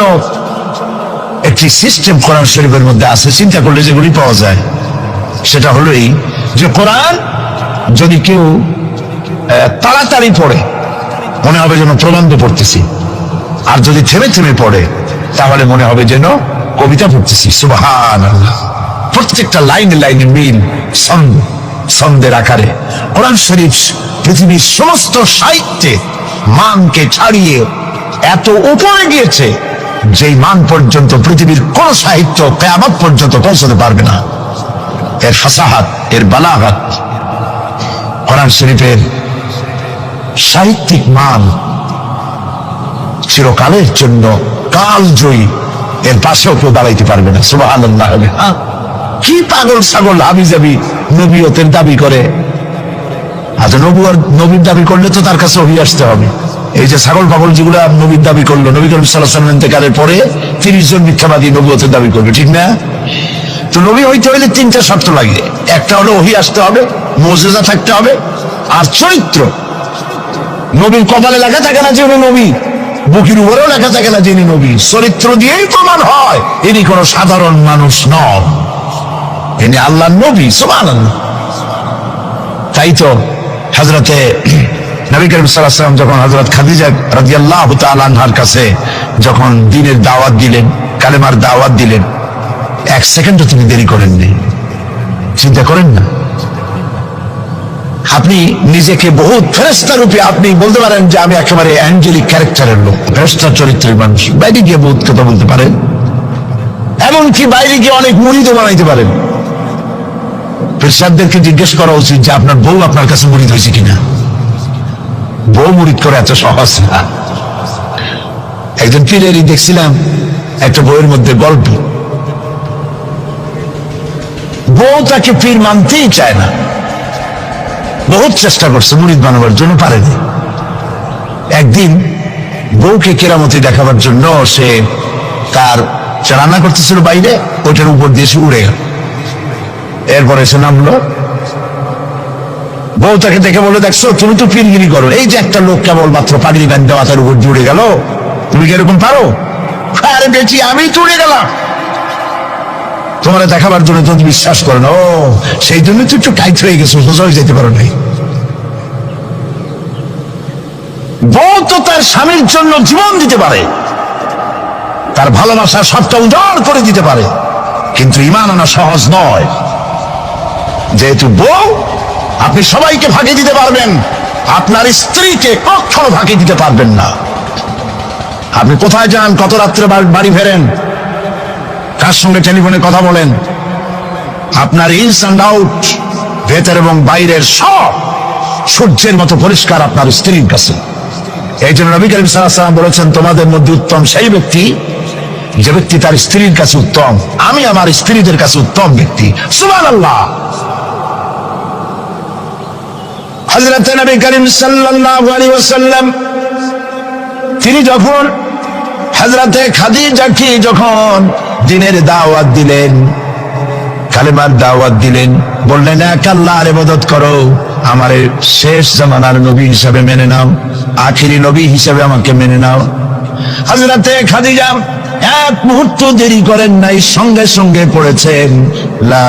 একটি সিস্টেম কোরআন শরীফের মধ্যে আছে, চিন্তা করলে যেগুলি পাওয়া যায়। সেটা হলো এই যে কোরআন যদি কেউ তাড়াতাড়ি পড়ে মনে হবে যেন প্রবন্ধ পড়তেছি, আর যদি থেমে থেমে পড়ে তাহলে মনে হবে যেন কবিতা পড়তেছি। সুবহানাল্লাহ। প্রত্যেকটা লাইনে লাইনে মিল, ছন্দের আকারে কোরআন শরীফ পৃথিবীর সমস্ত সাহিত্যে মানকে ছাড়িয়ে এত উপরে গিয়েছে যেই মান পর্যন্ত পৃথিবীর কোন সাহিত্য কিয়ামত পর্যন্ত পৌঁছতে পারবে না। এর ফাসাহাত, এর বালাগাত, কোরআন শরীফের সাহিত্যিক মান চিরকালের জন্য কালজয়ী, এর পাশেও কেউ দাঁড়াইতে পারবে না। সুবহানাল্লাহ। কি পাগল ছাগল হাবিজাবি নবীয়তের দাবি করে। আচ্ছা, নবীর দাবি করলে তো তার কাছে ওহী আসতে হবে। এই যে ছাগল পাগল যেগুলা নবীর দাবি করলো, নবী করিম সাল্লাল্লাহু আলাইহি ওয়াসাল্লাম ইন্তেকালের পরে 30 জন মিথ্যাবাদী নবুয়তের দাবি করবে, ঠিক না? তো নবী হইতে হইলে 3টা শর্ত লাগে। একটা হলো ওহী আসতে হবে, মুজিজা থাকতে হবে, আর চরিত্র। নবীর কপালে লেখা থাকে না যে উনি নবী, বুকের উপরেও লেখা থাকে না যে ইনি নবী। চরিত্র দিয়েই প্রমাণ হয় ইনি কোনো সাধারণ মানুষ নন, ইনি আল্লাহর নবী। সুবহানাল্লাহ। তাই তো হযরতে নবী করিম সাল্লাল্লাহু আলাইহি ওয়াসাল্লাম যখন হযরত খাদিজা রাদিয়াল্লাহু তাআলা আনহার কাছে যখন দ্বীনের দাওয়াত দিলেন, কালেমার দাওয়াত দিলেন, 1 সেকেন্ডও তিনি দেরি করেননি। চিন্তা করেন না, আপনি নিজেকে বহুত ফেরেশতা রূপে আপনি বলতে পারেন যে আমি একেবারে অ্যাঞ্জেলিক ক্যারেক্টারের লোক, ফেরেশতা চরিত্রের মানুষ। বাইরে গিয়ে বহুত কথা বলতে পারেন, এমনকি বাইরে গিয়ে অনেক মুরিদও বানাইতে পারেন। ফেরেশতাদেরকে জিজ্ঞেস করা উচিত যে আপনার বউ আপনার কাছে মুরিদ হয়েছে কিনা। বউ মুরিদ করে এত সহজ না। একজন পীরেরই দেখছিলাম একটা বইয়ের মধ্যে গল্প, বউ তাকে পীর মানতেই চায় না, বহুত চেষ্টা করছে মুরিদ বানাবার জন্য, পারেনি। একদিন বউকে কেরামতি দেখাবার জন্য সে তার রান্না করতেছিল বাইরে, ওইটার উপর দিয়ে সে উড়ে গেল। এরপরে সে নামলো, বউ তাকে দেখে বলে, দেখছো তুমি তো পীরগিরি করো, এই যে একটা লোক কেবল মাত্র পাগড়ি বান্ধা মাথার উপর জুড়ে গেল, তুমি কি এরকম পারো? আরে বেশি আমি তো উড়ে গেলাম, তোমার দেখাবার জন্য তুমি বিশ্বাস করো না। ও, সেই জন্য তো একটু টাইট হয়ে গেছো, সোজা হয়ে যেতে পারো নাই। বউ তো তার স্বামীর জন্য জীবন দিতে পারে, তার ভালোবাসা সবটা উজাড় করে দিতে পারে, কিন্তু ঈমান আনা সহজ নয়। যেহেতু বউ, আপনি সবাইকে ফাঁকি দিতে পারবেন, আপনার স্ত্রীকে কখনো ফাঁকি দিতে পারবেন না। আপনি কোথায় যান, কত রাত্রে বাড়ি ফেরেন, কার সঙ্গে টেলিফোনে কথা বলেন, আপনার ইনস অ্যান্ড আউট, ভেতর এবং বাইরের সব সূর্যের মতো পরিষ্কার আপনার স্ত্রীর কাছে। এই জন্য নবী করিম সাল্লাল্লাহু আলাইহি ওয়াসাল্লাম বলেছেন, তোমাদের মধ্যে উত্তম সেই ব্যক্তি যে ব্যক্তি তার স্ত্রীর কাছে উত্তম। আমি আমার স্ত্রীদের কাছে উত্তম ব্যক্তি। সুবহানাল্লাহ। হযরত নবী করিম সাল্লাল্লাহু আলাইহি ওয়াসাল্লাম তিনি যখন হযরতে খাদিজাকে যখন দ্বীনের দাওয়াত দিলেন, কালেমার দাওয়াত দিলেন, বললেন এক আল্লাহর ইবাদত করো, আমারে শেষ জামানার নবী হিসাবে মেনে নাও, আখিরি নবী হিসাবে আমাকে মেনে নাও। হযরতে খাদিজা এক মুহূর্ত দেরি করেন নাই, সঙ্গে সঙ্গে পড়েছেন লা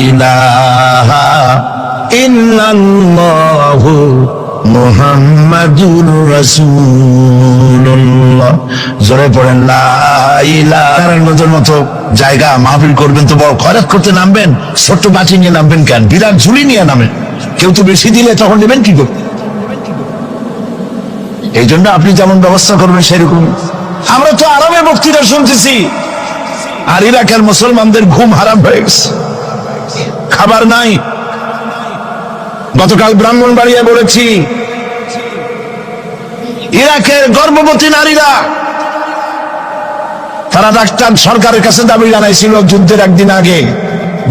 ইলাহা ইল্লাল্লাহু মুহাম্মাদুর রাসূলুল্লাহ। জোরে পড়েন লা ইলাহা। নজর মতো জায়গা মাহফিল করবেন তো বড় খয়রাত করতে নামবেন, ছোট্ট বাটি নিয়ে নামবেন কেন? বিরাট ঝুলি নিয়ে নামেন, কেউ তো বেশি দিলে তখন নেবেন কি করে? এই জন্য আপনি যেমন ব্যবস্থা করবেন সেরকম আমরা তো আরামে বক্তৃতা শুনতেছি, আর ইরাকের মুসলমানদের ঘুম হারাম হয়ে গেছে, খাবার নাই। গতকাল ব্রাহ্মণবাড়িয়া বলেছি, ইরাকের গর্ভবতী নারীরা তারা ডাক্তার সরকারের কাছে দাবি জানাইছিল যুদ্ধের একদিন আগে,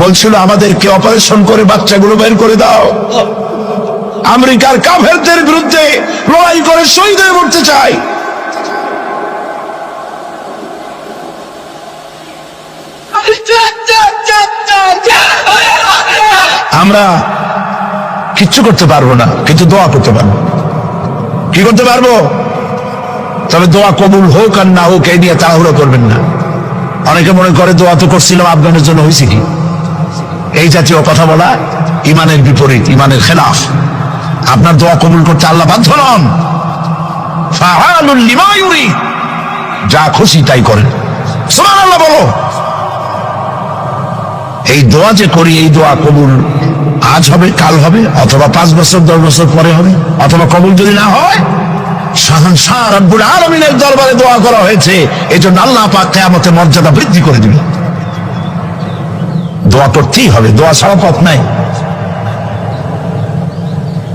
বলছিল আমাদেরকে অপারেশন করে বাচ্চাগুলো বের করে দাও। আমেরিকার কাফেরদের বিরুদ্ধে লড়াই করে শহীদ হয়ে মরতে চাই। আমরা কিচ্ছু করতে পারবো না, কিন্তু দোয়া করতে পারবো। কি করতে পারবো? তবে দোয়া কবুল হোক আর না হোক এই নিয়ে তাড়াহুড়ো করবেন না। অনেকে মনে করে দোয়া তো করছিলাম আফগানের জন্য, হয়েছে কি? এই জাতীয় কথা বলা ইমানের বিপরীত, ইমানের খেলাফ। আপনার দোয়া কবুল করতে আল্লাহ বাধ্য নন। ফাআলুল লিমা ইউরিদ, যা খুশি তাই করেন। সুবহানাল্লাহ বলো। এই দোয়া যে করি, এই দোয়া কবুল আজ হবে, কাল হবে, অথবা 5 বছর 10 বছর পরে হবে, অথবা কবুল যদি না হয়, শাহনশাহ রব্বুল আলামিনের দরবারে দোয়া করা হয়েছে, এজন্য আল্লাহ পাক কিয়ামতে মর্যাদা বৃদ্ধি করে দিবেন। দোয়া করতেই হবে, দোয়া ছাড়া পথ নাই।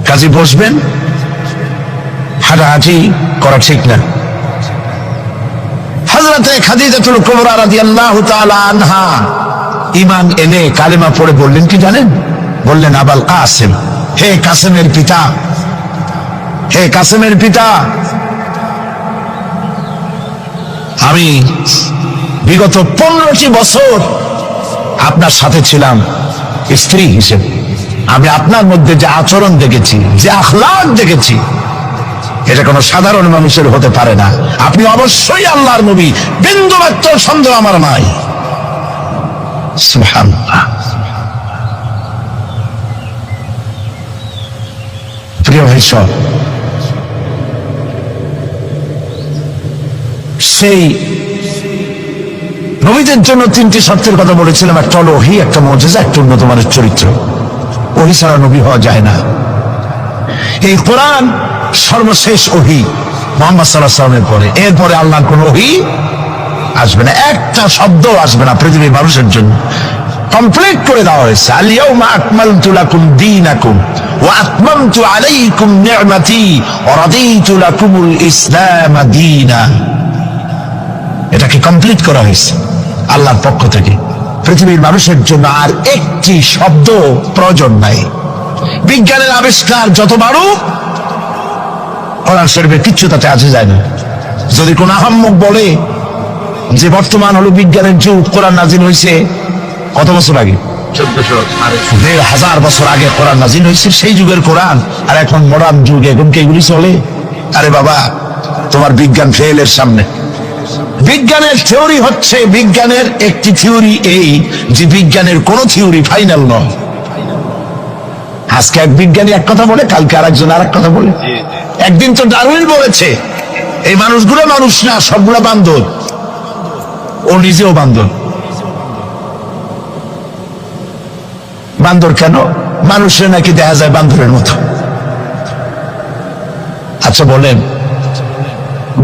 কাজে বসবেন, হাঁটাহাঁটি করা ঠিক না। হযরতে খাদিজাতুল কুবরা রাদিয়াল্লাহু তাআলা আনহা ঈমান এনে কালেমা পড়ে বললেন কি জানেন? বললেন, আবাল কাসেম, হে কাসেমের পিতা, হে কাসেমের পিতা, আমি বিগত 15টি বছর আপনার সাথে ছিলাম স্ত্রী হিসেবে। আমি আপনার মধ্যে যে আচরণ দেখেছি, যে আখলাক দেখেছি, এটা কোনো সাধারণ মানুষের হতে পারে না। আপনি অবশ্যই আল্লাহর নবী, বিন্দুমাত্র সন্দেহ আমার নাই। সুবহানাল্লাহ। প্রিয় ভাই সব, সেই নবীদের জন্য 3টি শর্তের কথা বলেছিলাম। একটা হলো ওহী, একটা মুজিজা, একটা উন্নত মানের চরিত্র। ওহী ছাড়া নবী হওয়া যায় না। এই কোরআন সর্বশেষ ওহী মুহাম্মদ সাল্লাল্লাহু আলাইহি ওয়াসাল্লামের পরে। এরপরে আল্লাহর কোন ওহী আসবে না, একটা শব্দ আসবে না পৃথিবীর মানুষের জন্য। কমপ্লিট করে দেওয়া হয়েছে। আল ইয়াউমা আকমালতু লাকুম দীনাকুম ওয়া আতমামতু আলাইকুম নি'মাতি ওয়া রাদিতু লাকুমুল ইসলাম দীনা। এটাকে কমপ্লিট করা হয়েছে আল্লাহর পক্ষ থেকে। পৃথিবীর মানুষের জন্য আর একটি শব্দ প্রয়োজন নাই। বিজ্ঞানের আবিষ্কার যত বাড়ুক, কোরআন শরীফে কিচ্ছু তাতে আসে যায় না। যদি কোন আহাম্মক বলে যে বর্তমান হলো বিজ্ঞানের যুগ, কোরআন নাজিল হয়েছে কত বছর আগে? 1400 বছর আগে কোরআন নাজিল হয়েছে। সেই যুগের কোরআন আর এখন মডার্ন যুগ, এখন কি এগুলি চলে? আরে বাবা, তোমার বিজ্ঞান ফেলের সামনে। বিজ্ঞানের থিওরি হচ্ছে, বিজ্ঞানের একটি থিওরি এই যে বিজ্ঞানের কোন থিওরি ফাইনাল নয়। আজকে এক বিজ্ঞানী এক কথা বলে, কালকে আরেকজন আরেক কথা বলে। একদিন তো ডারউইন বলেছে এই মানুষগুলো মানুষ না, সবগুলো বান্দর। ও নিজেও বান্দর। বান্দর কেন? মানুষের নাকি দেখা যায় বান্দরের মতো। আচ্ছা বলেন,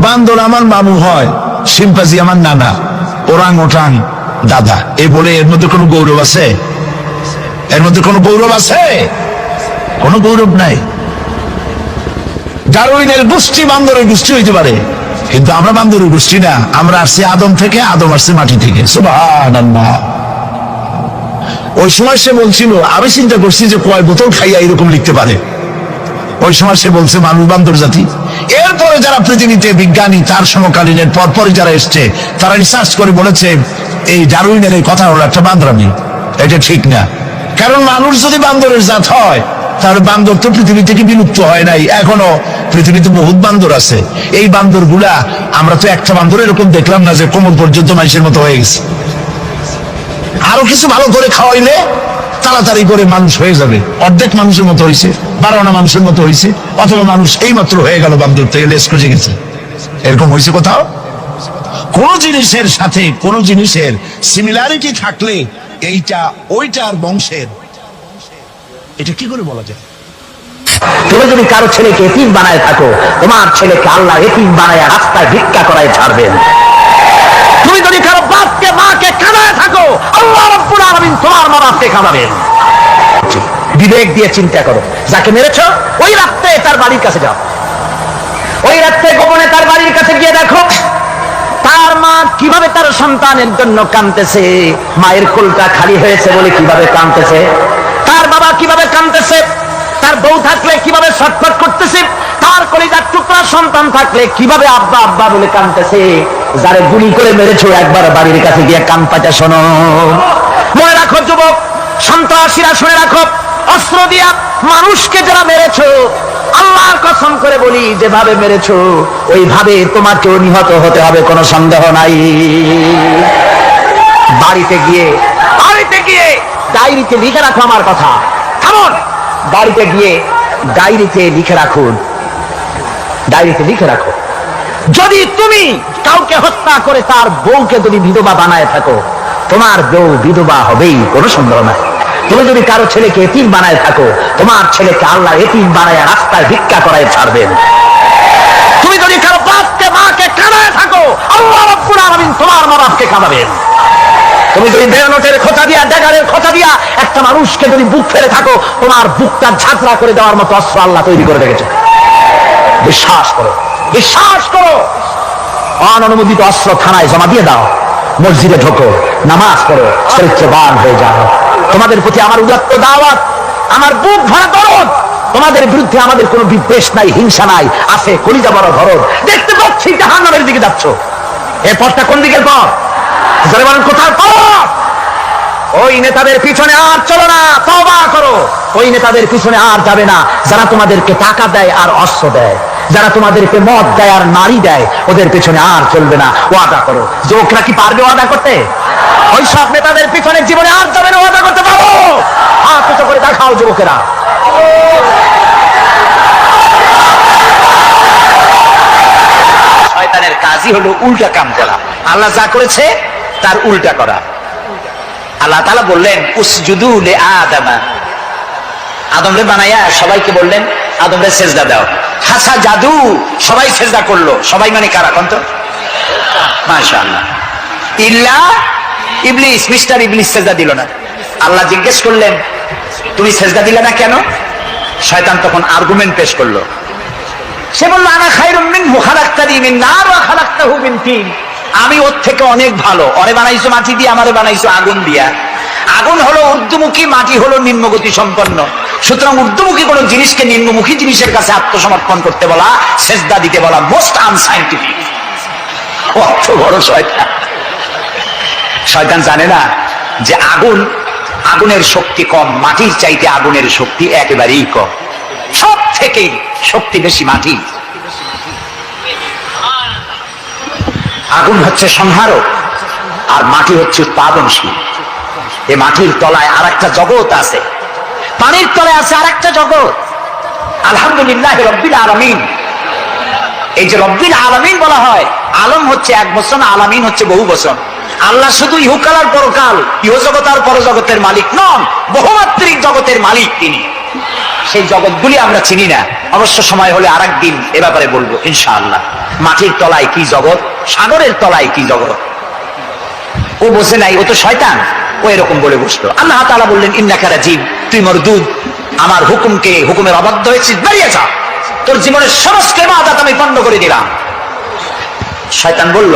বান্দর আমার মামু হয়, সিম্পাজি আমার নানা, ওরাং ওটাং দাদা, এই বলে এর মধ্যে কোনো গৌরব আছে? এর মধ্যে কোনো গৌরব আছে? কোনো গৌরব নাই। ডারউইনের গোষ্ঠী বান্দরের গোষ্ঠী হইতে পারে, কিন্তু আমরা বান্দরের গোষ্ঠী না। আমরা আসছি আদম থেকে, আদম আসছে মাটি থেকে। সুবহানাল্লাহ। ওই সময় সে বলছিল, আমি চিন্তা করছি যে কয় বোতল খাইয়া এরকম লিখতে পারে। ওই সময় সে বলছে মানুষ বান্দর জাতি। এরপরে যারা পৃথিবীতে বিজ্ঞানী, তার সমকালীনের পরপরই যারা এসছে, তারা রিসার্চ করে বলেছে এই ডারউইনের এই কথা হলো একটা বান্দরামি, এটা ঠিক না। কারণ মানুষ যদি বান্দরের জাত হয়, তাহলে বান্দর তো পৃথিবী থেকে বিলুপ্ত হয় নাই, এখনো পৃথিবীতে বহুত বান্দর আছে। এই বান্দর গুলা, আমরা তো একটা বান্দর এরকম দেখলাম না যে কোমর পর্যন্ত মানুষের মতো হয়ে গেছে। আরো কিছু ভালো করে খাওয়াইলে তাড়াতাড়ি করে মানুষ হয়ে যাবে। অর্ধেক মানুষের মতো হয়েছে, 12 মানুষের মতো হয়েছে, অথবা মানুষ এই মাত্র হয়ে গেল বান্দর থেকে লেস খুঁজে গেছে। এরকম হয়েছে কোথাও? কোন জিনিসের সাথে কোন জিনিসের সিমিলারিটি থাকলে এইটা ওইটার বংশের, এটা কি করে বলা যায়? তুমি যদি কারো ছেলেকে এতিম বানায় থাকো, তোমার ছেলেকে আল্লাহ এতিম বানায় রাস্তায় ভিক্ষা করায় ছাড়বেন। তুমি যদি কারো বাপকে মাকে কাঁদায় থাকো, আল্লাহ রাব্বুল আলামিন তোমার মা বাপকে কাঁদাবেন। বিবেক দিয়ে চিন্তা করো, যাকে মেরেছ ওই রাত্রে তার বাড়ির কাছে যাও, ওই রাত্রে গোপনে তার বাড়ির কাছে গিয়ে দেখো তার মা কিভাবে তার সন্তানের জন্য কাঁদতেছে, মায়ের কোলটা খালি হয়েছে বলে কিভাবে কাঁদতেছে, তার বাবা কিভাবে কাঁদতেছে, তার বউ থাকলে কিভাবে ছটফট করতেছে, তার কলিজার টুকরা সন্তান থাকলে কিভাবে আব্বা আব্বা বলে কাঁদতেছে। যারে গুলি করে মেরেছো একবার বাড়ির কাছে গিয়ে কান পাটা শোনো। মনে রাখো যুবক, সন্ত্রাসীরা শুনে রাখো, অস্ত্র দিয়া মানুষকে যারা মেরেছো, আল্লাহর কসম করে বলি যেভাবে মেরেছো ওইভাবে তোমাকেও নিহত হতে হবে, কোনো সন্দেহ নাই। বাড়িতে গিয়ে ডায়েরিতে লিখে রাখো আমার কথা। থামুন, বাড়িতে গিয়ে ডায়েরিতে লিখে রাখুন, ডায়েরিতে লিখে রাখো, যদি তুমি কাউকে হত্যা করে তার বউকে যদি বিধবা বানায় থাকো, তোমার বউ বিধবা হবেই, কোনো সন্দেহ নাই। তুমি যদি কারো ছেলেকে এতিম বানায় থাকো, তোমার ছেলেকে আল্লাহ এতিম বানায় রাস্তায় ভিক্ষা করায় ছাড়বেন। তুমি যদি কারো বাপকে মাকে কাঁদায় থাকো, আল্লাহ রাব্বুল আলামিন তোমার মা বাপকে কাঁদাবেন। তুমি যদি বেরনোটের খোঁচা দিয়া, ড্যাগারের খোঁচা দিয়া একটা মানুষকে যদি বুক ফেলে থাকো, তোমার বুকটা ঝাঁকড়া করে দেওয়ার মতো অস্ত্র আল্লাহ তৈরি করে রেখেছে। বিশ্বাস করো, বিশ্বাস করো। অননুমোদিত অস্ত্র থানায় জমা দিয়ে দাও, মসজিদে ঢোকো, নামাজ পড়ো, চরিত্রবান হয়ে যাও। তোমাদের প্রতি আমার উদাত্ত দাওয়াত, আমার বুক ভরা দরদ। তোমাদের বিরুদ্ধে আমাদের কোনো বিদ্বেষ নাই, হিংসা নাই, আছে কলিজা বড় দরদ। দেখতে পাচ্ছি জাহান্নামের দিকে যাচ্ছ, এই পথটা কোন দিকের পথ? যারা বলেন কোথার পথ? ওই নেতাদের পিছনে আর চলো না, তওবা করো। ওই নেতাদের পিছনে আর যাবে না যারা তোমাদেরকে টাকা দেয় আর অস্ত্র দেয়, যারা তোমাদেরকে মদ দেয় আর নারী দেয়, ওদের পিছনে আর চলবে না। ওয়াদা করো। যুবকরা কি পারবে ওয়াদা করতে? ওই সব নেতাদের পিছনে জীবনে আর যাবে না, ওয়াদা করতে পারো? হাত উঁচু করে দেখাও যুবকেরা। শয়তানের কাজই হলো উল্টা কাম করা, আল্লাহ যা করেছে তার উল্টা করা। আল্লাহ তাআলা বললেন উসজুদু লি আদামা, আদমরে বানাইয়া সবাইকে বললেন আদমরে সেজদা দাও। হাসা জাদু, সবাই সেজদা করলো। সবাই মানে কারা কোন তো? মাশাআল্লাহ। ইল্লা ইবলিস, মিস্টার ইবলিস সেজদা দিল না। আল্লাহ জিজ্ঞেস করলেন তুমি সেজদা দিলে না কেন? শয়তান তখন আর্গুমেন্ট পেশ করলো। সে বলল আনা খায়রুম মিনহু খালাকতানি মিন নার ওয়া খালাকতাহু মিন তিন। আমি ওর থেকে অনেক ভালো। ওরে বানাইছো মাটি দিয়ে, আমারে বানাইছো আগুন দিয়া। আগুন হলো ঊর্ধ্বমুখী, মাটি হলো নিম্নগতি সম্পন্ন। সুতরাং ঊর্ধ্বমুখী কোন জিনিসকে নিম্নমুখী জিনিসের কাছে আত্মসমর্পণ করতে বলা, সেজদা দিতে বলা মোস্ট আনসাইন্টিফিক। কত বড় শয়তান! শয়তান জানে না যে আগুনের শক্তি কম, মাটির চাইতে আগুনের শক্তি একেবারেই কম। সব থেকে শক্তি বেশি মাটি। আগুন হচ্ছে সংহারক আর মাটি হচ্ছে উৎপাদনশীল। এই মাটির তলায় আর একটা জগৎ আছে, পানির তলায় আছে আর একটা জগৎ। আলহামদুলিল্লাহ রব্বিল আলামিন। এই যে রব্বিল আলামিন বলা হয়, আলম হচ্ছে এক বচন, আলামিন হচ্ছে বহু বচন। আল্লাহ শুধু ইহকাল আর পরকাল, ইহজগৎ আর পরজগতের মালিক নন, বহুমাত্রিক জগতের মালিক তিনি। সেই জগৎগুলি আমরা চিনি না, অবশ্য সময় হলে আর একদিন এ ব্যাপারে বলবো ইনশাআল্লাহ। মাটির তলায় কি জগৎ, সাগরের তলায় কি জগৎ, ও বোঝে নাই, ও তো শয়তান। ও এরকম বলে বসলো। আল্লাহ তাআলা বললেন ইন্নাকা রাজিম, তুই মরদুদ, আমার হুকুমের অবাধ্য হয়েছিস, বেরিয়ে যা, তোর জীবনের সমস্ত ইবাদত আমি পণ্ড করে দিলাম। শয়তান বলল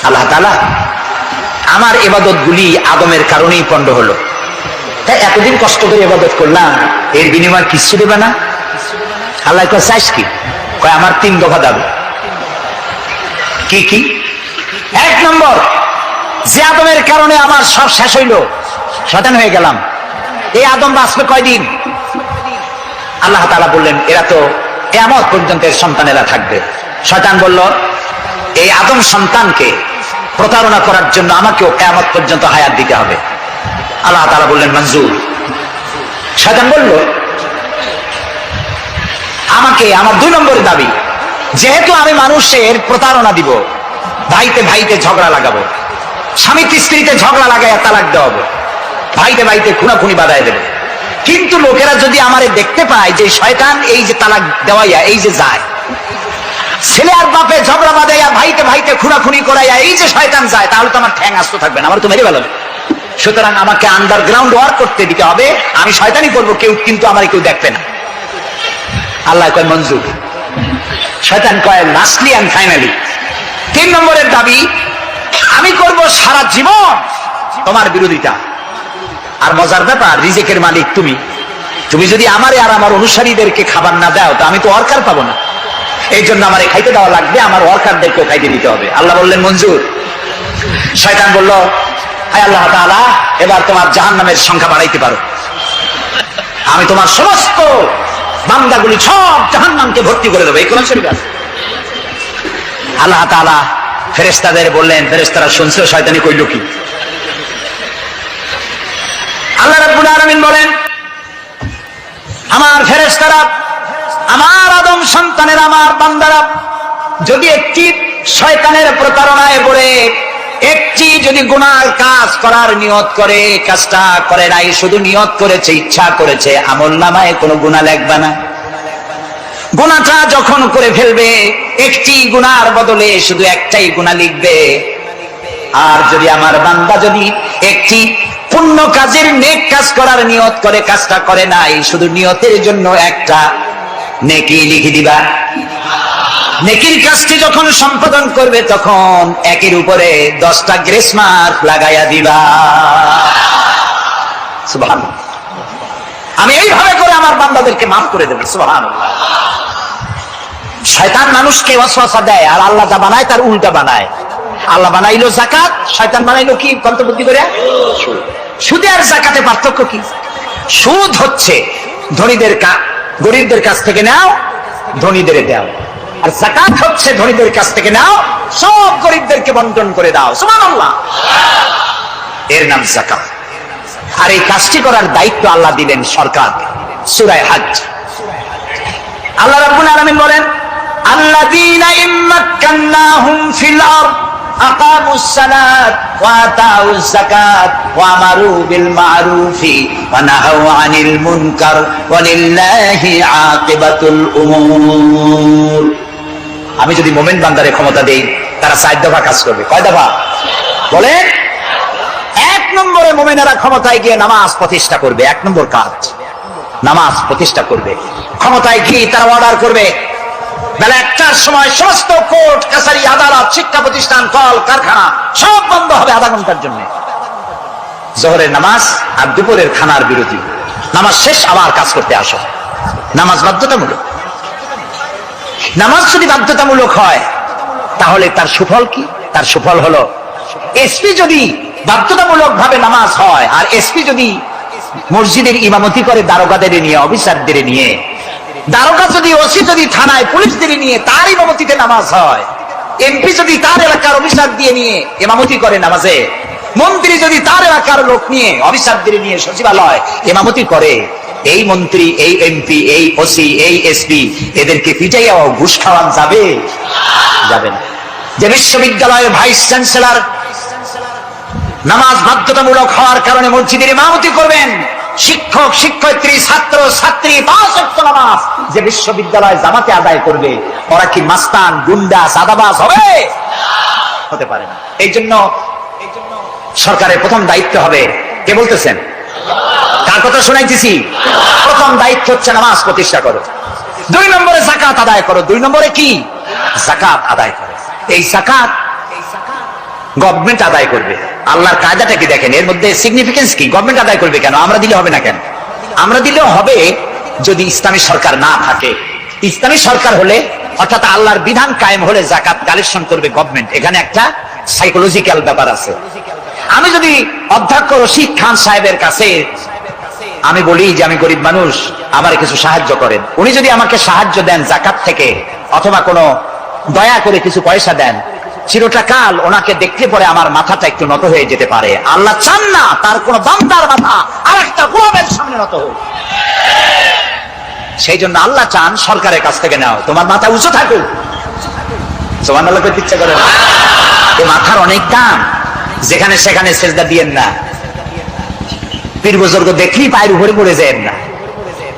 আল্লাহ তাআলা আমার ইবাদত গুলি আদমের কারণেই পণ্ড হলো, তাই এতদিন কষ্ট করে ইবাদত করলাম, এর বিনিময় কিছু দেবে না? আল্লাহ কয় চাইস কি? কয় আমার 3 দফা দাবি। কি কি? 1 নম্বর, যে আদমের কারণে আমার সব শেষ হইল, শয়তান হয়ে গেলাম, এই আদম বাঁচবে কয়দিন? আল্লাহ তাআলা বললেন এরা তো কিয়ামত পর্যন্ত এর সন্তানেরা থাকবে। শয়তান বলল এই আদম সন্তানকে প্রতারণা করার জন্য আমাকেও কিয়ামত পর্যন্ত হায়াত দিতে হবে। আল্লাহ তাআলা বললেন মঞ্জুর। শয়তান বলল আমাকে আমার 2 নম্বরের দাবি, যেহেতু আমি মানুষের প্রতারণা দিব, ভাইতে ভাইতে ঝগড়া লাগাবো, স্বামী স্ত্রীতে ঝগড়া লাগাইয়া তালাক দেওয়াবো, ভাইতে ভাইতে খুনাখুনি বাধায় দেবে, কিন্তু লোকেরা যদি আমারে দেখতে পায় যে শয়তান এই যে তালাক দেওয়াইয়া এই যে যায়, ছেলে আর বাপে ঝগড়া বাঁধাইয়া ভাইতে ভাইতে খুনাখুনি করাইয়া এই যে শয়তান যায়, তাহলে তো আমার ঠ্যাং আস্ত থাকবে না, আমার তো মেরে ভালো। সুতরাং আমাকে আন্ডারগ্রাউন্ড ওয়ার্ক করতে দিতে হবে, আমি শয়তানি করবো কেউ, কিন্তু আমার কেউ দেখবে না। আল্লাহ কয় মঞ্জুর, শয়তান কয় লাস্টলি এন্ড ফাইনালি। 3 নম্বরের দাবি, আমি করব সারা জীবন তোমার বিরোধিতা। আর মজার ব্যাপার, রিজেকের মালিক তুমি, তুমি যদি আমারে আর আমার অনুসারীদেরকে খাবার না দাও তো আমি তো ওয়ার্কার পাবো না, এই জন্য আমার খাইতে দেওয়া লাগবে, আমার ওয়ার্কারদেরকেও খাইতে দিতে হবে। আল্লাহ বললেন মঞ্জুর। শয়তান বলল, হায় আল্লাহ তাআলা, এবার তোমার জাহান্নামের সংখ্যা বাড়াইতে পারো, আমি তোমার সমস্ত বান্দাগুলি সব জাহান্নামকে ভর্তি করে দেবো। এই কোরআন শরীফে আছে। আল্লাহ তাআলা ফেরেশতাদের বললেন, ফেরেশতারা শুনছে শয়তানি কইল কি। আল্লাহ রাব্বুল আলামিন বলেন, আমার ফেরেশতারা, আমার আদম সন্তানের, আমার বান্দারা যদি একটি শয়তানের প্রতারণায় পড়ে একটি যদি গুনার কাজ করার নিয়ত করে, কাজটা করে নাই, শুধু নিয়ত করেছে, ইচ্ছা করেছে, আমলনামায় কোনো গুনাহ লিখবে না। গুনাহটা যখন করে ফেলবে, একটি গুনার বদলে শুধু একটাই গুনাহ লিখবে। আর যদি আমার বান্দা যদি একটি পুণ্য কাজের নেক কাজ করার নিয়ত করে, কাজটা করে নাই, শুধু নিয়তের জন্য একটা নেকি লিখে দিবা। নেকির কাজটি যখন সম্পাদন করবে তখন একের উপরে 10টা গ্রেস মার্ক লাগাইয়া দিবা। সুবহানাল্লাহ। আমি এইভাবে করে আমার বান্দাদেরকে মাফ করে দেব। সুবহানাল্লাহ। শয়তান মানুষকে ওয়াসওয়াসা দেয়, আর আল্লাহ যা বানায় তার উল্টা বানায়। আল্লাহ বানাইলো যাকাত, শয়তান বানাইলো কি? কন্তবুদ্ধি করে সুদে আর যাকাতে পার্থক্য কি? সুদ হচ্ছে ধনীদের গরিবদের কাছ থেকে নাও, ধনীদের দাও, আর যাকাত হচ্ছে ধনীদের কাছ থেকে নাও, সব গরিবদেরকে বন্টন করে দাও। সুবহানাল্লাহ। এর নাম যাকাত। আর এই কাজটি করার দায়িত্ব আল্লাহ দিলেন সরকারকে। সূরা হজ। আল্লাহ রাব্বুল আলামিন বলেন, আল্লাযীনা ইম্মাক্কান্নাহুম ফিল আরদ আকামুস সালাত ওয়া আতাউজ যাকাত ওয়া আমারু বিল মা'রুফি ওয়া নাহাউ আনিল মুনকার ওয়া লিল্লাহি আকিবাতুল উমুর। আমি যদি মুমিন বান্দারে ক্ষমতা দেই, তারা 4 দফা কাজ করবে। কয় দফা বলে? 1 নম্বরে মুমিনেরা ক্ষমতায় গিয়ে নামাজ প্রতিষ্ঠা করবে। 1 নম্বর কাজ নামাজ প্রতিষ্ঠা করবে। ক্ষমতায় গিয়ে তারা অর্ডার করবে, বেলা 1টার সময় সমস্ত কোর্ট কাছারি, আদালত, শিক্ষা প্রতিষ্ঠান, কল কারখানা সব বন্ধ হবে আধা ঘন্টার জন্য। জোহরের নামাজ আর দুপুরের খানার বিরতি। নামাজ শেষ, আবার কাজ করতে আসো। নামাজ বাধ্যতামূলক। নামাজ যদি বাধ্যতামূলক হয় তাহলে তার সুফল কি? তার সুফল হলো, এসপি যদি বাধ্যতামূলক ভাবে নামাজ হয়, আর এসপি যদি মসজিদের ইমামতি করে দারোগাদের নিয়ে, অফিসারদের নিয়ে, দারোগা যদি, ওসি যদি থানায় পুলিশদের নিয়ে তার ইমামতিতে নামাজ হয়, এমপি যদি তার এলাকার অফিসার দিয়ে নিয়ে ইমামতি করে নামাজে, মন্ত্রী যদি তার এলাকার লোক নিয়ে, অফিসারদের নিয়ে সচিবালয় ইমামতি করে, এই মন্ত্রী, এই এমপি, এই ওসি, এই এসপি এদেরকে পিটাইয়া ঘুষ খাওয়ান যাবে? যাবে না। যে বিশ্ববিদ্যালয়ের ভাইস চ্যান্সেলর নামাজ বাধ্যতামূলক হওয়ার কারণে মসজিদের ইমামতি করবেন, শিক্ষক, শিক্ষয়িত্রী, ছাত্র, ছাত্রী 5 ওয়াক্ত নামাজ যে বিশ্ববিদ্যালয় জামাতে আদায় করবে, ওরা কি মাস্তান, গুন্ডা, সাদাবাজ হবে? হতে পারে না। এই জন্য সরকারের প্রথম দায়িত্ব হবে, কে বলতেছেন? কার কথা শোনাইতেছি? প্রথম দায়িত্ব হচ্ছে নামাজ প্রতিষ্ঠা করো। 2 নম্বরে যাকাত আদায় করো। 2 নম্বরে কি? যাকাত আদায় করো। এই যাকাত গভর্নমেন্ট আদায় করবে। আল্লাহর কায়দাটা কি দেখেন, এর মধ্যে সিগনিফিকেন্স কি? গভর্নমেন্ট আদায় করবে কেন? আমরা দিলে হবে না কেন? আমরা দিলেও হবে যদি ইসলামী সরকার না থাকে। ইসলামী সরকার হলে, অর্থাৎ আল্লাহর বিধান কায়েম হলে যাকাত কালেকশন করবে গভর্নমেন্ট। এখানে একটা সাইকোলজিক্যাল ব্যাপার আছে। আমি যদি অধ্যক্ষ রশিদ খান সাহেবের কাছে আমি বলি যে আমি গরিব মানুষ, আমার কিছু সাহায্য করেন, উনি যদি আমাকে সাহায্য দেন যাকাত থেকে, অথবা কোনো দয়া করে কিছু পয়সা দেন, চিরটা কাল ওনাকে দেখতে পরে আমার মাথাটা একটু নত হয়ে যেতে পারে। আল্লাহ চান না তার কোন বান্দার মাথা আর একটা গোলামের সামনে নত হোক। সেই জন্য আল্লাহ চান সরকারের কাছ থেকে নাও, তোমার মাথা উঁচু থাকুক। সুবহানাল্লাহ করতে ইচ্ছা করে না? মাথার অনেক দাম, যেখানে সেখানে সেজদা দিয়েন না। পীর বুজুর্গ দেখলেই পায়ের উপরে পড়ে যায় না।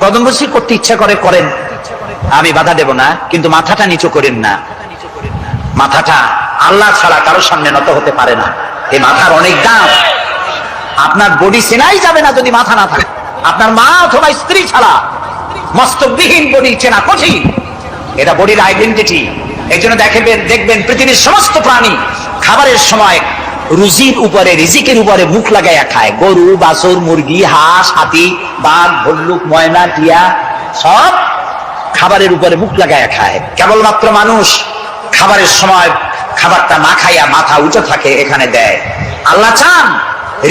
কদম বসি করতে ইচ্ছা করে করেন, আমি বাধা দেব না, কিন্তু মাথাটা নিচু করেন না। মাথাটা আল্লাহ ছাড়া কারোর সামনে নত হতে পারে না। এই মাথার অনেক দাম। আপনার বডি চেনাই যাবে না যদি মাথা না থাকে। আপনার মা অথবা স্ত্রী ছাড়া মস্তকবিহীন বডি চেনা কঠিন। এটা বডির আইডেন্টিটি। এই জন্য দেখবেন পৃথিবীর সমস্ত প্রাণী খাবারের সময় রুজির উপরে, রিজিকের উপরে মুখ লাগাইয়া খায়। গরু, বাছুর, মুরগি, হাঁস, হাতি, বাঘ, ভল্লুক, ময়না, টিয়া সব খাবারের উপরে মুখ লাগাইয়া খায়। কেবলমাত্র মানুষ খাবারের সময় খাবারটা না খাইয়া মাথা উঁচু থাকে, এখানে দেয়। আল্লাহ চান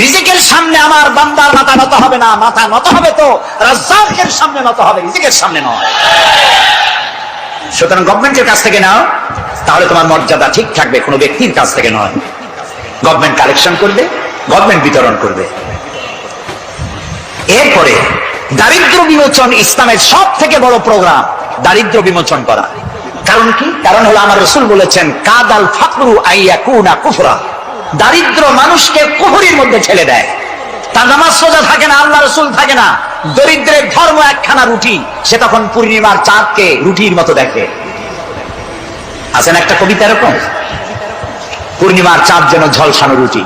রিজিকের সামনে আমার বান্দার মাথা নত হবে না। মাথা নত হবে তো রাজ্জাকের সামনে নত হবে, রিজিকের সামনে নয়। সুতরাং গভর্নমেন্টের কাছ থেকে নাও, তাহলে তোমার মর্যাদা ঠিক থাকবে, কোনো ব্যক্তির কাছ থেকে নয়। গভর্নমেন্ট কালেকশন করবে, গভর্নমেন্ট বিতরণ করবে। এরপরে দারিদ্র বিমোচন ইসলামের সব থেকে বড় প্রোগ্রাম, দারিদ্র বিমোচন করা। কারণ কি? কারণ হলো আমার রাসূল বলেছেন, কাদাল ফাকরু আইয়াকুনা কুফরা। দারিদ্র মানুষকে কুফরির মধ্যে ঠেলে দেয়। তার নামাজ রোজা থাকে না, আল্লাহ রাসূল থাকে না। দরিদ্রের ধর্ম একখানা রুটি, সে তখন পূর্ণিমার চাঁদকে রুটির মতো দেখে। আছেন একটা কবিতা এরকম, পূর্ণিমার চাঁদ যেন ঝলসানো রুটি,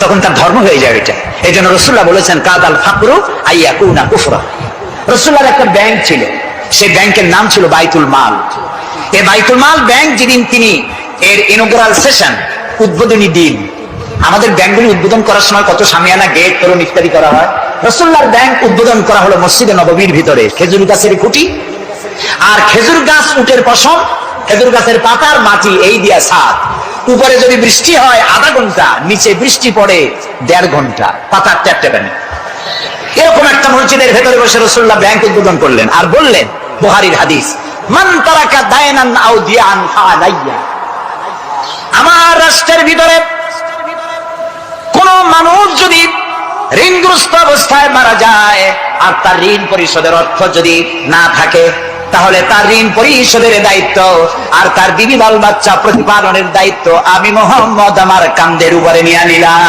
তখন তার ধর্ম হয়ে যায় এটা। এই জন্য রাসূলুল্লাহ বলেছেন, কাদাল ফাকরু আইয়াকুনা কুফরা। রাসূলুল্লাহর একটা ব্যাংক ছিল, সেই ব্যাংকের নাম ছিল বাইতুল মাল। এই বাইতুল মাল ব্যাংক যেদিন তিনি এর ইনগুরাল সেশন, উদ্বোধনী দিন, আমাদের ব্যাংকগুলি উদ্বোধন করার সময় কত সামিয়ানা, গেট, তোরণ ইত্যাদি করা হয়। রাসূলুল্লাহর ব্যাংক উদ্বোধন করা হলো মসজিদে নববীর ভিতরে। খেজুর গাছের খুঁটি আর খেজুর গাছ, উটের পশম, খেজুর গাছের পাতার মাটি, এই দিয়া ছাদ। উপরে যদি বৃষ্টি হয় আধা ঘন্টা, নিচে বৃষ্টি পড়ে 1.5 ঘন্টা, পাতার ট্যাপট্যাপে। এরকম একটা মসজিদের ভেতরে বসে রাসূলুল্লাহ ব্যাংক উদ্বোধন করলেন আর বললেন, বুখারীর হাদিস, মান তারাকা দায়নান আও দিয়ান ফালাইয়া। আমার রাষ্ট্রের ভিতরে কোন মানুষ যদি ঋণগ্রস্ত অবস্থায় মারা যায় আর তার ঋণ পরিশোধের অর্থ যদি না থাকে, তাহলে তার ঋণ পরিশোধের দায়িত্ব আর তার বিবি বাল বাচ্চা প্রতিপালনের দায়িত্ব আমি মুহাম্মদ আমার কাঁধের উপরে নিয়ে নিলাম।